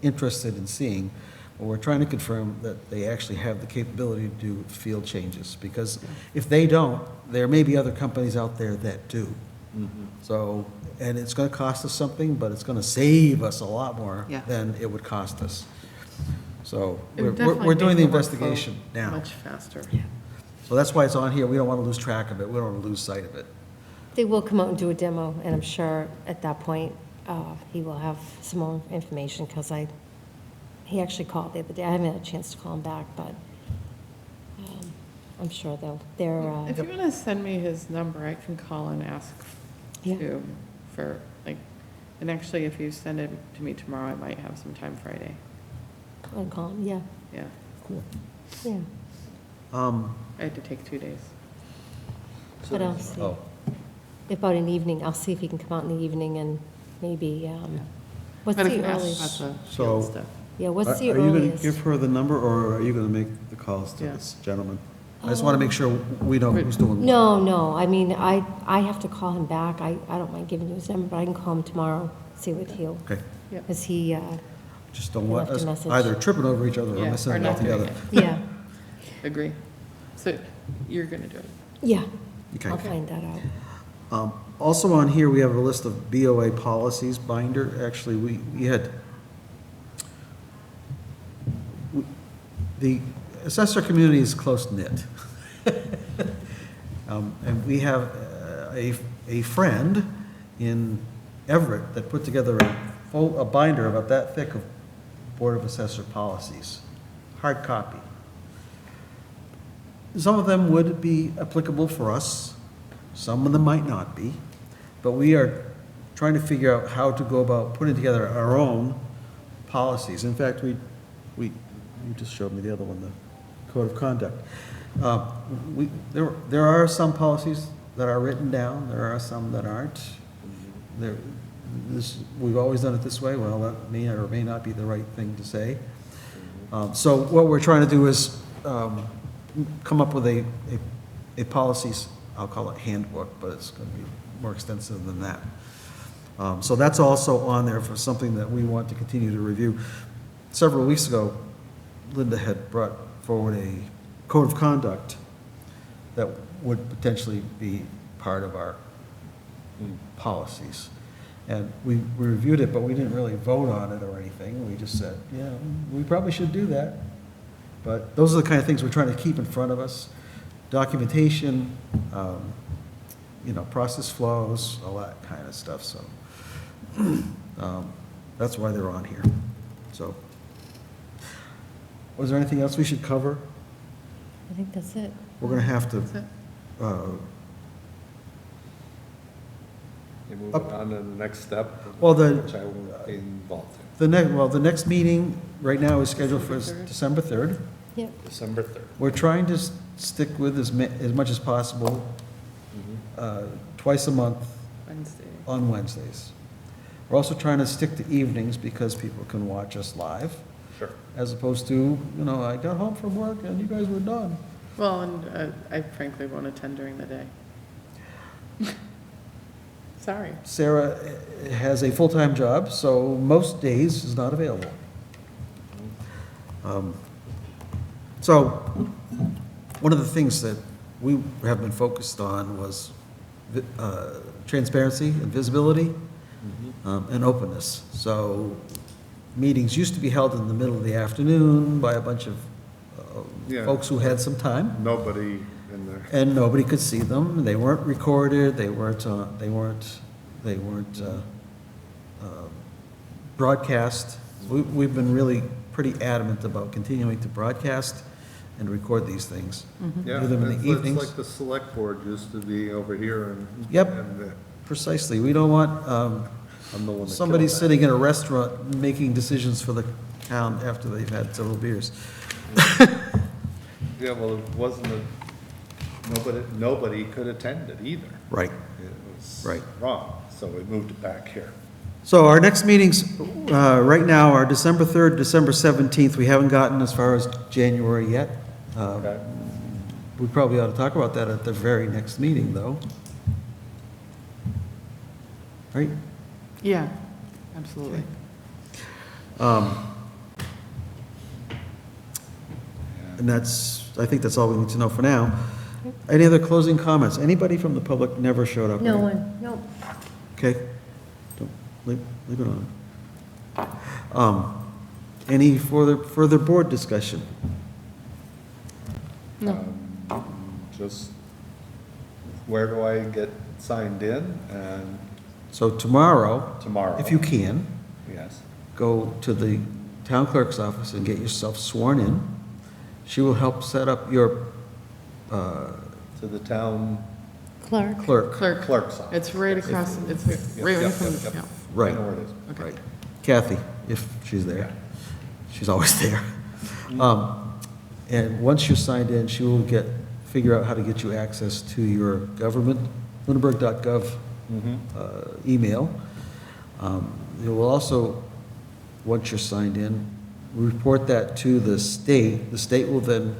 [SPEAKER 1] interested in seeing. But we're trying to confirm that they actually have the capability to do field changes, because if they don't, there may be other companies out there that do. So, and it's gonna cost us something, but it's gonna save us a lot more
[SPEAKER 2] Yeah.
[SPEAKER 1] than it would cost us. So,
[SPEAKER 2] It would
[SPEAKER 1] we're
[SPEAKER 2] definitely
[SPEAKER 1] doing the
[SPEAKER 2] make workflow
[SPEAKER 1] investigation now.
[SPEAKER 2] Much faster.
[SPEAKER 1] So that's why it's on here. We don't want to lose track of it. We don't want to lose sight of it.
[SPEAKER 8] They will come out and do a demo, and I'm sure at that point, he will have some more information, because he actually called the other day. I haven't had a chance to call him back, but I'm sure they're,
[SPEAKER 2] If you want to send me his number, I can call and ask
[SPEAKER 8] Yeah.
[SPEAKER 2] too, for, like, and actually, if you send it to me tomorrow, I might have some time Friday.
[SPEAKER 8] I'll call him, yeah,
[SPEAKER 2] Yeah,
[SPEAKER 8] yeah.
[SPEAKER 2] I had to take 2 days.
[SPEAKER 8] But I'll see.
[SPEAKER 1] Oh,
[SPEAKER 8] About an evening, I'll see if he can come out in the evening and maybe, what's
[SPEAKER 2] But I
[SPEAKER 8] the
[SPEAKER 2] can ask
[SPEAKER 8] earliest?
[SPEAKER 2] about the
[SPEAKER 1] So-
[SPEAKER 2] field stuff.
[SPEAKER 8] Yeah, what's
[SPEAKER 1] Are
[SPEAKER 8] the
[SPEAKER 1] you going to
[SPEAKER 8] earliest?
[SPEAKER 1] give her the number, or are you going to make the calls to
[SPEAKER 2] Yeah.
[SPEAKER 1] this gentleman? I just want to make sure we know who's doing what.
[SPEAKER 8] No, I mean, I have to call him back. I don't mind giving you his number, but I can call him tomorrow, see what he'll,
[SPEAKER 1] Okay,
[SPEAKER 8] because he,
[SPEAKER 1] just don't
[SPEAKER 8] You'll
[SPEAKER 1] want
[SPEAKER 8] have to
[SPEAKER 1] us
[SPEAKER 8] message.
[SPEAKER 1] either tripping over each other or
[SPEAKER 2] Yeah,
[SPEAKER 1] missing
[SPEAKER 2] or
[SPEAKER 1] it
[SPEAKER 2] not doing
[SPEAKER 1] altogether.
[SPEAKER 2] it.
[SPEAKER 8] yeah,
[SPEAKER 2] Agree. So you're going to do it.
[SPEAKER 8] yeah.
[SPEAKER 1] Okay.
[SPEAKER 8] I'll find that out.
[SPEAKER 1] Also on here, we have a list of BOA policies binder. Actually, we had, assessor community is close-knit. And we have a friend in Everett that put together a binder about that thick of Board of Assessor policies, hard copy. Some of them would be applicable for us, some of them might not be, but we are trying to figure out how to go about putting together our own policies. In fact, you just showed me the other one, the code of conduct. There are some policies that are written down, there are some that aren't. We've always done it this way, well, that may or may not be the right thing to say. So what we're trying to do is come up with a policies, I'll call it handbook, but it's going to be more extensive than that. So that's also on there for something that we want to continue to review. Several weeks ago, Linda had brought forward a code of conduct that would potentially be part of our policies. And we reviewed it, but we didn't really vote on it or anything. We just said, yeah, we probably should do that. But those are the kind of things we're trying to keep in front of us. Documentation, process flows, all that kind of stuff, so. That's why they're on here, so. Was there anything else we should cover?
[SPEAKER 8] I think that's it.
[SPEAKER 1] We're gonna have to,
[SPEAKER 2] That's it.
[SPEAKER 7] You moving on to the next step?
[SPEAKER 1] Well,
[SPEAKER 7] Which I won't be involved in.
[SPEAKER 1] the next meeting right now is scheduled for December 3rd.
[SPEAKER 8] Yep.
[SPEAKER 7] December 3rd.
[SPEAKER 1] We're trying to stick with as much as possible, twice a month
[SPEAKER 2] Wednesday.
[SPEAKER 1] on Wednesdays. We're also trying to stick to evenings because people can watch us live,
[SPEAKER 7] Sure.
[SPEAKER 1] as opposed to, I got home from work and you guys were done.
[SPEAKER 2] Well, and I frankly won't attend during the day. Sorry.
[SPEAKER 1] Sarah has a full-time job, so most days is not available. So, one of the things that we have been focused on was transparency and visibility and openness. So, meetings used to be held in the middle of the afternoon by a bunch of
[SPEAKER 7] Yeah.
[SPEAKER 1] folks who had some time,
[SPEAKER 7] Nobody in there.
[SPEAKER 1] and nobody could see them. They weren't recorded. They weren't broadcast. We've been really pretty adamant about continuing to broadcast and record these things.
[SPEAKER 7] Yeah,
[SPEAKER 1] Do them in the
[SPEAKER 7] it's
[SPEAKER 1] evenings.
[SPEAKER 7] like the select board used to be over here and.
[SPEAKER 1] Yep.
[SPEAKER 7] and,
[SPEAKER 1] Precisely. We don't want
[SPEAKER 7] I'm the one that
[SPEAKER 1] somebody
[SPEAKER 7] killed that.
[SPEAKER 1] sitting in a restaurant making decisions for the town after they've had several beers.
[SPEAKER 7] Yeah, well, it wasn't nobody could attend it either.
[SPEAKER 1] Right.
[SPEAKER 7] It was
[SPEAKER 1] Right.
[SPEAKER 7] wrong, so we moved it back here.
[SPEAKER 1] So our next meetings, right now, are December 3rd, December 17th. We haven't gotten as far as January yet.
[SPEAKER 7] Okay?
[SPEAKER 1] We probably ought to talk about that at the very next meeting, though. Right?
[SPEAKER 2] Yeah, absolutely.
[SPEAKER 1] And I think that's all we need to know for now. Any other closing comments? Anybody from the public never showed up?
[SPEAKER 8] No
[SPEAKER 1] right?
[SPEAKER 8] one, nope.
[SPEAKER 1] Okay. Don't, leave it on. Any further board discussion?
[SPEAKER 2] No.
[SPEAKER 7] Just, where do I get signed in? And
[SPEAKER 1] So tomorrow,
[SPEAKER 7] tomorrow?
[SPEAKER 1] if you can,
[SPEAKER 7] Yes.
[SPEAKER 1] go to the town clerk's office and get yourself sworn in. She will help set up your
[SPEAKER 7] To the town
[SPEAKER 8] Clark.
[SPEAKER 1] clerk.
[SPEAKER 7] clerk's office.
[SPEAKER 2] It's right across, it's
[SPEAKER 7] Yep,
[SPEAKER 2] right
[SPEAKER 7] yep,
[SPEAKER 2] from,
[SPEAKER 7] yep, yep.
[SPEAKER 2] yeah.
[SPEAKER 1] Right.
[SPEAKER 7] I know where it is.
[SPEAKER 2] Okay.
[SPEAKER 1] Right. Kathy, if she's there. She's always there. And once you're signed in, she will figure out how to get you access to your government, Lunenburg.gov email. It will also, once you're signed in, report that to the state. The state will then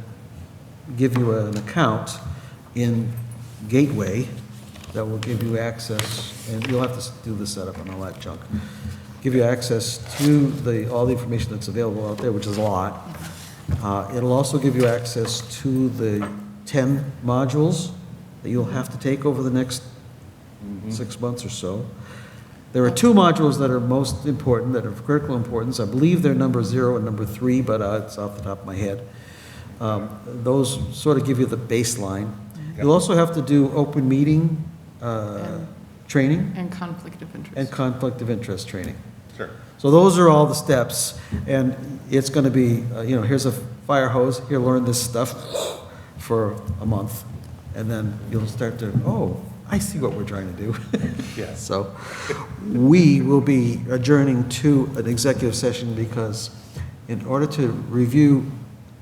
[SPEAKER 1] give you an account in Gateway that will give you access, and you'll have to do the setup and all that junk. Give you access to all the information that's available out there, which is a lot. It'll also give you access to the 10 modules that you'll have to take over the next 6 months or so. There are 2 modules that are most important, that are of critical importance. I believe they're number 0 and number 3, but it's off the top of my head. Those sort of give you the baseline. You'll also have to do open meeting training
[SPEAKER 2] And conflict of interest.
[SPEAKER 1] and conflict of interest training.
[SPEAKER 7] Sure.
[SPEAKER 1] So those are all the steps, and it's going to be, here's a fire hose, here, learn this stuff for a month, and then you'll start to, oh, I see what we're trying to do.
[SPEAKER 7] Yes.
[SPEAKER 1] So we will be adjourning to an executive session because in order to review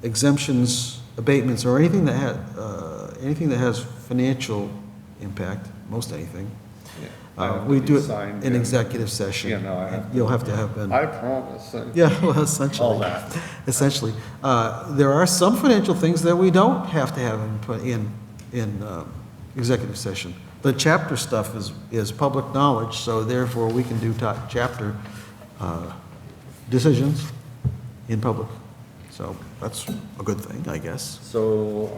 [SPEAKER 1] exemptions, abatements, or anything that has financial impact, most anything, we do it in executive session.
[SPEAKER 7] Yeah, no, I have.
[SPEAKER 1] You'll have to have been.
[SPEAKER 7] I promise.
[SPEAKER 1] Yeah, well, essentially.
[SPEAKER 7] All that.
[SPEAKER 1] Essentially. There are some financial things that we don't have to have in executive session. The chapter stuff is public knowledge, so therefore we can do chapter decisions in public. So that's a good thing, I guess.
[SPEAKER 7] So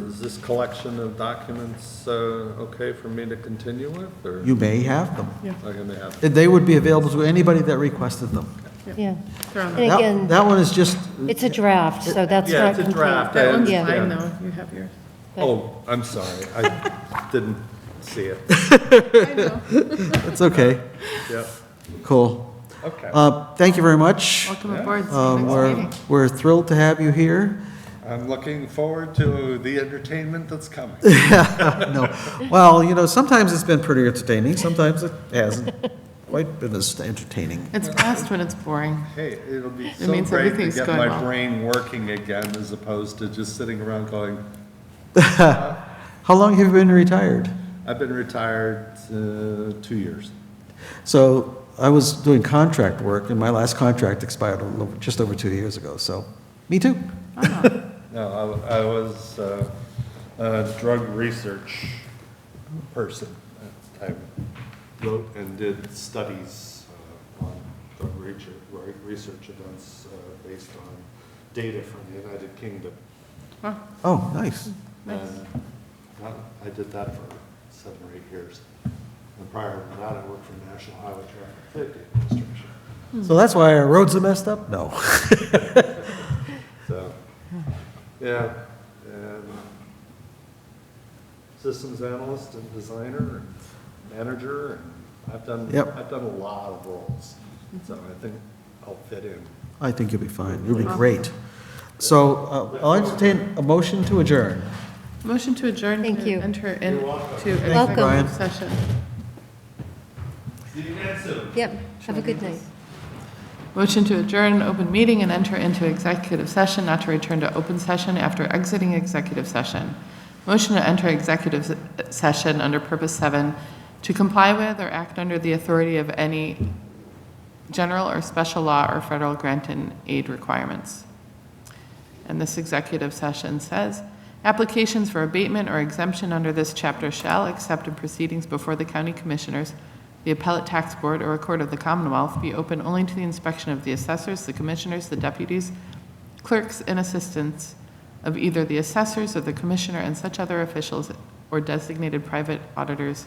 [SPEAKER 7] is this collection of documents okay for me to continue with, or?
[SPEAKER 1] You may have them.
[SPEAKER 7] I may have.
[SPEAKER 1] They would be available to anybody that requested them.
[SPEAKER 8] Yeah.
[SPEAKER 2] They're on
[SPEAKER 8] And
[SPEAKER 2] the-
[SPEAKER 1] That-
[SPEAKER 8] again,
[SPEAKER 1] That one is just,
[SPEAKER 8] it's a draft, so that's
[SPEAKER 7] Yeah,
[SPEAKER 8] not
[SPEAKER 7] it's a
[SPEAKER 8] complete.
[SPEAKER 7] draft.
[SPEAKER 2] That one's
[SPEAKER 8] Yeah.
[SPEAKER 2] fine, though. You have yours.
[SPEAKER 7] Oh, I'm sorry. I didn't see it.
[SPEAKER 2] I know.
[SPEAKER 1] it's okay.
[SPEAKER 7] Yep.
[SPEAKER 1] Cool.
[SPEAKER 7] Okay.
[SPEAKER 1] Thank you very much.
[SPEAKER 2] Welcome aboard. See you next meeting.
[SPEAKER 1] We're thrilled to have you here.
[SPEAKER 7] I'm looking forward to the entertainment that's coming.
[SPEAKER 1] No, well, sometimes it's been pretty entertaining, sometimes it hasn't quite been as entertaining.
[SPEAKER 2] It's best when it's boring.
[SPEAKER 7] Hey, it'll be
[SPEAKER 2] It
[SPEAKER 7] so
[SPEAKER 2] means
[SPEAKER 7] great to
[SPEAKER 2] everything's
[SPEAKER 7] get
[SPEAKER 2] going
[SPEAKER 7] my
[SPEAKER 2] well.
[SPEAKER 7] brain working again as opposed to just sitting around going,
[SPEAKER 1] How long have you been retired?
[SPEAKER 7] I've been retired 2 years.
[SPEAKER 1] So I was doing contract work, and my last contract expired just over 2 years ago, so, me too.
[SPEAKER 7] No, I was a drug research person at the time. Wrote and did studies on drug research events based on data from the United Kingdom.
[SPEAKER 1] Oh, nice.
[SPEAKER 7] And I did that for 7 or 8 years. And prior to that, I worked for the National Highway Traffic Safety Administration.
[SPEAKER 1] So that's why our roads are messed up? No.
[SPEAKER 7] So, yeah, and systems analyst and designer and manager, and I've done a lot of roles. So I think I'll fit in.
[SPEAKER 1] I think you'll be fine, you'll be great. So I'll entertain a motion to adjourn.
[SPEAKER 2] Motion to adjourn.
[SPEAKER 8] Thank
[SPEAKER 2] to
[SPEAKER 8] you.
[SPEAKER 2] Enter into
[SPEAKER 8] Welcome.
[SPEAKER 2] executive session.
[SPEAKER 7] See you again soon.
[SPEAKER 8] Yep, have a good night.
[SPEAKER 2] Motion to adjourn open meeting and enter into executive session, not to return to open session after exiting executive session. Motion to enter executive session under purpose 7, to comply with or act under the authority of any general or special law or federal grant and aid requirements. And this executive session says, applications for abatement or exemption under this chapter shall, except in proceedings before the county commissioners, the appellate tax board, or a court of the Commonwealth, be open only to the inspection of the assessors, the commissioners, the deputies, clerks, and assistants of either the assessors or the commissioner and such other officials or designated private auditors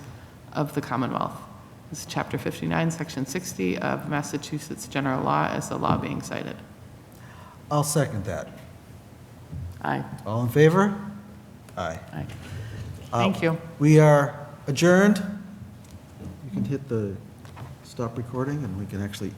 [SPEAKER 2] of the Commonwealth. This is Chapter 59, Section 60 of Massachusetts General Law as the law being cited.
[SPEAKER 1] I'll second that.
[SPEAKER 2] Aye.
[SPEAKER 1] All in favor? Aye.
[SPEAKER 2] Aye. Thank you.
[SPEAKER 1] We are adjourned. You can hit the stop recording, and we can actually